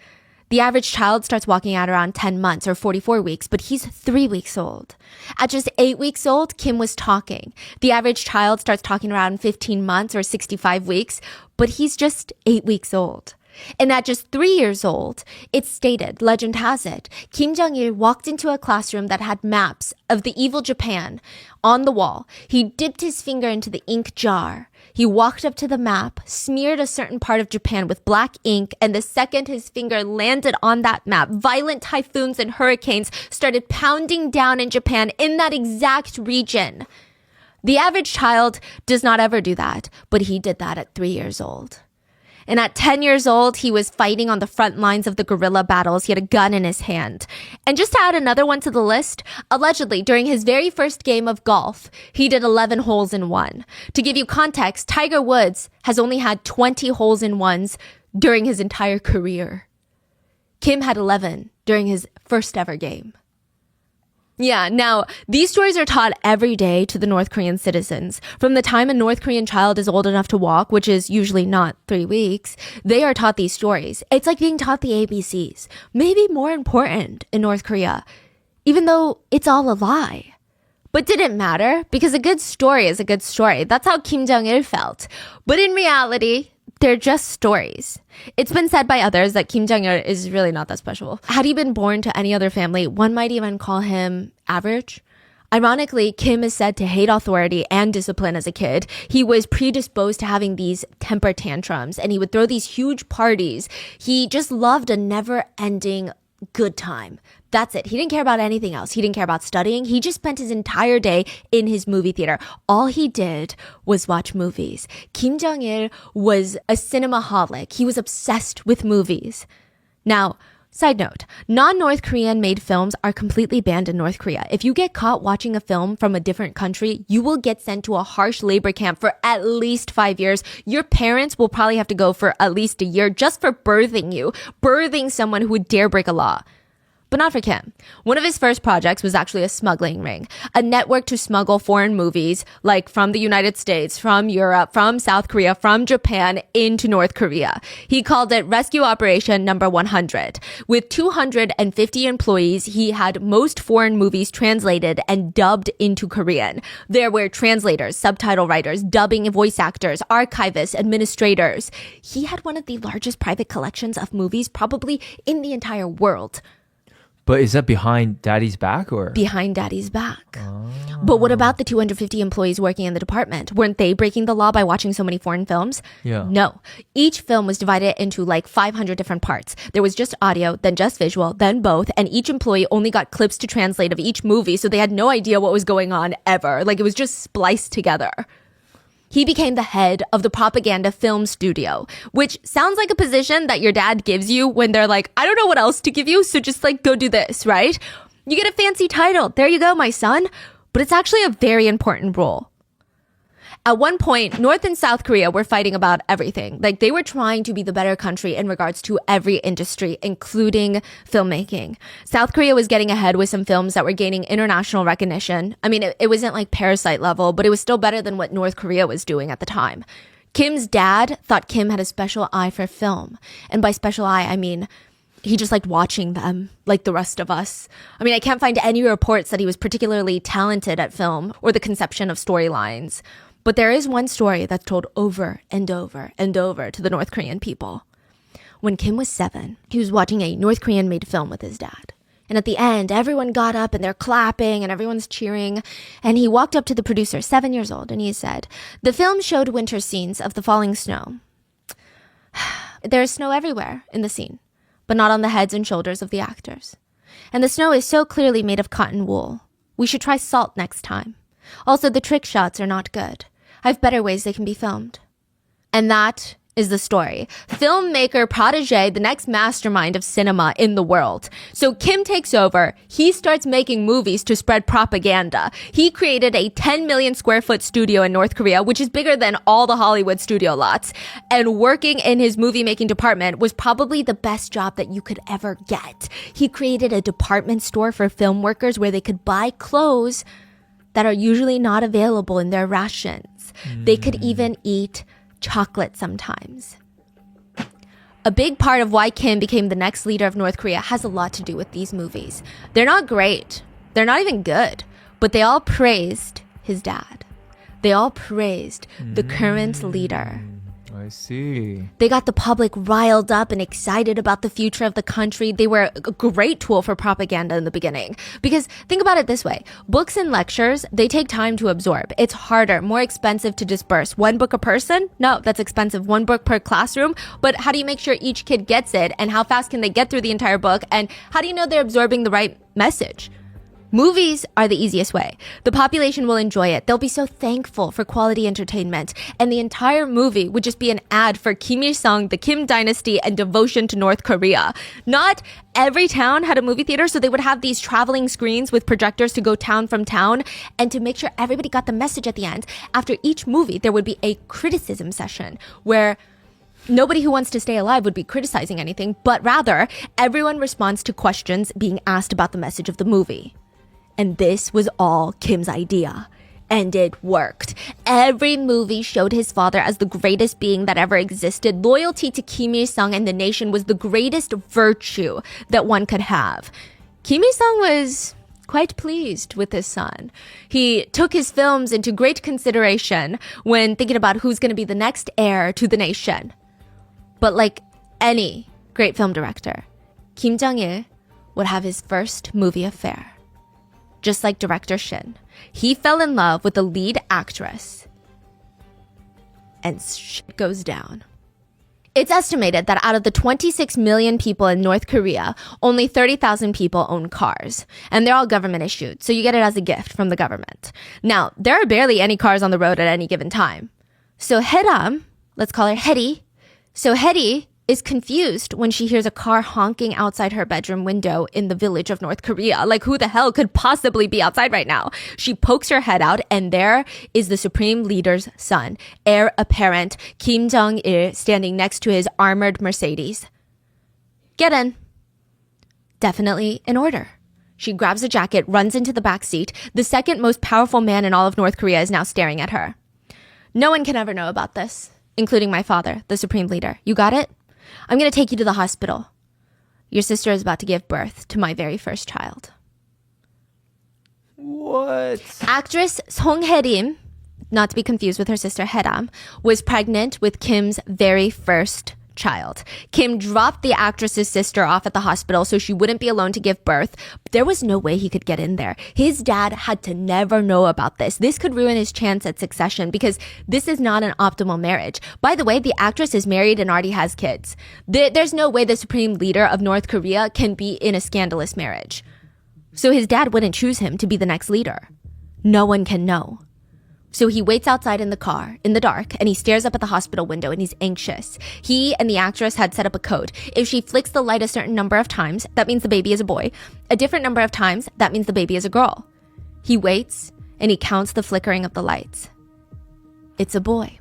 The average child starts walking at around 10 months or 44 weeks, but he's 3 weeks old. At just 8 weeks old, Kim was talking. The average child starts talking around 15 months or 65 weeks, but he's just 8 weeks old. And at just 3 years old, it's stated, legend has it, Kim Jong-il walked into a classroom that had maps of the evil Japan on the wall. He dipped his finger into the ink jar. He walked up to the map, smeared a certain part of Japan with black ink, and the second his finger landed on that map, violent typhoons and hurricanes started pounding down in Japan in that exact region. The average child does not ever do that, but he did that at 3 years old. And at 10 years old, he was fighting on the front lines of the guerrilla battles. He had a gun in his hand. And just to add another one to the list, allegedly, during his very first game of golf, he did 11 holes in one. To give you context, Tiger Woods has only had 20 holes in ones during his entire career. Kim had 11 during his first ever game. Yeah, now, these stories are taught every day to the North Korean citizens. From the time a North Korean child is old enough to walk, which is usually not 3 weeks, they are taught these stories. It's like being taught the ABCs. Maybe more important in North Korea, even though it's all a lie. But did it matter? Because a good story is a good story. That's how Kim Jong-il felt. But in reality, they're just stories. It's been said by others that Kim Jong-il is really not that special. Had he been born to any other family, one might even call him average. Ironically, Kim is said to hate authority and discipline as a kid. He was predisposed to having these temper tantrums, and he would throw these huge parties. He just loved a never-ending good time. That's it. He didn't care about anything else. He didn't care about studying. He just spent his entire day in his movie theater. All he did was watch movies. Kim Jong-il was a cinemaholic. He was obsessed with movies. Now, side note, non-North Korean made films are completely banned in North Korea. If you get caught watching a film from a different country, you will get sent to a harsh labor camp for at least 5 years. Your parents will probably have to go for at least a year just for birthing you, birthing someone who would dare break a law. But not for Kim. One of his first projects was actually a smuggling ring, a network to smuggle foreign movies, like from the United States, from Europe, from South Korea, from Japan, into North Korea. He called it Rescue Operation Number 100. With 250 employees, he had most foreign movies translated and dubbed into Korean. There were translators, subtitle writers, dubbing voice actors, archivists, administrators. He had one of the largest private collections of movies probably in the entire world. But is that behind Daddy's back or? Behind Daddy's back. Oh. But what about the 250 employees working in the department? Weren't they breaking the law by watching so many foreign films? Yeah. No. Each film was divided into like 500 different parts. There was just audio, then just visual, then both. And each employee only got clips to translate of each movie. So they had no idea what was going on ever. Like it was just spliced together. He became the head of the propaganda film studio, which sounds like a position that your dad gives you when they're like, I don't know what else to give you, so just like go do this, right? You get a fancy title. There you go, my son. But it's actually a very important role. At one point, North and South Korea were fighting about everything. Like they were trying to be the better country in regards to every industry, including filmmaking. South Korea was getting ahead with some films that were gaining international recognition. I mean, it wasn't like Parasite level, but it was still better than what North Korea was doing at the time. Kim's dad thought Kim had a special eye for film. And by special eye, I mean he just liked watching them like the rest of us. I mean, I can't find any reports that he was particularly talented at film or the conception of storylines. But there is one story that's told over and over and over to the North Korean people. When Kim was 7, he was watching a North Korean-made film with his dad. And at the end, everyone got up and they're clapping and everyone's cheering. And he walked up to the producer, 7 years old, and he said, the film showed winter scenes of the falling snow. There is snow everywhere in the scene, but not on the heads and shoulders of the actors. And the snow is so clearly made of cotton wool. We should try salt next time. Also, the trick shots are not good. I have better ways they can be filmed. And that is the story. Filmmaker protege, the next mastermind of cinema in the world. So Kim takes over. He starts making movies to spread propaganda. He created a 10 million square foot studio in North Korea, which is bigger than all the Hollywood studio lots. And working in his movie making department was probably the best job that you could ever get. He created a department store for film workers where they could buy clothes that are usually not available in their rations. They could even eat chocolate sometimes. A big part of why Kim became the next leader of North Korea has a lot to do with these movies. They're not great. They're not even good. But they all praised his dad. They all praised the current leader. I see. They got the public riled up and excited about the future of the country. They were a great tool for propaganda in the beginning. Because think about it this way. Books and lectures, they take time to absorb. It's harder, more expensive to disperse. One book a person? No, that's expensive. One book per classroom. But how do you make sure each kid gets it? And how fast can they get through the entire book? And how do you know they're absorbing the right message? Movies are the easiest way. The population will enjoy it. They'll be so thankful for quality entertainment. And the entire movie would just be an ad for Kim Il-sung, the Kim dynasty, and devotion to North Korea. Not every town had a movie theater, so they would have these traveling screens with projectors to go town from town. And to make sure everybody got the message at the end, after each movie, there would be a criticism session where nobody who wants to stay alive would be criticizing anything, but rather everyone responds to questions being asked about the message of the movie. And this was all Kim's idea. And it worked. Every movie showed his father as the greatest being that ever existed. Loyalty to Kim Il-sung and the nation was the greatest virtue that one could have. Kim Il-sung was quite pleased with his son. He took his films into great consideration when thinking about who's going to be the next heir to the nation. But like any great film director, Kim Jong-il would have his first movie affair. Just like director Shin, he fell in love with the lead actress. And shit goes down. It's estimated that out of the 26 million people in North Korea, only 30,000 people own cars. And they're all government issued, so you get it as a gift from the government. Now, there are barely any cars on the road at any given time. So Haeram, let's call her Haeri. So Haeri is confused when she hears a car honking outside her bedroom window in the village of North Korea. Like, who the hell could possibly be outside right now? She pokes her head out, and there is the supreme leader's son, heir apparent Kim Jong-il, standing next to his armored Mercedes. Get in. Definitely in order. She grabs a jacket, runs into the back seat. The second most powerful man in all of North Korea is now staring at her. No one can ever know about this, including my father, the supreme leader. You got it? I'm going to take you to the hospital. Your sister is about to give birth to my very first child. What? Actress Song Hae-rim, not to be confused with her sister Haeram, was pregnant with Kim's very first child. Kim dropped the actress's sister off at the hospital so she wouldn't be alone to give birth. There was no way he could get in there. His dad had to never know about this. This could ruin his chance at succession because this is not an optimal marriage. By the way, the actress is married and already has kids. There's no way the supreme leader of North Korea can be in a scandalous marriage. So his dad wouldn't choose him to be the next leader. No one can know. So he waits outside in the car, in the dark, and he stares up at the hospital window and he's anxious. He and the actress had set up a code. If she flicks the light a certain number of times, that means the baby is a boy. A different number of times, that means the baby is a girl. He waits and he counts the flickering of the lights. It's a boy.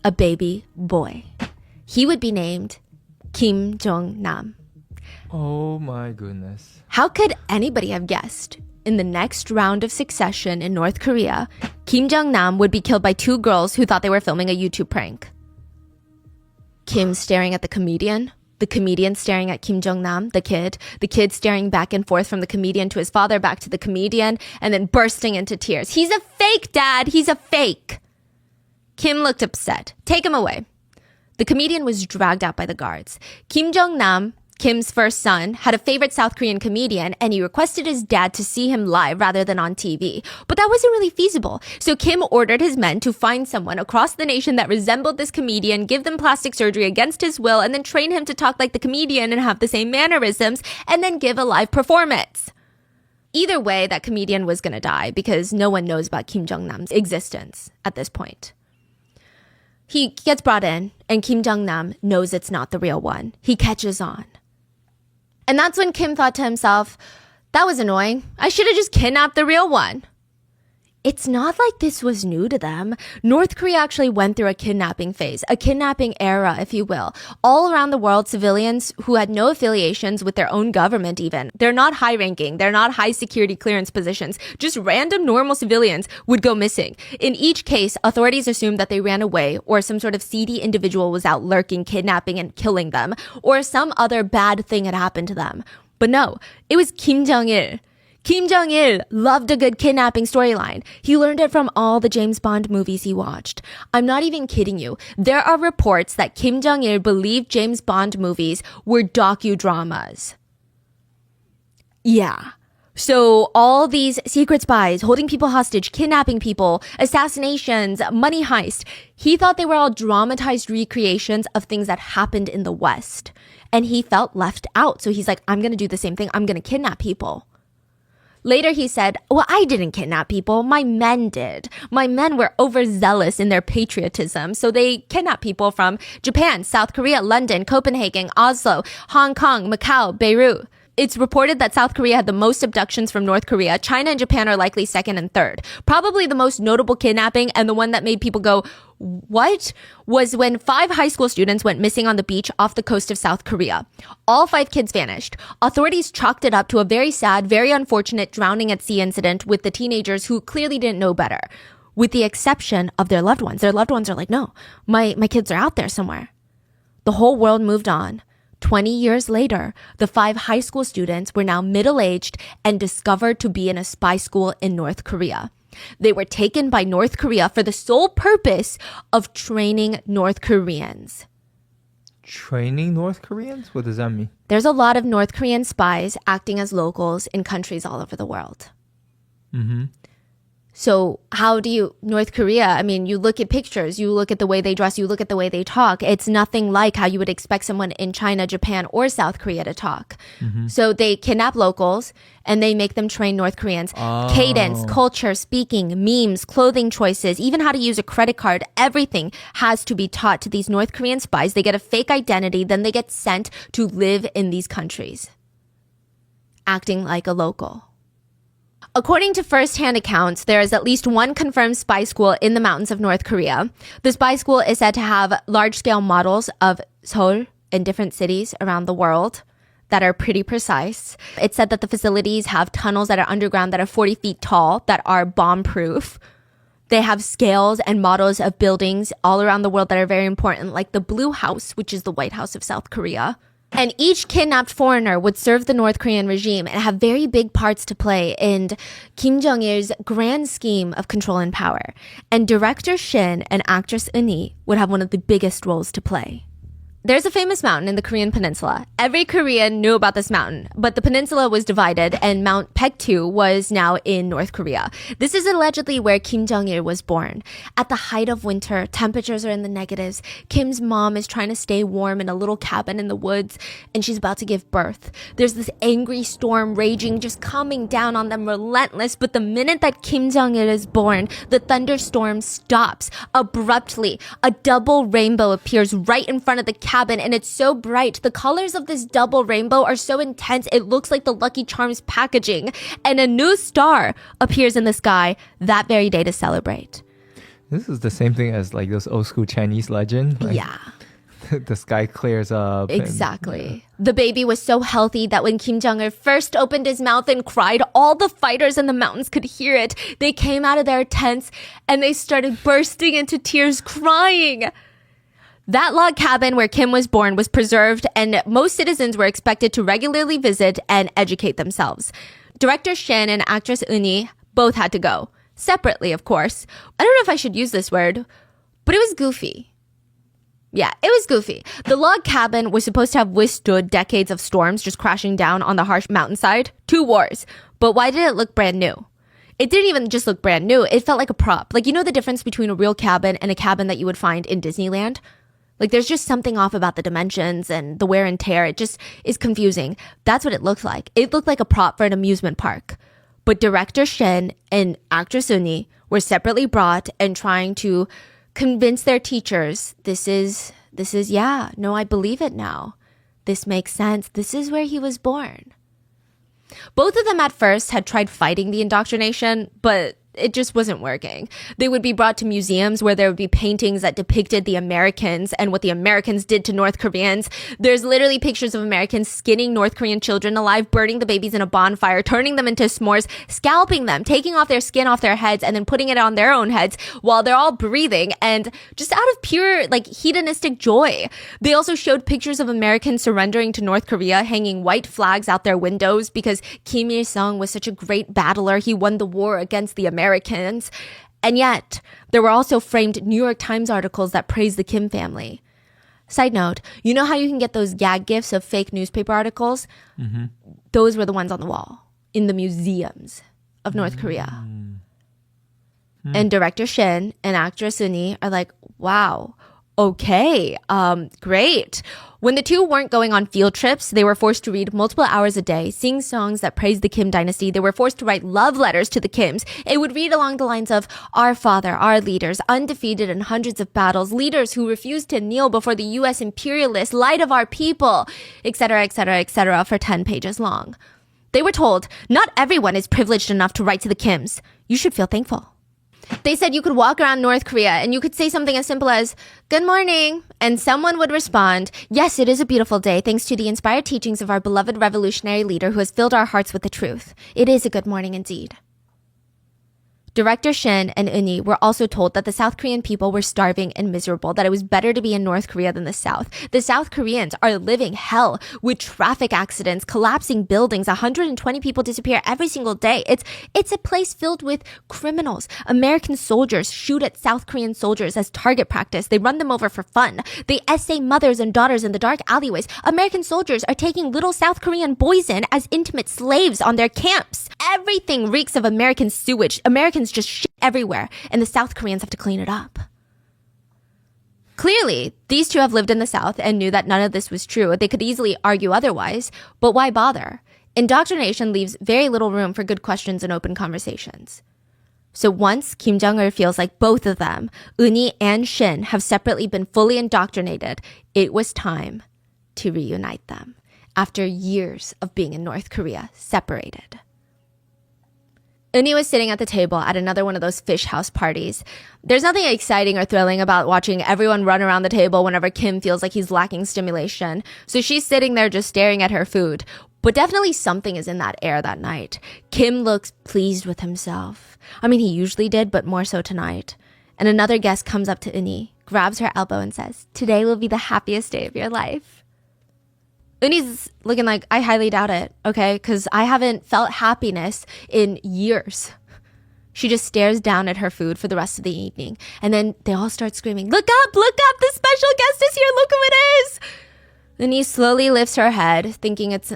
A baby boy. He would be named Kim Jong-nam. Oh my goodness. How could anybody have guessed? In the next round of succession in North Korea, Kim Jong-nam would be killed by two girls who thought they were filming a YouTube prank. Kim staring at the comedian staring at Kim Jong-nam, the kid staring back and forth from the comedian to his father, back to the comedian, and then bursting into tears. He's a fake, Dad! He's a fake! Kim looked upset. Take him away. The comedian was dragged out by the guards. Kim Jong-nam, Kim's first son, had a favorite South Korean comedian, and he requested his dad to see him live rather than on TV. But that wasn't really feasible. So Kim ordered his men to find someone across the nation that resembled this comedian, give them plastic surgery against his will, and then train him to talk like the comedian and have the same mannerisms, and then give a live performance. Either way, that comedian was gonna die because no one knows about Kim Jong-nam's existence at this point. He gets brought in, and Kim Jong-nam knows it's not the real one. He catches on. And that's when Kim thought to himself, that was annoying. I should have just kidnapped the real one. It's not like this was new to them. North Korea actually went through a kidnapping phase, a kidnapping era, if you will. All around the world, civilians who had no affiliations with their own government even, they're not high-ranking, they're not high-security clearance positions, just random normal civilians would go missing. In each case, authorities assumed that they ran away or some sort of seedy individual was out lurking, kidnapping and killing them, or some other bad thing had happened to them. But no, it was Kim Jong-il. Kim Jong-il loved a good kidnapping storyline. He learned it from all the James Bond movies he watched. I'm not even kidding you. There are reports that Kim Jong-il believed James Bond movies were docudramas. Yeah. So all these secret spies, holding people hostage, kidnapping people, assassinations, money heist, he thought they were all dramatized recreations of things that happened in the West. And he felt left out. So he's like, I'm going to do the same thing. I'm going to kidnap people. Later, he said, well, I didn't kidnap people. My men did. My men were overzealous in their patriotism. So they kidnapped people from Japan, South Korea, London, Copenhagen, Oslo, Hong Kong, Macau, Beirut. It's reported that South Korea had the most abductions from North Korea. China and Japan are likely second and third. Probably the most notable kidnapping and the one that made people go, What was when 5 high school students went missing on the beach off the coast of South Korea. All 5 kids vanished. Authorities chalked it up to a very sad, very unfortunate drowning at sea incident with the teenagers who clearly didn't know better, with the exception of their loved ones. Their loved ones are like, no, my kids are out there somewhere. The whole world moved on. 20 years later, the 5 high school students were now middle-aged and discovered to be in a spy school in North Korea. They were taken by North Korea for the sole purpose of training North Koreans. Training North Koreans? What does that mean? There's a lot of North Korean spies acting as locals in countries all over the world. Mm-hmm. So how do you, North Korea, I mean, you look at pictures, you look at the way they dress, you look at the way they talk. It's nothing like how you would expect someone in China, Japan, or South Korea to talk. Mm-hmm. So they kidnap locals and they make them train North Koreans. Oh. Cadence, culture, speaking, memes, clothing choices, even how to use a credit card, everything has to be taught to these North Korean spies. They get a fake identity, then they get sent to live in these countries, acting like a local. According to first-hand accounts, there is at least one confirmed spy school in the mountains of North Korea. The spy school is said to have large-scale models of Seoul in different cities around the world that are pretty precise. It's said that the facilities have tunnels that are underground that are 40 feet tall, that are bomb-proof. They have scales and models of buildings all around the world that are very important, like the Blue House, which is the White House of South Korea. And each kidnapped foreigner would serve the North Korean regime and have very big parts to play in Kim Jong-il's grand scheme of control and power. And director Shin and actress Eun would have one of the biggest roles to play. There's a famous mountain in the Korean peninsula. Every Korean knew about this mountain, but the peninsula was divided and Mount Paektu was now in North Korea. This is allegedly where Kim Jong-il was born. At the height of winter, temperatures are in the negatives. Kim's mom is trying to stay warm in a little cabin in the woods, and she's about to give birth. There's this angry storm raging, just coming down on them relentless, but the minute that Kim Jong-il is born, the thunderstorm stops abruptly. A double rainbow appears right in front of the cabin, and it's so bright. The colors of this double rainbow are so intense, it looks like the Lucky Charms packaging. And a new star appears in the sky that very day to celebrate. This is the same thing as like those old school Chinese legend. Like, yeah. The sky clears up. Exactly. The baby was so healthy that when Kim Jong-il first opened his mouth and cried, all the fighters in the mountains could hear it. They came out of their tents and they started bursting into tears, crying. That log cabin where Kim was born was preserved, and most citizens were expected to regularly visit and educate themselves. Director Shin and actress Eun both had to go. Separately, of course. I don't know if I should use this word, but it was goofy. Yeah, it was goofy. The log cabin was supposed to have withstood decades of storms just crashing down on the harsh mountainside. 2 wars. But why did it look brand new? It didn't even just look brand new. It felt like a prop. Like, you know the difference between a real cabin and a cabin that you would find in Disneyland? Like, there's just something off about the dimensions and the wear and tear. It just is confusing. That's what it looked like. It looked like a prop for an amusement park. But director Shin and actress Eun were separately brought and trying to convince their teachers, this is, yeah, no, I believe it now. This makes sense. This is where he was born. Both of them at first had tried fighting the indoctrination, but it just wasn't working. They would be brought to museums where there would be paintings that depicted the Americans and what the Americans did to North Koreans. There's literally pictures of Americans skinning North Korean children alive, burning the babies in a bonfire, turning them into s'mores, scalping them, taking off their skin off their heads, and then putting it on their own heads while they're all breathing, and just out of pure, like, hedonistic joy. They also showed pictures of Americans surrendering to North Korea, hanging white flags out their windows because Kim Il-sung was such a great battler. He won the war against the Americans. And yet, there were also framed New York Times articles that praised the Kim family. Side note, you know how you can get those gag gifts of fake newspaper articles? Mm-hmm. Those were the ones on the wall in the museums of North Korea. Mm-hmm. And director Shin and actress Eun are like, wow, okay, great. When the two weren't going on field trips, they were forced to read multiple hours a day, sing songs that praised the Kim dynasty. They were forced to write love letters to the Kims. It would read along the lines of, our father, our leaders, undefeated in hundreds of battles, leaders who refused to kneel before the U.S. imperialists, light of our people, etc., etc., etc., for 10 pages long. They were told, not everyone is privileged enough to write to the Kims. You should feel thankful. They said you could walk around North Korea and you could say something as simple as, "Good morning," and someone would respond, "Yes, it is a beautiful day thanks to the inspired teachings of our beloved revolutionary leader who has filled our hearts with the truth. It is a good morning indeed." Director Shin and Eunhee were also told that the South Korean people were starving and miserable, that it was better to be in North Korea than the South. The South Koreans are living hell with traffic accidents, collapsing buildings, 120 people disappear every single day. It's a place filled with criminals. American soldiers shoot at South Korean soldiers as target practice. They run them over for fun. They essay mothers and daughters in the dark alleyways. American soldiers are taking little South Korean boys in as intimate slaves on their camps. Everything reeks of American sewage. Americans just shit everywhere, and the South Koreans have to clean it up. Clearly, these two have lived in the South and knew that none of this was true. They could easily argue otherwise, but why bother? Indoctrination leaves very little room for good questions and open conversations. So once Kim Jong-il feels like both of them, Eunhee and Shin, have separately been fully indoctrinated, it was time to reunite them after years of being in North Korea, separated. Eunhee was sitting at the table at another one of those fish house parties. There's nothing exciting or thrilling about watching everyone run around the table whenever Kim feels like he's lacking stimulation. So she's sitting there just staring at her food. But definitely something is in that air that night. Kim looks pleased with himself. I mean, he usually did, but more so tonight. And another guest comes up to Eunhee, grabs her elbow and says, "Today will be the happiest day of your life." Eunhee's looking like, I highly doubt it, okay? Because I haven't felt happiness in years. She just stares down at her food for the rest of the evening. And then they all start screaming, look up, the special guest is here, look who it is. Eunhee slowly lifts her head, thinking it's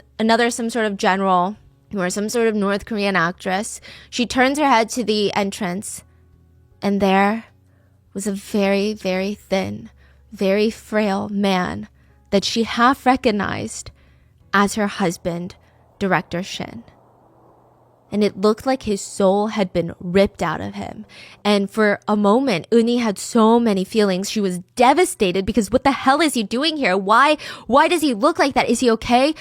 some sort of general or some sort of North Korean actress. She turns her head to the entrance, and there was a very, very thin, very frail man that she half recognized as her husband, Director Shin. And it looked like his soul had been ripped out of him. And for a moment, Eunhee had so many feelings. She was devastated because what the hell is he doing here? Why does he look like that? Is he okay?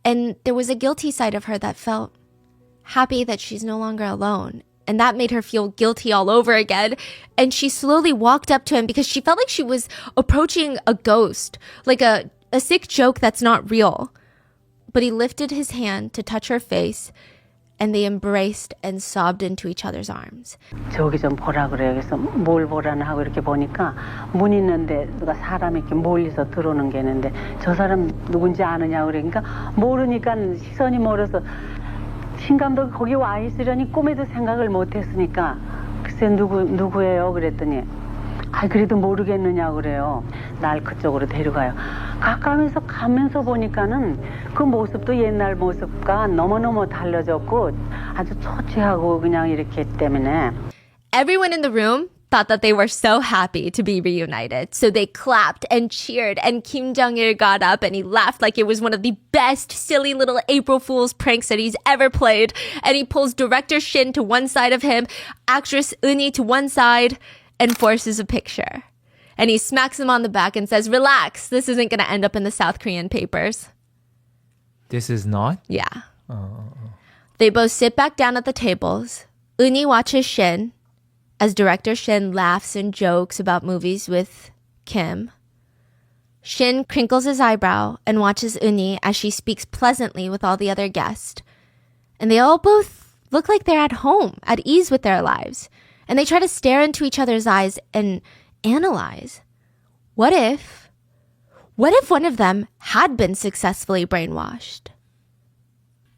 And there was a guilty side of her that felt happy that she's no longer alone. And that made her feel guilty all over again. And she slowly walked up to him because she felt like she was approaching a ghost, like a sick joke that's not real. But he lifted his hand to touch her face, and they embraced and sobbed into each other's arms. 저기 좀 보라 그래. 그래서 뭘 보라나 하고 이렇게 보니까 문 있는데 누가 사람이 이렇게 멀리서 들어오는 게 있는데 저 사람 누군지 아느냐 그러니까 모르니까 시선이 멀어서 신 감독이 거기 와 있으려니 꿈에도 생각을 못 했으니까 글쎄 누구예요 그랬더니 그래도 모르겠느냐 그래요. 날 그쪽으로 데려가요. 가까이서 가면서 보니까는 그 모습도 옛날 모습과 너무너무 달라졌고 아주 초췌하고 그냥 이렇게 때문에 Everyone in the room thought that they were so happy to be reunited. So they clapped and cheered, and Kim Jong-il got up and he laughed like it was one of the best silly little April Fool's pranks that he's ever played. And he pulls Director Shin to one side of him, actress Eunhee to one side, and forces a picture. And he smacks him on the back and says, relax, this isn't going to end up in the South Korean papers. This is not? Yeah. They both sit back down at the tables. Eunhee watches Shin as Director Shin laughs and jokes about movies with Kim. Shin crinkles his eyebrow and watches Eunhee as she speaks pleasantly with all the other guests. And they all both look like they're at home, at ease with their lives. And they try to stare into each other's eyes and analyze. What if one of them had been successfully brainwashed?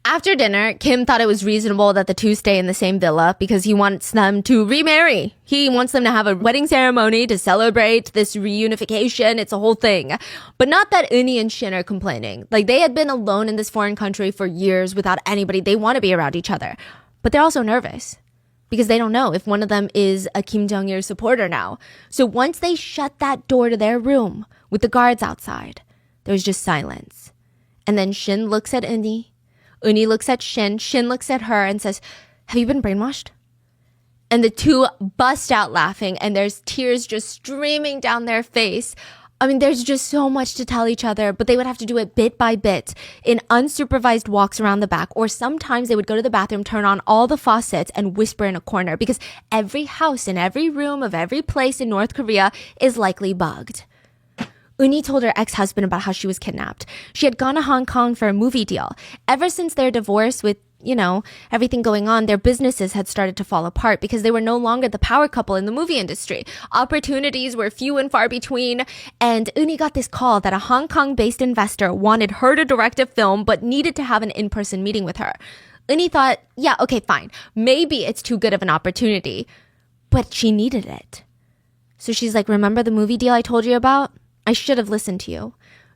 After dinner, Kim thought it was reasonable that the two stay in the same villa because he wants them to remarry. He wants them to have a wedding ceremony to celebrate this reunification. It's a whole thing. But not that Eunhee and Shin are complaining. Like, they had been alone in this foreign country for years without anybody. They want to be around each other. But they're also nervous because they don't know if one of them is a Kim Jong-il supporter now. So once they shut that door to their room with the guards outside, there's just silence. And then Shin looks at Eunhee. Eunhee looks at Shin. Shin looks at her and says, have you been brainwashed? And the two bust out laughing, and there's tears just streaming down their face. I mean, there's just so much to tell each other, but they would have to do it bit by bit in unsupervised walks around the back, or sometimes they would go to the bathroom, turn on all the faucets, and whisper in a corner because every house and every room of every place in North Korea is likely bugged. Eunhee told her ex-husband about how she was kidnapped. She had gone to Hong Kong for a movie deal. Ever since their divorce with everything going on, their businesses had started to fall apart because they were no longer the power couple in the movie industry. Opportunities were few and far between, and Eunhee got this call that a Hong Kong-based investor wanted her to direct a film but needed to have an in-person meeting with her. Eunhee thought, yeah, okay, fine. Maybe it's too good of an opportunity, but she needed it. So she's like, remember the movie deal I told you about? I should have listened to you.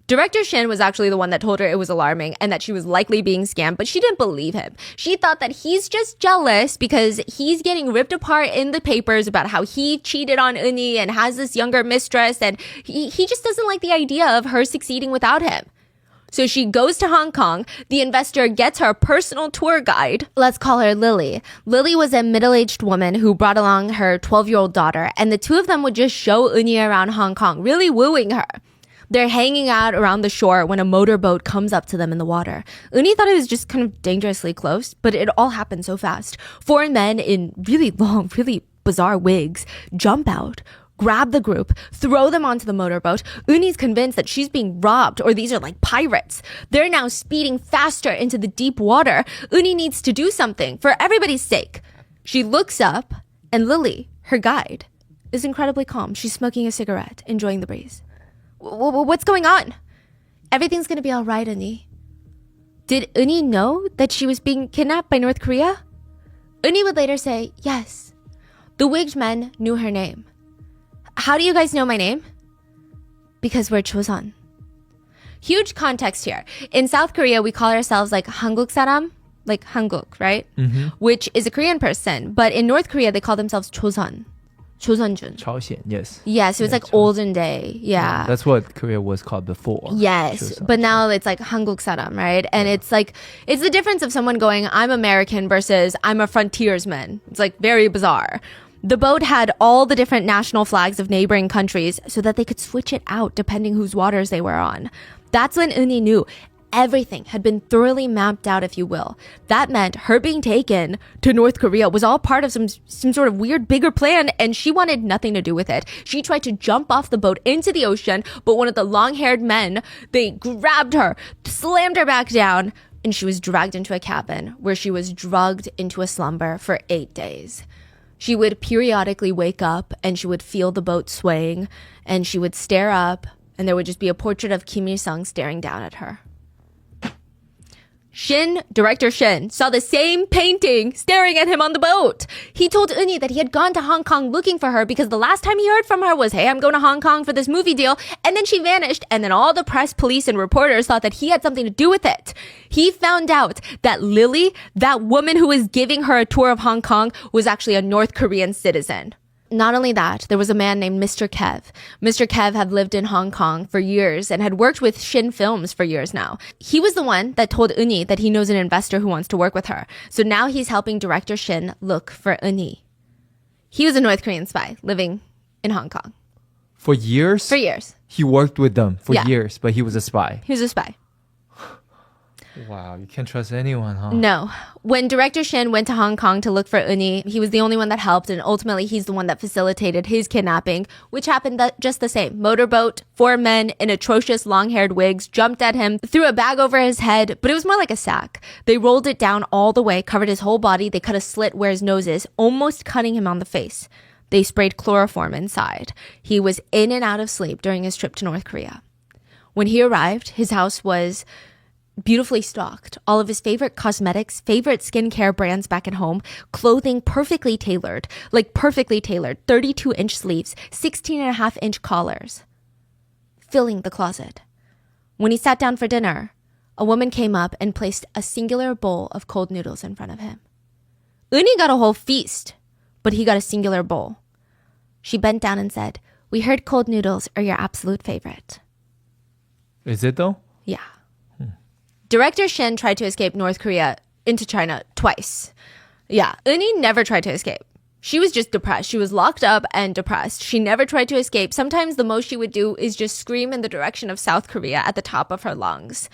Director Shin was actually the one that told her it was alarming and that she was likely being scammed, but she didn't believe him. She thought that he's just jealous because he's getting ripped apart in the papers about how he cheated on Eunhee and has this younger mistress, and he just doesn't like the idea of her succeeding without him. So she goes to Hong Kong. The investor gets her a personal tour guide. Let's call her Lily. Lily was a middle-aged woman who brought along her 12-year-old daughter, and the two of them would just show Eunhee around Hong Kong, really wooing her. They're hanging out around the shore when a motorboat comes up to them in the water. Eunhee thought it was just kind of dangerously close, but it all happened so fast. Four men in really long, really bizarre wigs jump out, grab the group, throw them onto the motorboat. Eunhee's convinced that she's being robbed, or these are like pirates. They're now speeding faster into the deep water. Eunhee needs to do something for everybody's sake. She looks up, and Lily, her guide, is incredibly calm. She's smoking a cigarette, enjoying the breeze. What's going on? Everything's going to be all right, Eunhee. Did Eunhee know that she was being kidnapped by North Korea? Eunhee would later say, yes. The wigged men knew her name. How do you guys know my name? Because we're Chosun. Huge context here. In South Korea, we call ourselves like Hanguk saram, like Hanguk, right? Mm-hmm. Which is a Korean person. But in North Korea, they call themselves Chosun. Chosunjun. Chaosien, yes. Yes, it was like olden day. Yeah. That's what Korea was called before. Yes, but now it's like Hanguk saram, right? And it's like, it's the difference of someone going, I'm American versus I'm a frontiersman. It's like very bizarre. The boat had all the different national flags of neighboring countries so that they could switch it out depending whose waters they were on. That's when Eunhee knew everything had been thoroughly mapped out, if you will. That meant her being taken to North Korea was all part of some sort of weird, bigger plan, and she wanted nothing to do with it. She tried to jump off the boat into the ocean, but one of the long-haired men, they grabbed her, slammed her back down, and she was dragged into a cabin where she was drugged into a slumber for 8 days. She would periodically wake up and she would feel the boat swaying, and she would stare up, and there would just be a portrait of Kim Il-sung staring down at her. Director Shin, saw the same painting staring at him on the boat. He told Eunhee that he had gone to Hong Kong looking for her because the last time he heard from her was, hey, I'm going to Hong Kong for this movie deal. And then she vanished. And then all the press, police, and reporters thought that he had something to do with it. He found out that Lily, that woman who was giving her a tour of Hong Kong, was actually a North Korean citizen. Not only that, there was a man named Mr. Kev. Mr. Kev had lived in Hong Kong for years and had worked with Shin Films for years now. He was the one that told Eunhee that he knows an investor who wants to work with her. So now he's helping director Shin look for Eunhee. He was a North Korean spy living in Hong Kong. For years? For years. He worked with them for years, but he was a spy. He was a spy. Wow, you can't trust anyone, huh? No. When director Shin went to Hong Kong to look for Eunhee, he was the only one that helped, and ultimately he's the one that facilitated his kidnapping, which happened just the same. Motorboat, 4 men in atrocious long-haired wigs jumped at him, threw a bag over his head, but it was more like a sack. They rolled it down all the way, covered his whole body. They cut a slit where his nose is, almost cutting him on the face. They sprayed chloroform inside. He was in and out of sleep during his trip to North Korea. When he arrived, his house was beautifully stocked. All of his favorite cosmetics, favorite skincare brands back at home, clothing perfectly tailored, 32-inch sleeves, 16.5-inch collars, filling the closet. When he sat down for dinner, a woman came up and placed a singular bowl of cold noodles in front of him. Eunhee got a whole feast, but he got a singular bowl. She bent down and said, "We heard cold noodles are your absolute favorite." Is it though? Yeah. Director Shin tried to escape North Korea into China twice. Yeah, Eunhee never tried to escape. She was just depressed. She was locked up and depressed. She never tried to escape. Sometimes the most she would do is just scream in the direction of South Korea at the top of her lungs.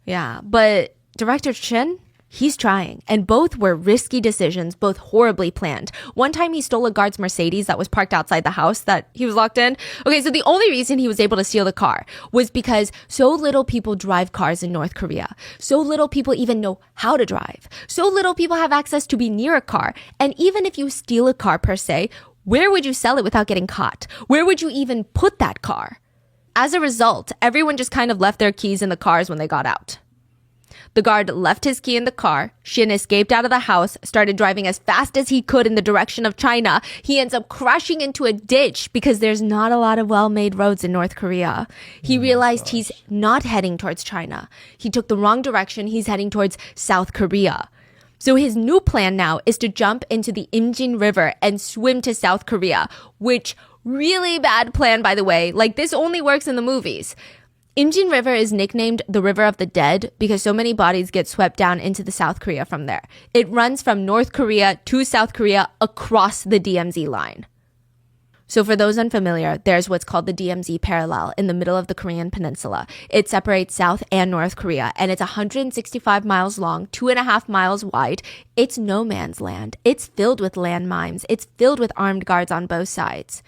Yeah, but Director Chin, he's trying. And both were risky decisions, both horribly planned. One time he stole a guard's Mercedes that was parked outside the house that he was locked in. Okay, so the only reason he was able to steal the car was because so little people drive cars in North Korea. So little people even know how to drive. So little people have access to be near a car. And even if you steal a car per se, where would you sell it without getting caught? Where would you even put that car? As a result, everyone just kind of left their keys in the cars when they got out. The guard left his key in the car. Shin escaped out of the house, started driving as fast as he could in the direction of China. He ends up crashing into a ditch because there's not a lot of well-made roads in North Korea. He realized he's not heading towards China. He took the wrong direction. He's heading towards South Korea. So his new plan now is to jump into the Imjin River and swim to South Korea, which really bad plan, by the way. Like, this only works in the movies. Imjin River is nicknamed the River of the Dead because so many bodies get swept down into the South Korea from there. It runs from North Korea to South Korea across the DMZ line. So for those unfamiliar, there's what's called the DMZ parallel in the middle of the Korean peninsula. It separates South and North Korea, and it's 165 miles long, 2.5 miles wide. It's no man's land. It's filled with landmines. It's filled with armed guards on both sides.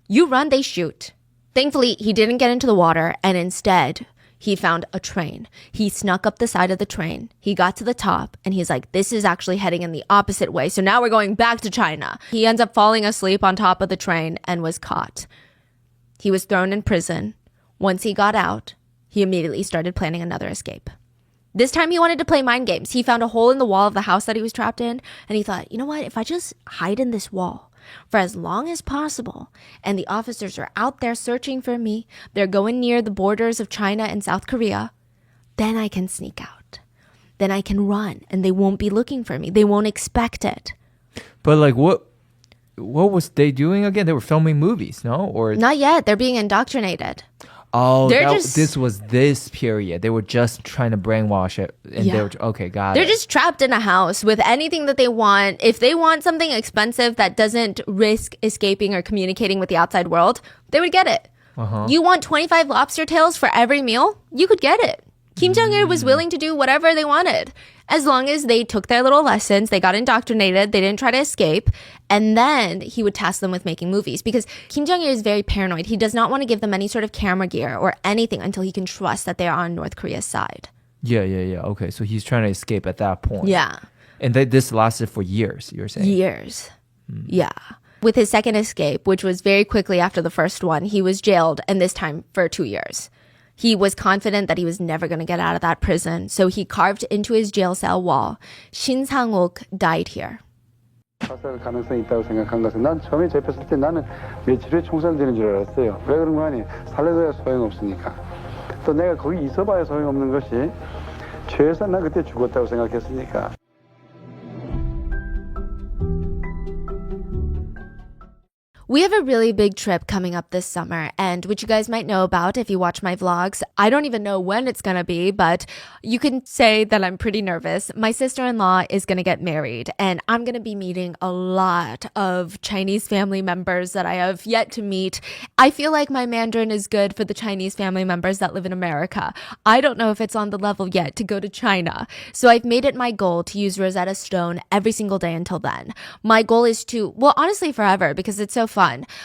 You run, they shoot. Thankfully, he didn't get into the water, and instead, he found a train. He snuck up the side of the train. He got to the top, and he's like, this is actually heading in the opposite way, so now we're going back to China. He ends up falling asleep on top of the train and was caught. He was thrown in prison. Once he got out, he immediately started planning another escape. This time he wanted to play mind games. He found a hole in the wall of the house that he was trapped in, and he thought, you know what, if I just hide in this wall for as long as possible, and the officers are out there searching for me, they're going near the borders of China and South Korea, then I can sneak out. Then I can run, and they won't be looking for me. They won't expect it. But like, what was they doing again? They were filming movies, no? Or not yet. They're being indoctrinated. Oh, They're just- this was this period. They were just trying to brainwash it. And Yeah. they were, okay, got They're it. just trapped in a house with anything that they want. If they want something expensive that doesn't risk escaping or communicating with the outside world, they would get it. You want 25 lobster tails for every meal? You could get it. Kim Jong-il was willing to do whatever they wanted. As long as they took their little lessons, they got indoctrinated, they didn't try to escape, and then he would task them with making movies. Because Kim Jong-il is very paranoid. He does not want to give them any sort of camera gear or anything until he can trust that they are on North Korea's side. Yeah. Okay, so he's trying to escape at that point. Yeah. And this lasted for years, you're saying? Years. Yeah. With his second escape, which was very quickly after the first one, he was jailed, and this time for 2 years. He was confident that he was never going to get out of that prison, so he carved into his jail cell wall, Shin Sang-ok died here. 자살 가능성이 있다고 생각한 것은 난 처음에 접했을 때 나는 며칠에 총살되는 줄 알았어요. 왜 그런 거 아니? 살려줘야 소용없으니까. 또 내가 거기 있어봐야 소용없는 것이 최소한 난 그때 죽었다고 생각했으니까. We have a really big trip coming up this summer, and which you guys might know about if you watch my vlogs. I don't even know when it's gonna be, but you can say that I'm pretty nervous. My sister-in-law is gonna get married, and I'm gonna be meeting a lot of Chinese family members that I have yet to meet. I feel like my Mandarin is good for the Chinese family members that live in America. I don't know if it's on the level yet to go to China. So I've made it my goal to use Rosetta Stone every single day until then. My goal is to, well, honestly forever, because it's so fun.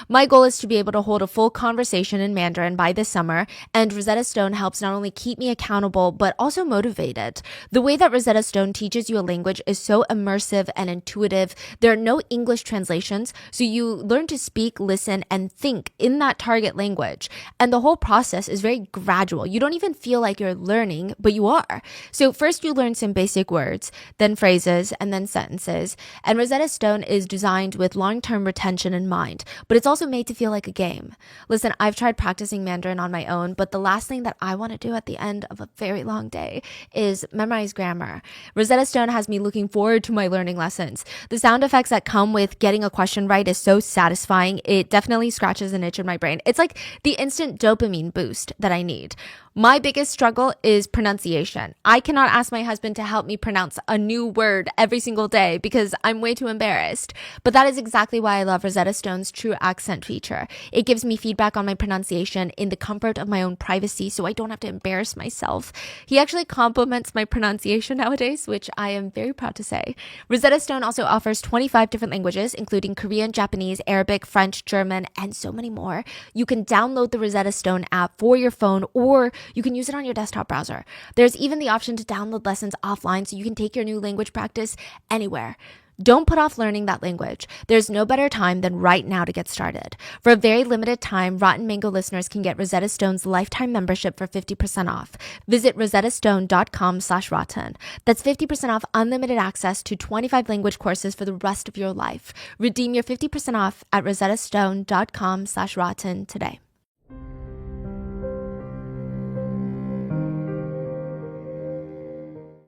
My goal is to be able to hold a full conversation in Mandarin by this summer, and Rosetta Stone helps not only keep me accountable, but also motivated. The way that Rosetta Stone teaches you a language is so immersive and intuitive. There are no English translations, so you learn to speak, listen, and think in that target language. And the whole process is very gradual. You don't even feel like you're learning, but you are. So first you learn some basic words, then phrases, and then sentences. And Rosetta Stone is designed with long-term retention in mind. But it's also made to feel like a game. Listen, I've tried practicing Mandarin on my own, but the last thing that I want to do at the end of a very long day is memorize grammar. Rosetta Stone has me looking forward to my learning lessons. The sound effects that come with getting a question right is so satisfying. It definitely scratches an itch in my brain. It's like the instant dopamine boost that I need. My biggest struggle is pronunciation. I cannot ask my husband to help me pronounce a new word every single day because I'm way too embarrassed. But that is exactly why I love Rosetta Stone's True Accent feature. It gives me feedback on my pronunciation in the comfort of my own privacy so I don't have to embarrass myself. He actually compliments my pronunciation nowadays, which I am very proud to say. Rosetta Stone also offers 25 different languages, including Korean, Japanese, Arabic, French, German, and so many more. You can download the Rosetta Stone app for your phone, or you can use it on your desktop browser. There's even the option to download lessons offline so you can take your new language practice anywhere. Don't put off learning that language. There's no better time than right now to get started. For a very limited time, Rotten Mango listeners can get Rosetta Stone's lifetime membership for 50% off. Visit rosettastone.com/rotten. That's 50% off unlimited access to 25 language courses for the rest of your life. Redeem your 50% off at rosettastone.com/rotten today.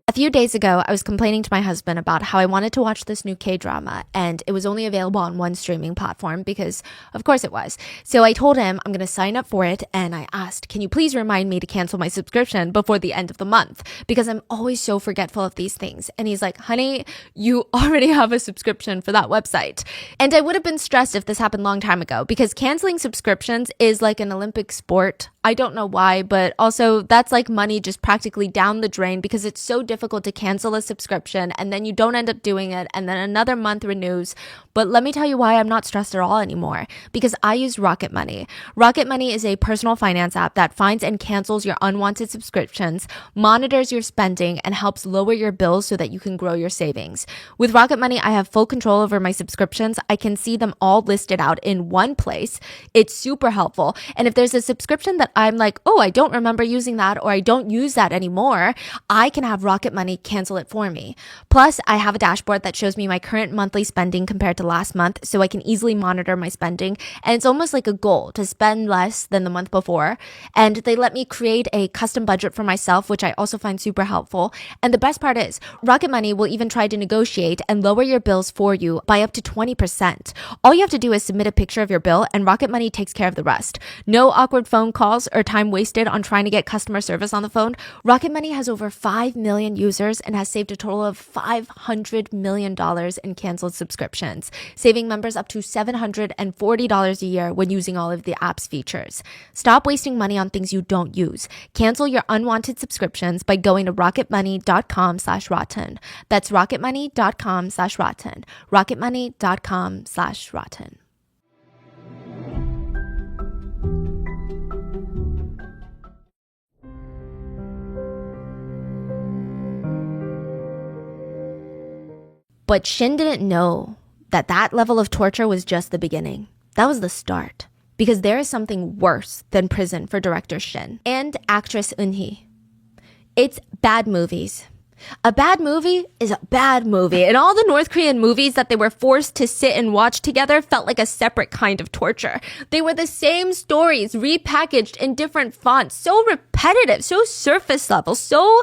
A few days ago, I was complaining to my husband about how I wanted to watch this new K-drama, and it was only available on one streaming platform because, of course, it was. So I told him I'm going to sign up for it, and I asked, can you please remind me to cancel my subscription before the end of the month? Because I'm always so forgetful of these things. And he's like, honey, you already have a subscription for that website. And I would have been stressed if this happened a long time ago because canceling subscriptions is like an Olympic sport. I don't know why, but also that's like money just practically down the drain because it's so difficult to cancel a subscription and then you don't end up doing it and then another month renews. But let me tell you why I'm not stressed at all anymore, because I use Rocket Money. Rocket Money is a personal finance app that finds and cancels your unwanted subscriptions, monitors your spending, and helps lower your bills so that you can grow your savings. With Rocket Money, I have full control over my subscriptions. I can see them all listed out in one place. It's super helpful. And if there's a subscription that I'm like, oh, I don't remember using that, or I don't use that anymore, I can have Rocket Money cancel it for me. Plus, I have a dashboard that shows me my current monthly spending compared to last month, so I can easily monitor my spending. And it's almost like a goal to spend less than the month before. And they let me create a custom budget for myself, which I also find super helpful. And the best part is, Rocket Money will even try to negotiate and lower your bills for you by up to 20%. All you have to do is submit a picture of your bill, and Rocket Money takes care of the rest. No awkward phone calls or time wasted on trying to get customer service on the phone. Rocket Money has over 5 million users and has saved a total of $500 million in canceled subscriptions, saving members up to $740 a year when using all of the app's features. Stop wasting money on things you don't use. Cancel your unwanted subscriptions by going to rocketmoney.com/rotten. That's rocketmoney.com/rotten. rocketmoney.com/rotten. But Shin didn't know that that level of torture was just the beginning. That was the start. Because there is something worse than prison for director Shin and actress Eun-hee. It's bad movies. A bad movie is a bad movie, and all the North Korean movies that they were forced to sit and watch together felt like a separate kind of torture. They were the same stories, repackaged in different fonts, so repetitive, so surface level, so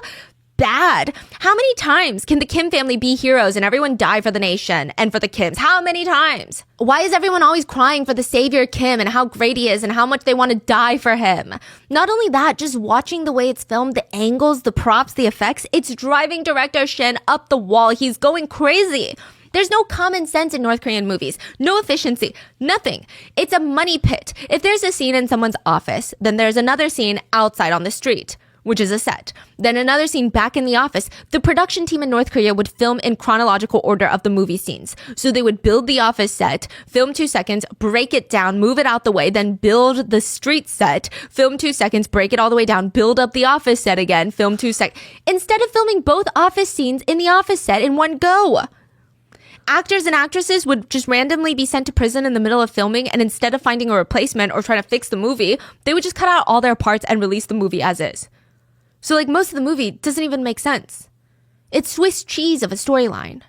bad. How many times can the Kim family be heroes and everyone die for the nation and for the Kims? How many times? Why is everyone always crying for the savior Kim and how great he is and how much they want to die for him? Not only that, just watching the way it's filmed, the angles, the props, the effects, it's driving director Shin up the wall. He's going crazy. There's no common sense in North Korean movies. No efficiency. Nothing. It's a money pit. If there's a scene in someone's office, then there's another scene outside on the street, which is a set. Then another scene back in the office. The production team in North Korea would film in chronological order of the movie scenes. So they would build the office set, film 2 seconds, break it down, move it out the way, then build the street set, film 2 seconds, break it all the way down, build up the office set again, film 2 seconds. Instead of filming both office scenes in the office set in one go. Actors and actresses would just randomly be sent to prison in the middle of filming, and instead of finding a replacement or trying to fix the movie, they would just cut out all their parts and release the movie as is. So like most of the movie doesn't even make sense. It's Swiss cheese of a storyline.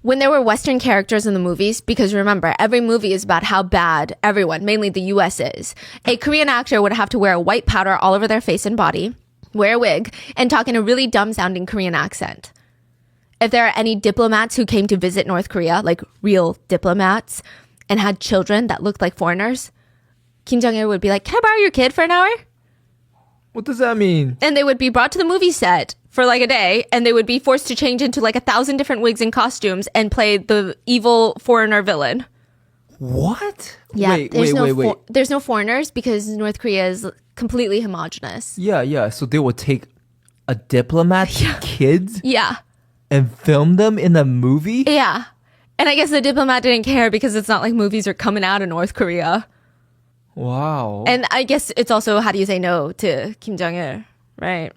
When there were Western characters in the movies, because remember, every movie is about how bad everyone, mainly the US is, a Korean actor would have to wear a white powder all over their face and body, wear a wig, and talk in a really dumb-sounding Korean accent. If there are any diplomats who came to visit North Korea, like real diplomats, and had children that looked like foreigners, Kim Jong-il would be like, can I borrow your kid for an hour? What does that mean? And they would be brought to the movie set for like a day, and they would be forced to change into like 1,000 different wigs and costumes and play the evil foreigner villain. What? Yeah, Wait. There's no foreigners because North Korea is completely homogenous. Yeah. So they would take a diplomat's kids Yeah. and film them in a movie? Yeah. And I guess the diplomat didn't care because it's not like movies are coming out of North Korea. Wow. And I guess it's also how do you say no to Kim Jong-il, right?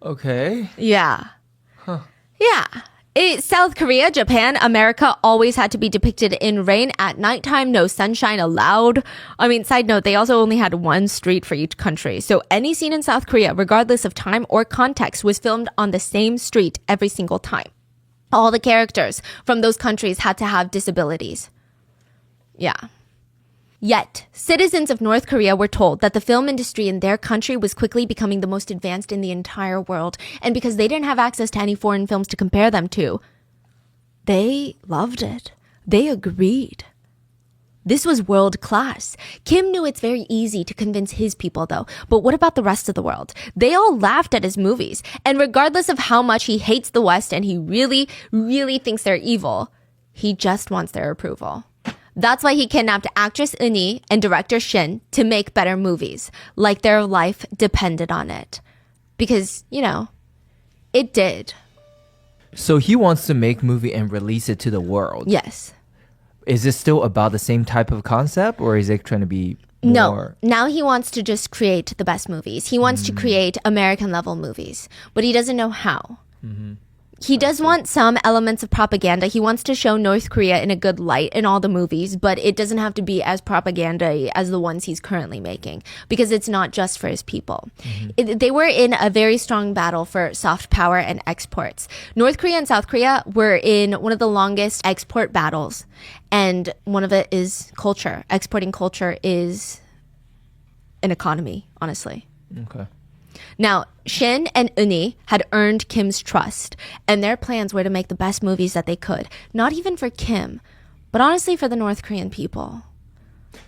Okay. Yeah. Yeah. South Korea, Japan, America always had to be depicted in rain at nighttime, no sunshine allowed. I mean, side note, they also only had one street for each country. So any scene in South Korea, regardless of time or context, was filmed on the same street every single time. All the characters from those countries had to have disabilities. Yeah. Yet, citizens of North Korea were told that the film industry in their country was quickly becoming the most advanced in the entire world. And because they didn't have access to any foreign films to compare them to, they loved it. They agreed. This was world class. Kim knew it's very easy to convince his people, though. But what about the rest of the world? They all laughed at his movies. And regardless of how much he hates the West and he really, really thinks they're evil, he just wants their approval. That's why he kidnapped actress Eunhee and director Shin to make better movies, like their life depended on it. Because, you know, it did. So he wants to make movie and release it to the world. Yes. Is this still about the same type of concept, or is it trying to be more? No. Now he wants to just create the best movies. He wants to create American level movies, but he doesn't know how. He does want some elements of propaganda. He wants to show North Korea in a good light in all the movies, but it doesn't have to be as propaganda as the ones he's currently making because it's not just for his people. They were in a very strong battle for soft power and exports. North Korea and South Korea were in one of the longest export battles, and one of it is culture. Exporting culture is an economy, honestly. Okay. Now, Shin and Eunhee had earned Kim's trust, and their plans were to make the best movies that they could. Not even for Kim, but honestly for the North Korean people.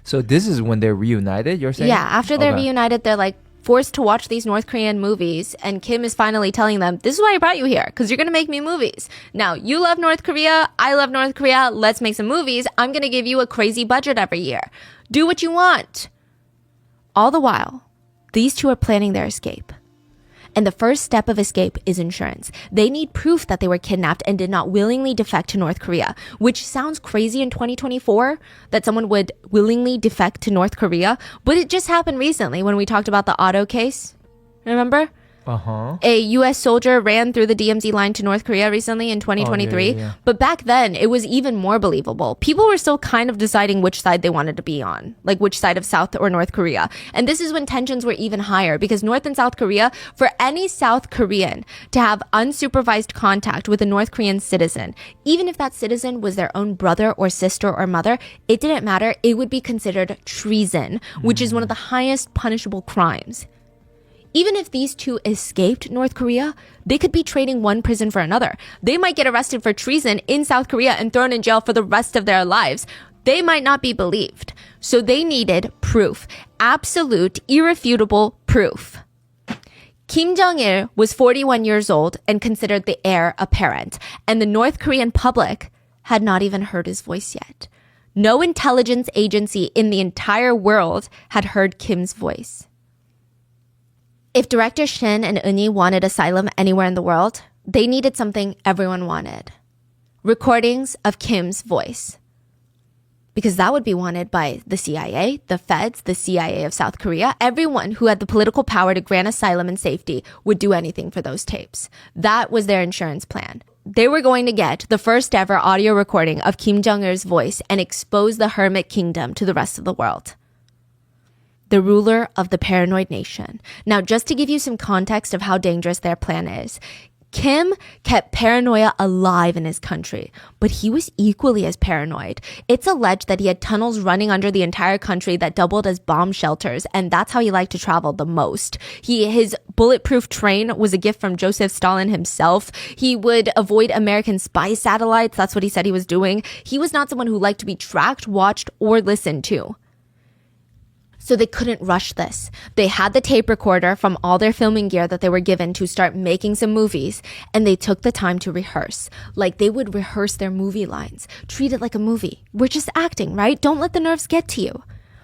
So this is when they're reunited, you're saying? Yeah, after they're Okay. reunited, they're like forced to watch these North Korean movies, and Kim is finally telling them, this is why I brought you here, because you're going to make me movies. Now, you love North Korea, I love North Korea, let's make some movies. I'm going to give you a crazy budget every year. Do what you want. All the while, these two are planning their escape. And the first step of escape is insurance. They need proof that they were kidnapped and did not willingly defect to North Korea, which sounds crazy in 2024 that someone would willingly defect to North Korea. But it just happened recently when we talked about the auto case. Remember? Uh-huh. A U.S. soldier ran through the DMZ line to North Korea recently in 2023. yeah. But back then, it was even more believable. People were still kind of deciding which side they wanted to be on, like which side of South or North Korea. And this is when tensions were even higher because North and South Korea, for any South Korean to have unsupervised contact with a North Korean citizen, even if that citizen was their own brother or sister or mother, it didn't matter. It would be considered treason, which is one of the highest punishable crimes. Even if these two escaped North Korea, they could be trading one prison for another. They might get arrested for treason in South Korea and thrown in jail for the rest of their lives. They might not be believed. So they needed proof. Absolute, irrefutable proof. Kim Jong-il was 41 years old and considered the heir apparent. And the North Korean public had not even heard his voice yet. No intelligence agency in the entire world had heard Kim's voice. If director Shin and Eunhee wanted asylum anywhere in the world, they needed something everyone wanted. Recordings of Kim's voice. Because that would be wanted by the CIA, the feds, the CIA of South Korea. Everyone who had the political power to grant asylum and safety would do anything for those tapes. That was their insurance plan. They were going to get the first ever audio recording of Kim Jong-il's voice and expose the Hermit Kingdom to the rest of the world. The ruler of the paranoid nation. Now, just to give you some context of how dangerous their plan is, Kim kept paranoia alive in his country, but he was equally as paranoid. It's alleged that he had tunnels running under the entire country that doubled as bomb shelters, and that's how he liked to travel the most. His bulletproof train was a gift from Joseph Stalin himself. He would avoid American spy satellites. That's what he said he was doing. He was not someone who liked to be tracked, watched, or listened to. So they couldn't rush this. They had the tape recorder from all their filming gear that they were given to start making some movies, and they took the time to rehearse. Like they would rehearse their movie lines. Treat it like a movie. We're just acting, right? Don't let the nerves get to you.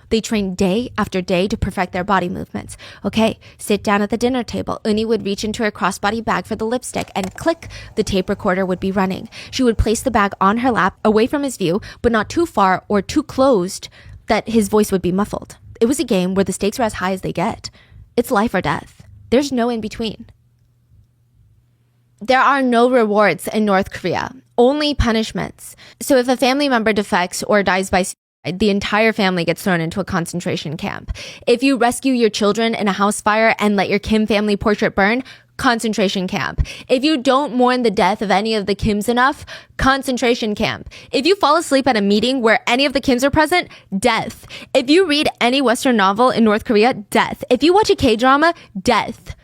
They trained day after day to perfect their body movements. Okay, sit down at the dinner table. Uni would reach into her crossbody bag for the lipstick and click, the tape recorder would be running. She would place the bag on her lap, away from his view, but not too far or too closed that his voice would be muffled. It was a game where the stakes were as high as they get. It's life or death. There's no in between. There are no rewards in North Korea, only punishments. So if a family member defects or dies by suicide, the entire family gets thrown into a concentration camp. If you rescue your children in a house fire and let your Kim family portrait burn, concentration camp. If you don't mourn the death of any of the Kims enough, concentration camp. If you fall asleep at a meeting where any of the Kims are present, death. If you read any Western novel in North Korea, death. If you watch a K-drama, death.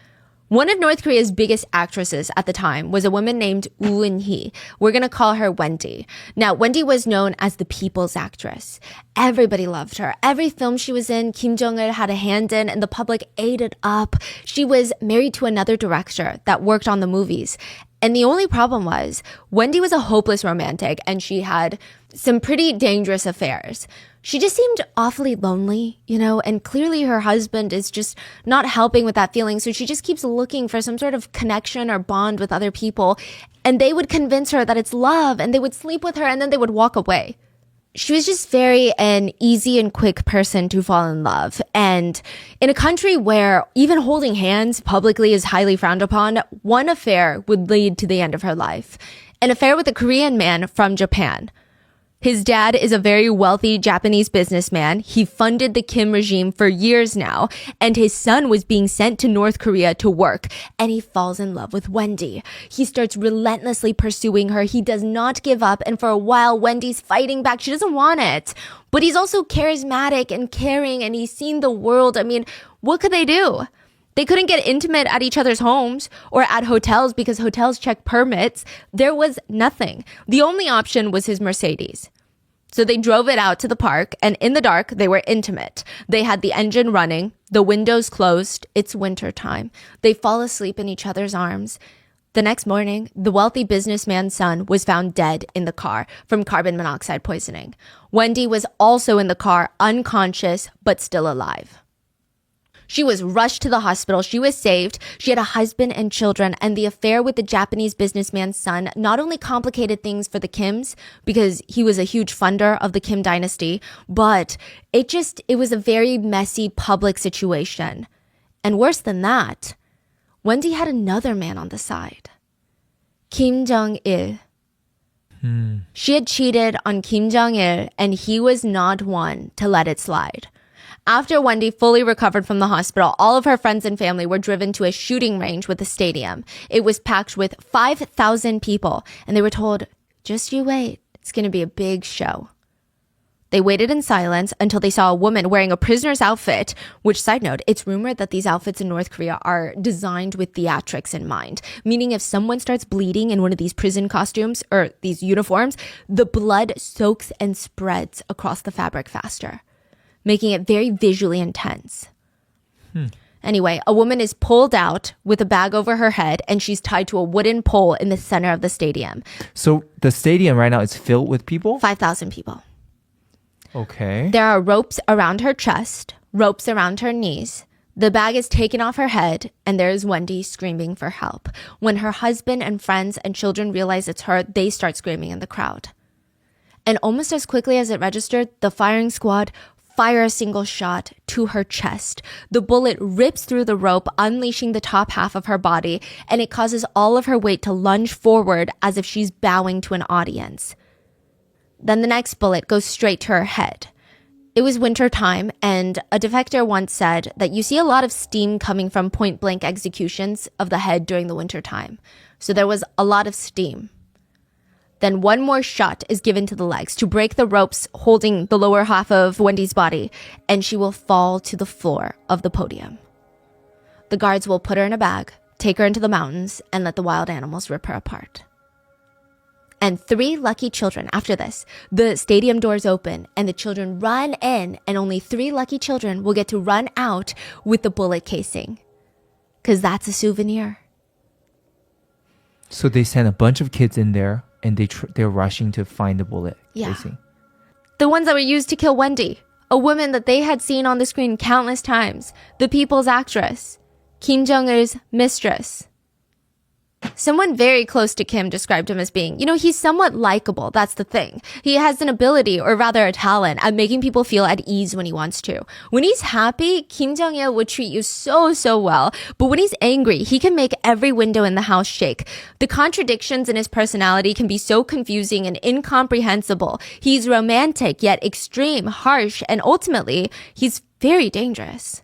One of North Korea's biggest actresses at the time was a woman named Woo Eun-hee. We're going to call her Wendy. Now, Wendy was known as the people's actress. Everybody loved her. Every film she was in, Kim Jong-il had a hand in, and the public ate it up. She was married to another director that worked on the movies. And the only problem was, Wendy was a hopeless romantic, and she had some pretty dangerous affairs. She just seemed awfully lonely, and clearly her husband is just not helping with that feeling. So she just keeps looking for some sort of connection or bond with other people. And they would convince her that it's love, and they would sleep with her, and then they would walk away. She was just very an easy and quick person to fall in love. And in a country where even holding hands publicly is highly frowned upon, one affair would lead to the end of her life. An affair with a Korean man from Japan. His dad is a very wealthy Japanese businessman. He funded the Kim regime for years now, and his son was being sent to North Korea to work, and he falls in love with Wendy. He starts relentlessly pursuing her. He does not give up, and for a while, Wendy's fighting back. She doesn't want it. But he's also charismatic and caring, and he's seen the world. I mean, what could they do? They couldn't get intimate at each other's homes or at hotels because hotels check permits. There was nothing. The only option was his Mercedes. So they drove it out to the park, and in the dark, they were intimate. They had the engine running, the windows closed. It's winter time. They fall asleep in each other's arms. The next morning, the wealthy businessman's son was found dead in the car from carbon monoxide poisoning. Wendy was also in the car, unconscious, but still alive. She was rushed to the hospital. She was saved. She had a husband and children, and the affair with the Japanese businessman's son not only complicated things for the Kims because he was a huge funder of the Kim dynasty, but it was a very messy public situation. And worse than that, Wendy had another man on the side. Kim Jong-il. She had cheated on Kim Jong-il, and he was not one to let it slide. After Wendy fully recovered from the hospital, all of her friends and family were driven to a shooting range with a stadium. It was packed with 5,000 people, and they were told, just you wait, it's going to be a big show. They waited in silence until they saw a woman wearing a prisoner's outfit, which, side note, it's rumored that these outfits in North Korea are designed with theatrics in mind, meaning if someone starts bleeding in one of these prison costumes or these uniforms, the blood soaks and spreads across the fabric faster, making it very visually intense. Anyway, a woman is pulled out with a bag over her head, and she's tied to a wooden pole in the center of the stadium. So the stadium right now is filled with people? 5,000 people. Okay. There are ropes around her chest, ropes around her knees. The bag is taken off her head, and there is Wendy screaming for help. When her husband and friends and children realize it's her, they start screaming in the crowd. And almost as quickly as it registered, the firing squad fire a single shot to her chest. The bullet rips through the rope, unleashing the top half of her body, and it causes all of her weight to lunge forward as if she's bowing to an audience. Then the next bullet goes straight to her head. It was winter time, and a defector once said that you see a lot of steam coming from point-blank executions of the head during the winter time. So there was a lot of steam. Then one more shot is given to the legs to break the ropes holding the lower half of Wendy's body, and she will fall to the floor of the podium. The guards will put her in a bag, take her into the mountains, and let the wild animals rip her apart. and 3 lucky children. After this, the stadium doors open and the children run in, and only 3 lucky children will get to run out with the bullet casing. Because that's a souvenir. So they sent a bunch of kids in there, and they're rushing to find the bullet casing. The ones that were used to kill Wendy, a woman that they had seen on the screen countless times, the people's actress, Kim Jong-il's mistress. Someone very close to Kim described him as being, he's somewhat likable. That's the thing. He has an ability, or rather a talent, at making people feel at ease when he wants to. When he's happy, Kim Jong-il would treat you so well. But when he's angry, he can make every window in the house shake. The contradictions in his personality can be so confusing and incomprehensible. He's romantic, yet extreme, harsh, and ultimately, he's very dangerous.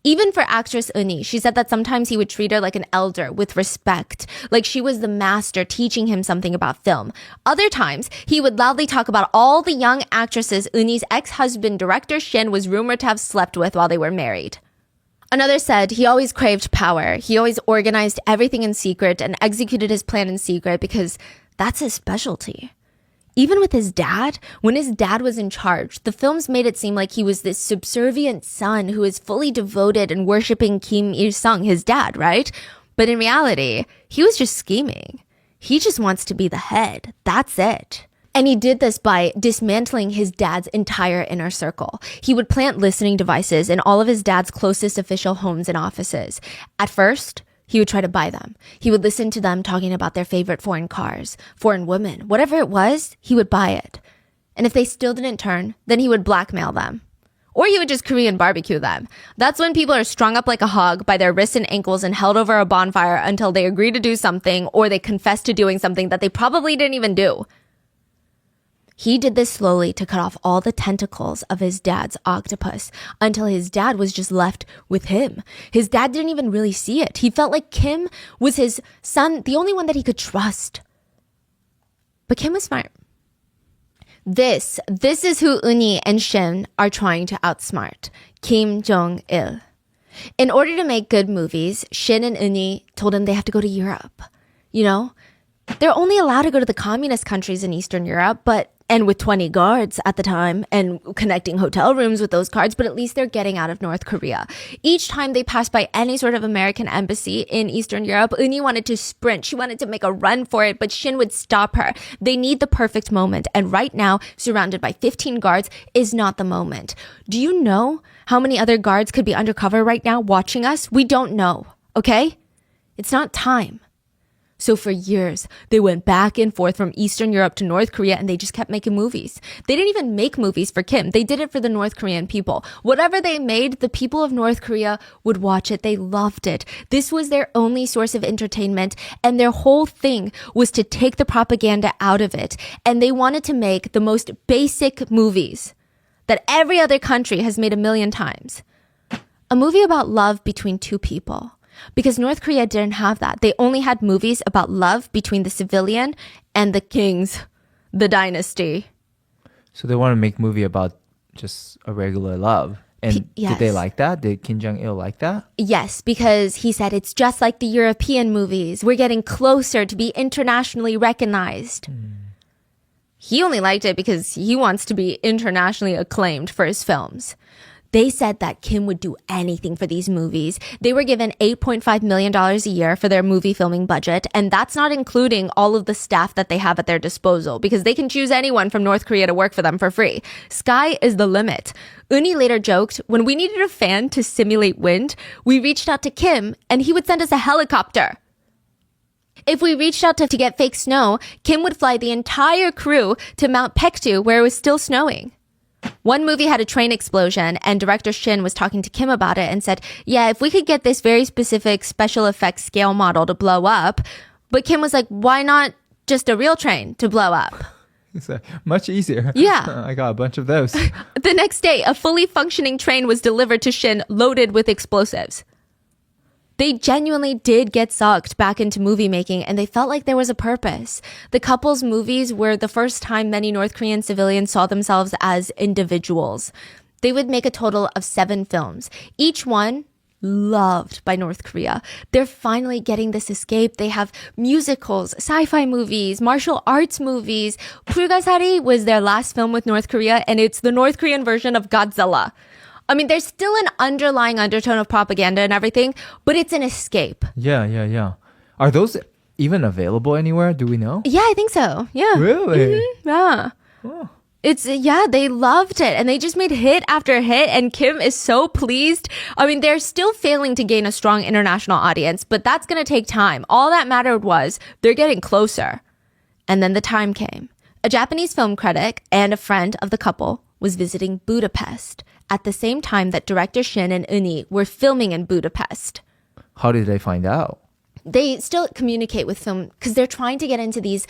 Even for actress Eunhee, she said that sometimes he would treat her like an elder with respect, like she was the master teaching him something about film. Other times, he would loudly talk about all the young actresses Eunhee's ex-husband, director Shin, was rumored to have slept with while they were married. Another said he always craved power. He always organized everything in secret and executed his plan in secret because that's his specialty. Even with his dad, when his dad was in charge, the films made it seem like he was this subservient son who is fully devoted and worshiping Kim Il-sung, his dad, right? But in reality, he was just scheming. He just wants to be the head. That's it. And he did this by dismantling his dad's entire inner circle. He would plant listening devices in all of his dad's closest official homes and offices. At first, he would try to buy them. He would listen to them talking about their favorite foreign cars, foreign women, whatever it was, he would buy it. And if they still didn't turn, then he would blackmail them. Or he would just Korean barbecue them. That's when people are strung up like a hog by their wrists and ankles and held over a bonfire until they agree to do something or they confess to doing something that they probably didn't even do. He did this slowly to cut off all the tentacles of his dad's octopus until his dad was just left with him. His dad didn't even really see it. He felt like Kim was his son, the only one that he could trust. But Kim was smart. This is who Eunhee and Shin are trying to outsmart. Kim Jong-il. In order to make good movies, Shin and Eunhee told him they have to go to Europe. They're only allowed to go to the communist countries in Eastern Europe, and with 20 guards at the time and connecting hotel rooms with those guards, but at least they're getting out of North Korea. Each time they passed by any sort of American embassy in Eastern Europe, Eunhee wanted to sprint. She wanted to make a run for it, but Shin would stop her. They need the perfect moment. And right now, surrounded by 15 guards is not the moment. Do you know how many other guards could be undercover right now watching us? We don't know, okay? It's not time. So for years, they went back and forth from Eastern Europe to North Korea, and they just kept making movies. They didn't even make movies for Kim. They did it for the North Korean people. Whatever they made, the people of North Korea would watch it. They loved it. This was their only source of entertainment, and their whole thing was to take the propaganda out of it. And they wanted to make the most basic movies that every other country has made 1,000,000 times. A movie about love between two people. Because North Korea didn't have that. They only had movies about love between the civilian and the kings, the dynasty. So they want to make a movie about just a regular love. And yes. Did they like that? Did Kim Jong-il like that? Yes, because he said it's just like the European movies. We're getting closer to be internationally recognized. He only liked it because he wants to be internationally acclaimed for his films. They said that Kim would do anything for these movies. They were given $8.5 million a year for their movie filming budget, and that's not including all of the staff that they have at their disposal, because they can choose anyone from North Korea to work for them for free. Sky is the limit. Eunhee later joked, when we needed a fan to simulate wind, we reached out to Kim, and he would send us a helicopter. If we reached out to get fake snow, Kim would fly the entire crew to Mount Paektu, where it was still snowing. One movie had a train explosion, and director Shin was talking to Kim about it and said, yeah, if we could get this very specific special effects scale model to blow up. But Kim was like, why not just a real train to blow up? It's much easier. Yeah. I got a bunch of those. The next day, a fully functioning train was delivered to Shin loaded with explosives. They genuinely did get sucked back into movie making, and they felt like there was a purpose. The couple's movies were the first time many North Korean civilians saw themselves as individuals. They would make a total of 7 films. Each one loved by North Korea. They're finally getting this escape. They have musicals, sci-fi movies, martial arts movies. 불가사리 was their last film with North Korea, and it's the North Korean version of Godzilla. I mean, there's still an underlying undertone of propaganda and everything, but it's an escape. Yeah. Are those even available anywhere? Do we know? Yeah, I think so. Yeah. Really? Yeah. Oh. They loved it, and they just made hit after hit, and Kim is so pleased. I mean, they're still failing to gain a strong international audience, but that's going to take time. All that mattered was they're getting closer. And then the time came. A Japanese film critic and a friend of the couple was visiting Budapest at the same time that director Shin and Eunhee were filming in Budapest. How did they find out? They still communicate with film because they're trying to get into these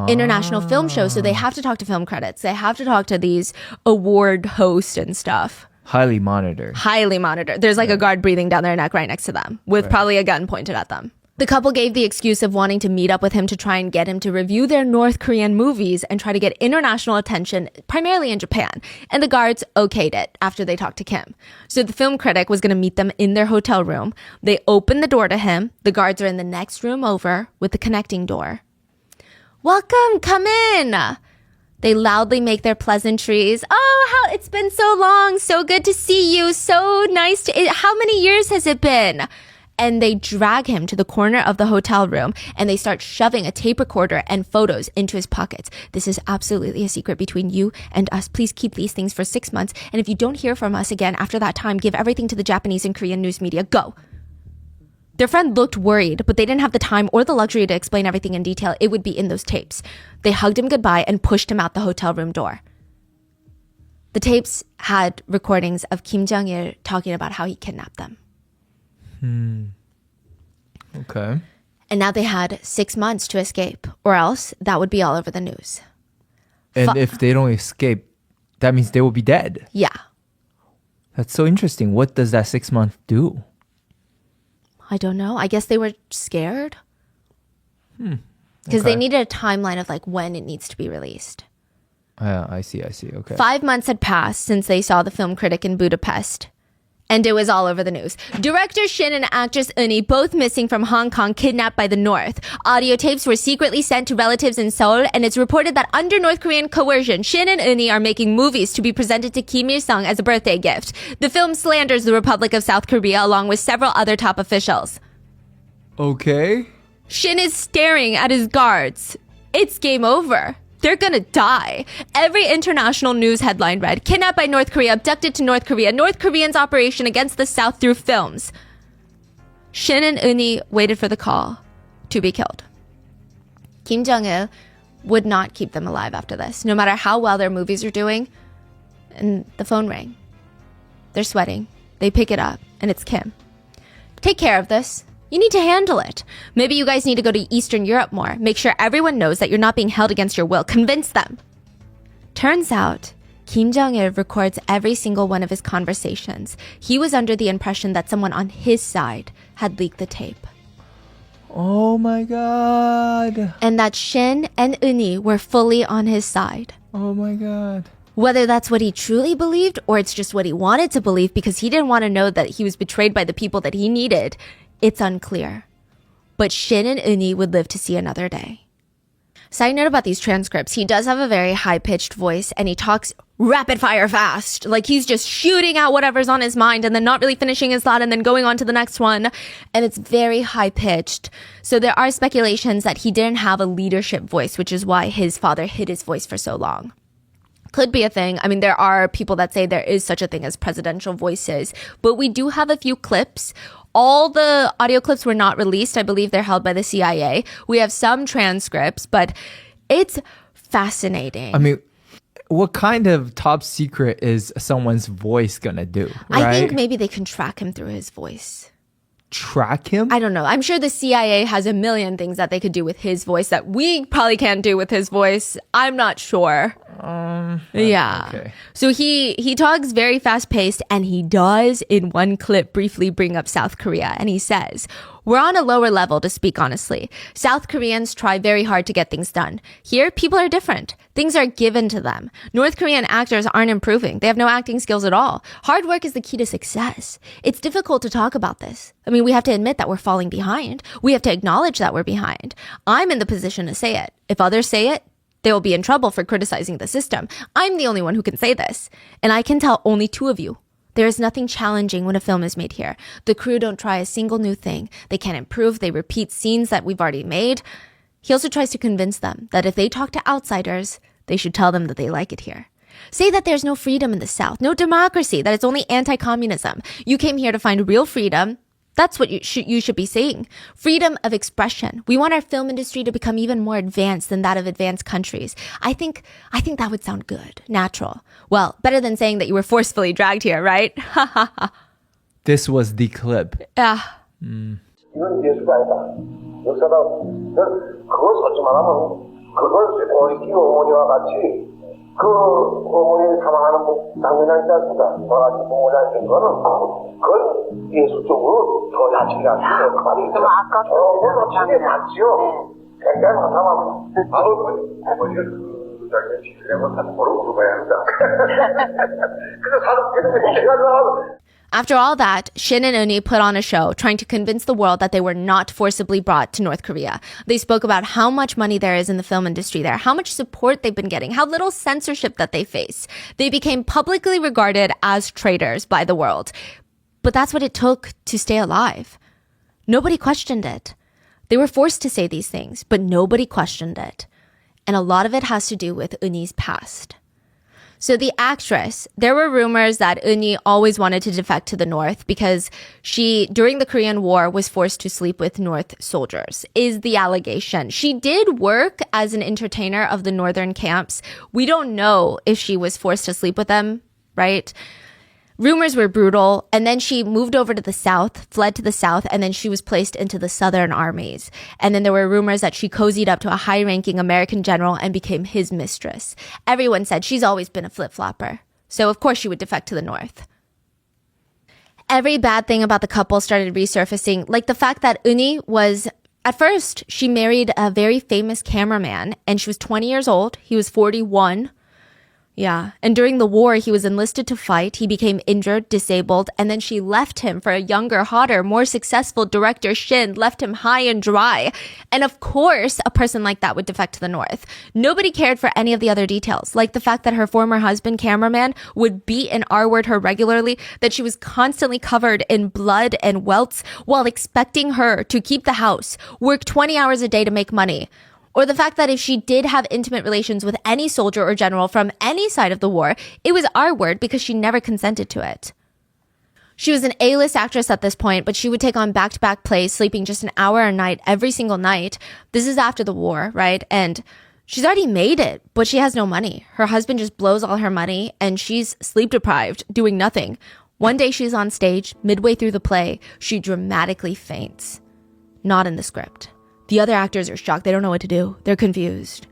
international film shows. So they have to talk to film credits. They have to talk to these award hosts and stuff. Highly monitored. Highly monitored. There's like a guard breathing down their neck right next to them with probably a gun pointed at them. The couple gave the excuse of wanting to meet up with him to try and get him to review their North Korean movies and try to get international attention, primarily in Japan. And the guards okayed it after they talked to Kim. So the film critic was going to meet them in their hotel room. They opened the door to him. The guards are in the next room over with the connecting door. Welcome, come in. They loudly make their pleasantries. Oh, it's been so long. So good to see you. So nice how many years has it been? And they drag him to the corner of the hotel room and they start shoving a tape recorder and photos into his pockets. This is absolutely a secret between you and us. Please keep these things for 6 months. And if you don't hear from us again after that time, give everything to the Japanese and Korean news media. Go. Their friend looked worried, but they didn't have the time or the luxury to explain everything in detail. It would be in those tapes. They hugged him goodbye and pushed him out the hotel room door. The tapes had recordings of Kim Jong-il talking about how he kidnapped them. Okay. And now they had 6 months to escape, or else that would be all over the news. And if they don't escape, that means they will be dead. Yeah. That's so interesting. What does that 6 month do? I don't know. I guess they were scared. Because they needed a timeline of like when it needs to be released. I see. Okay. 5 months had passed since they saw the film critic in Budapest. And it was all over the news. Director Shin and actress Eunhee both missing from Hong Kong, kidnapped by the North. Audio tapes were secretly sent to relatives in Seoul, and it's reported that under North Korean coercion, Shin and Eunhee are making movies to be presented to Kim Il-sung as a birthday gift. The film slanders the Republic of South Korea along with several other top officials. Okay. Shin is staring at his guards. It's game over. They're gonna die. Every international news headline read, kidnapped by North Korea, abducted to North Korea, North Koreans' operation against the South through films. Shin and Eunhee waited for the call to be killed. Kim Jong-il would not keep them alive after this, no matter how well their movies are doing. And the phone rang. They're sweating. They pick it up, and it's Kim. Take care of this. You need to handle it. Maybe you guys need to go to Eastern Europe more. Make sure everyone knows that you're not being held against your will. Convince them. Turns out, Kim Jong-il records every single one of his conversations. He was under the impression that someone on his side had leaked the tape. Oh my god. And that Shin and Eunhee were fully on his side. Oh my god. Whether that's what he truly believed or it's just what he wanted to believe because he didn't want to know that he was betrayed by the people that he needed, it's unclear. But Shin and Eunhee would live to see another day. Side note about these transcripts, he does have a very high-pitched voice and he talks rapid fire fast. Like he's just shooting out whatever's on his mind and then not really finishing his thought and then going on to the next one. And it's very high-pitched. So there are speculations that he didn't have a leadership voice, which is why his father hid his voice for so long. Could be a thing. I mean, there are people that say there is such a thing as presidential voices, but we do have a few clips. All the audio clips were not released. I believe they're held by the CIA. We have some transcripts, but it's fascinating. I mean, what kind of top secret is someone's voice gonna do, right? I think maybe they can track him through his voice. Track him? I don't know. I'm sure the CIA has a million things that they could do with his voice that we probably can't do with his voice. I'm not sure. Yeah. Okay. So he talks very fast paced, and he does in one clip briefly bring up South Korea, and he says, "We're on a lower level to speak honestly. South Koreans try very hard to get things done. Here, people are different. Things are given to them. North Korean actors aren't improving. They have no acting skills at all. Hard work is the key to success. It's difficult to talk about this. I mean, we have to admit that we're falling behind. We have to acknowledge that we're behind. I'm in the position to say it. If others say it, they will be in trouble for criticizing the system. I'm the only one who can say this. And I can tell only two of you. There is nothing challenging when a film is made here. The crew don't try a single new thing. They can't improve. They repeat scenes that we've already made." He also tries to convince them that if they talk to outsiders, they should tell them that they like it here. Say that there's no freedom in the South, no democracy, that it's only anti-communism. You came here to find real freedom. That's what you should be saying. Freedom of expression. We want our film industry to become even more advanced than that of advanced countries. I think that would sound good, natural. Well, better than saying that you were forcefully dragged here, right? This was the clip. Yeah. 이건 예수가 아니다. 역사다. 그걸 쏟지만 하면 그걸 우리 끼고 어머니와 같이 그 어머니 사망하는 장면이 있지 않습니까? 돌아가신 부모자 있는 거는 그건 예술적으로 전하지가 않습니다. 좀 아깝죠. 물론 집에 많지요. 굉장히 많다면 어머니가 그 장면 지키려면 사진 보러 물어봐야 합니다. 그래서 사진 찍으면 제가 좋아하고 After all that, Shin and Eunhee put on a show trying to convince the world that they were not forcibly brought to North Korea. They spoke about how much money there is in the film industry there, how much support they've been getting, how little censorship that they face. They became publicly regarded as traitors by the world. But that's what it took to stay alive. Nobody questioned it. They were forced to say these things, but nobody questioned it. And a lot of it has to do with Eunhee's past. So the actress, there were rumors that Eunhee always wanted to defect to the North because she, during the Korean War, was forced to sleep with North soldiers, is the allegation. She did work as an entertainer of the Northern camps. We don't know if she was forced to sleep with them, right? Rumors were brutal, and then she moved over to the South, fled to the South, and then she was placed into the Southern armies. And then there were rumors that she cozied up to a high-ranking American general and became his mistress. Everyone said she's always been a flip-flopper. So of course she would defect to the North. Every bad thing about the couple started resurfacing, like the fact that Eunhee was, at first, she married a very famous cameraman, and she was 20 years old. He was 41. Yeah. And during the war, he was enlisted to fight. He became injured, disabled, and then she left him for a younger, hotter, more successful director, Shin, left him high and dry. And of course, a person like that would defect to the North. Nobody cared for any of the other details, like the fact that her former husband, cameraman, would beat and R-word her regularly, that she was constantly covered in blood and welts while expecting her to keep the house, work 20 hours a day to make money. Or the fact that if she did have intimate relations with any soldier or general from any side of the war, it was R-word because she never consented to it. She was an A-list actress at this point, but she would take on back-to-back plays, sleeping just an hour a night every single night. This is after the war, right? And she's already made it, but she has no money. Her husband just blows all her money, and she's sleep-deprived, doing nothing. One day she's on stage, midway through the play, she dramatically faints. Not in the script. The other actors are shocked. They don't know what to do. They're confused.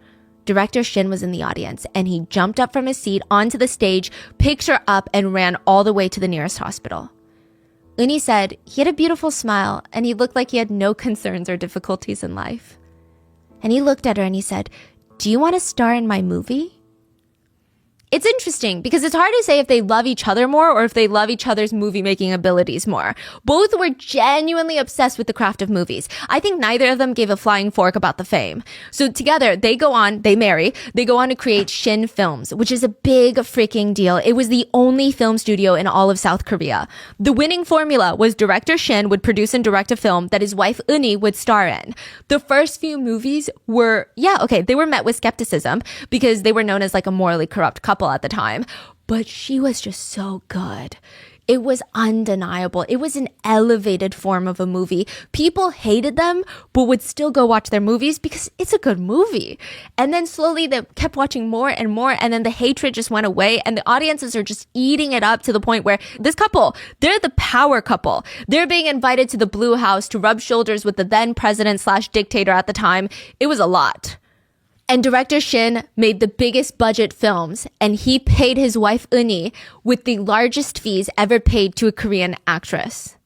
Director Shin was in the audience, and he jumped up from his seat onto the stage, picked her up, and ran all the way to the nearest hospital. Eunhee said he had a beautiful smile, and he looked like he had no concerns or difficulties in life. And he looked at her and he said, "Do you want to star in my movie?" It's interesting because it's hard to say if they love each other more or if they love each other's movie-making abilities more. Both were genuinely obsessed with the craft of movies. I think neither of them gave a flying fork about the fame. So together, they marry, they go on to create Shin Films, which is a big freaking deal. It was the only film studio in all of South Korea. The winning formula was director Shin would produce and direct a film that his wife Eunhee would star in. The first few movies were, they were met with skepticism because they were known as like a morally corrupt couple at the time, but she was just so good. It was undeniable. It was an elevated form of a movie. People hated them, but would still go watch their movies because it's a good movie. And then slowly they kept watching more and more, and then the hatred just went away, and the audiences are just eating it up to the point where this couple, they're the power couple. They're being invited to the Blue House to rub shoulders with the then president / dictator at the time. It was a lot. And director Shin made the biggest budget films, and he paid his wife Eunhee with the largest fees ever paid to a Korean actress.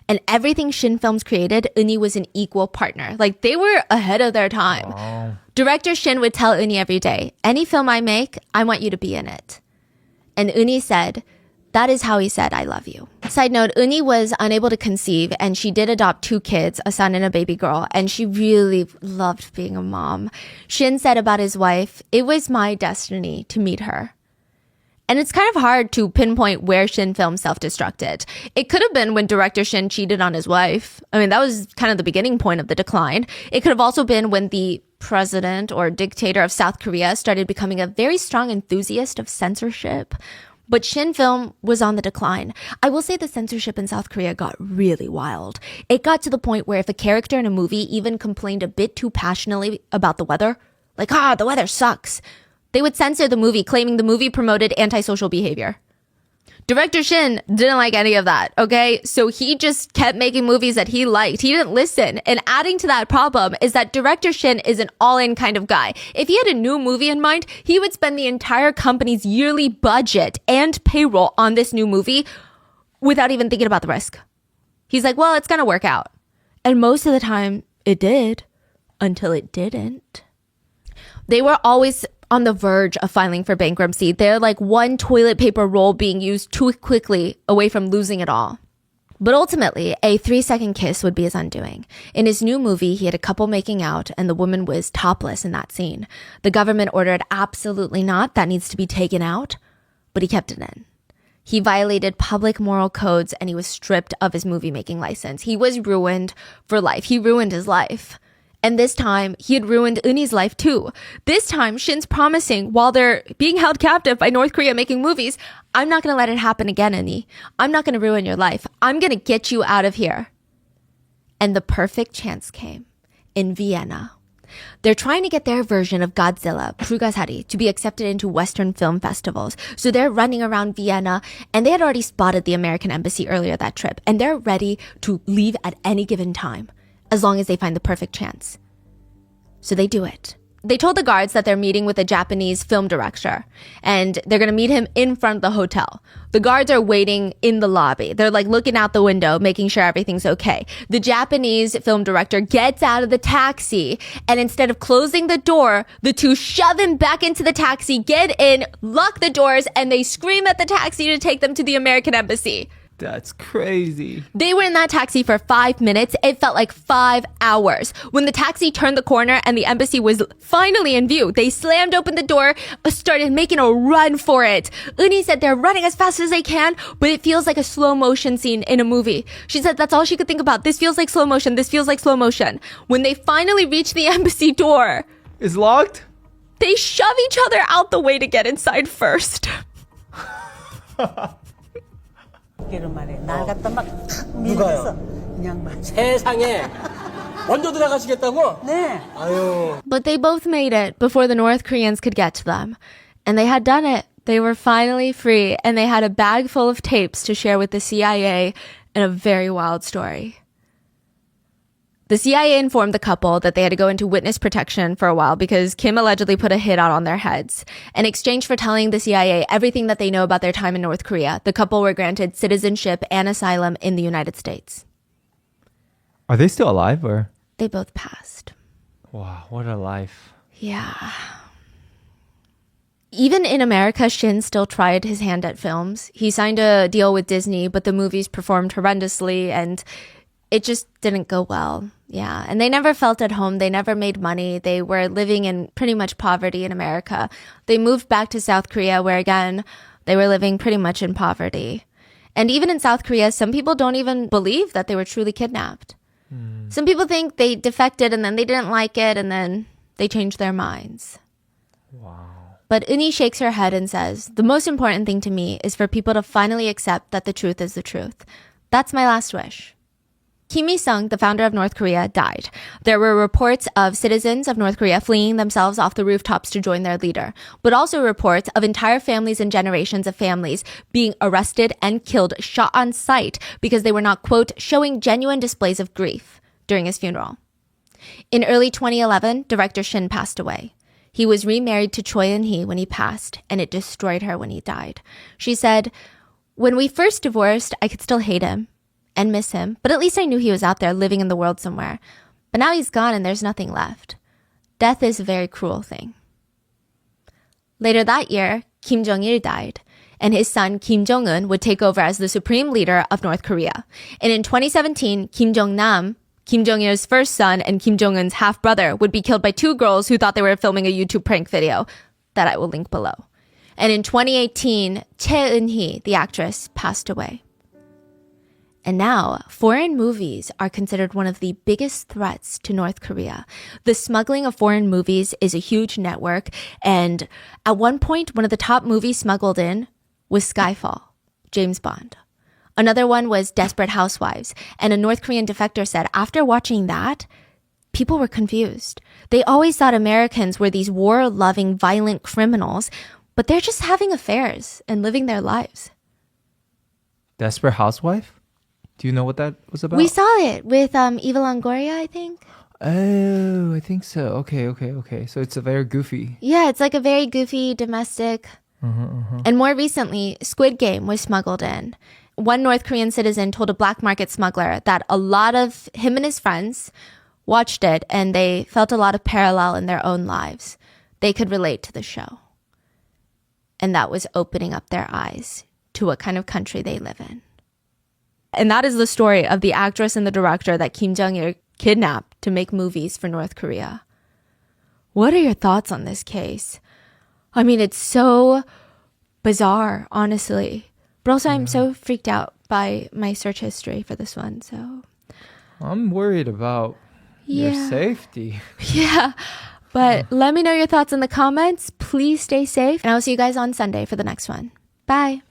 And everything Shin Films created, Eunhee was an equal partner. Like, they were ahead of their time. Wow. Director Shin would tell Eunhee every day, any film I make, I want you to be in it. And Eunhee said, that is how he said, I love you. Side note, Eunhee was unable to conceive, and she did adopt 2 kids, a son and a baby girl, and she really loved being a mom. Shin said about his wife, it was my destiny to meet her. And it's kind of hard to pinpoint where Shin Films self-destructed. It could have been when director Shin cheated on his wife. I mean, that was kind of the beginning point of the decline. It could have also been when the president or dictator of South Korea started becoming a very strong enthusiast of censorship. But Shin Film was on the decline. I will say the censorship in South Korea got really wild. It got to the point where if a character in a movie even complained a bit too passionately about the weather, like, the weather sucks, they would censor the movie, claiming the movie promoted antisocial behavior. Director Shin didn't like any of that, okay? So he just kept making movies that he liked. He didn't listen. And adding to that problem is that Director Shin is an all-in kind of guy. If he had a new movie in mind, he would spend the entire company's yearly budget and payroll on this new movie without even thinking about the risk. He's like, well, it's gonna work out. And most of the time, it did, until it didn't. They were always on the verge of filing for bankruptcy. They're like one toilet paper roll being used too quickly away from losing it all. But ultimately, a 3-second kiss would be his undoing. In his new movie, he had a couple making out, and the woman was topless in that scene. The government ordered, absolutely not, that needs to be taken out, but he kept it in. He violated public moral codes, and he was stripped of his movie-making license. He was ruined for life. He ruined his life. And this time, he had ruined Eunhee's life too. This time, Shin's promising, while they're being held captive by North Korea making movies, I'm not going to let it happen again, Eunhee. I'm not going to ruin your life. I'm going to get you out of here. And the perfect chance came in Vienna. They're trying to get their version of Godzilla, Prugasari, to be accepted into Western film festivals. So they're running around Vienna, and they had already spotted the American embassy earlier that trip, and they're ready to leave at any given time, as long as they find the perfect chance. So they do it. They told the guards that they're meeting with a Japanese film director, and they're going to meet him in front of the hotel. The guards are waiting in the lobby. They're like looking out the window, making sure everything's okay. The Japanese film director gets out of the taxi, and instead of closing the door, the two shove him back into the taxi, get in, lock the doors, and they scream at the taxi to take them to the American embassy. That's crazy. They were in that taxi for 5 minutes. It felt like 5 hours. When the taxi turned the corner and the embassy was finally in view, they slammed open the door, started making a run for it. Eunhee said they're running as fast as they can, but it feels like a slow motion scene in a movie. She said that's all she could think about. This feels like slow motion. This feels like slow motion. When they finally reached the embassy door, It's locked? they shove each other out the way to get inside first. 말해. 날 갖다 막 밀어서 그냥 맞아. 세상에 먼저 들어가시겠다고? 네. 아유. But they both made it before the North Koreans could get to them. And they had done it. They were finally free, and they had a bag full of tapes to share with the CIA and a very wild story. The CIA informed the couple that they had to go into witness protection for a while because Kim allegedly put a hit out on their heads. In exchange for telling the CIA everything that they know about their time in North Korea, the couple were granted citizenship and asylum in the United States. Are they still alive or? They both passed. Wow, what a life. Yeah. Even in America, Shin still tried his hand at films. He signed a deal with Disney, but the movies performed horrendously and it just didn't go well. Yeah. And they never felt at home. They never made money. They were living in pretty much poverty in America. They moved back to South Korea, where again, they were living pretty much in poverty. And even in South Korea, some people don't even believe that they were truly kidnapped. Some people think they defected and then they didn't like it and then they changed their minds. Wow. But Eunhee shakes her head and says, the most important thing to me is for people to finally accept that the truth is the truth. That's my last wish. Kim Il-sung, the founder of North Korea, died. There were reports of citizens of North Korea fleeing themselves off the rooftops to join their leader, but also reports of entire families and generations of families being arrested and killed, shot on sight because they were not, quote, showing genuine displays of grief during his funeral. In early 2011, director Shin passed away. He was remarried to Choi Eun-hee when he passed, and it destroyed her when he died. She said, "When we first divorced, I could still hate him and miss him, but at least I knew he was out there living in the world somewhere. But now he's gone and there's nothing left. Death is a very cruel thing." Later that year, Kim Jong-il died, and his son Kim Jong-un would take over as the supreme leader of North Korea. And in 2017, Kim Jong-nam, Kim Jong-il's first son and Kim Jong-un's half-brother, would be killed by two girls who thought they were filming a YouTube prank video that I will link below. And in 2018, Choi Eun-hee, the actress, passed away. And now, foreign movies are considered one of the biggest threats to North Korea. The smuggling of foreign movies is a huge network, and at one point, one of the top movies smuggled in was Skyfall, James Bond. Another one was Desperate Housewives, and a North Korean defector said after watching that, people were confused. They always thought Americans were these war-loving, violent criminals, but they're just having affairs and living their lives. Desperate Housewife? Do you know what that was about? We saw it with Eva Longoria, I think. Oh, I think so. Okay. So it's a very goofy. Yeah, it's like a very goofy domestic. And more recently, Squid Game was smuggled in. One North Korean citizen told a black market smuggler that a lot of him and his friends watched it and they felt a lot of parallel in their own lives. They could relate to the show. And that was opening up their eyes to what kind of country they live in. And that is the story of the actress and the director that Kim Jong-il kidnapped to make movies for North Korea. What are your thoughts on this case? I mean, it's so bizarre, honestly. But also, I'm so freaked out by my search history for this one, so... I'm worried about your safety. Yeah, but let me know your thoughts in the comments. Please stay safe, and I'll see you guys on Sunday for the next one. Bye.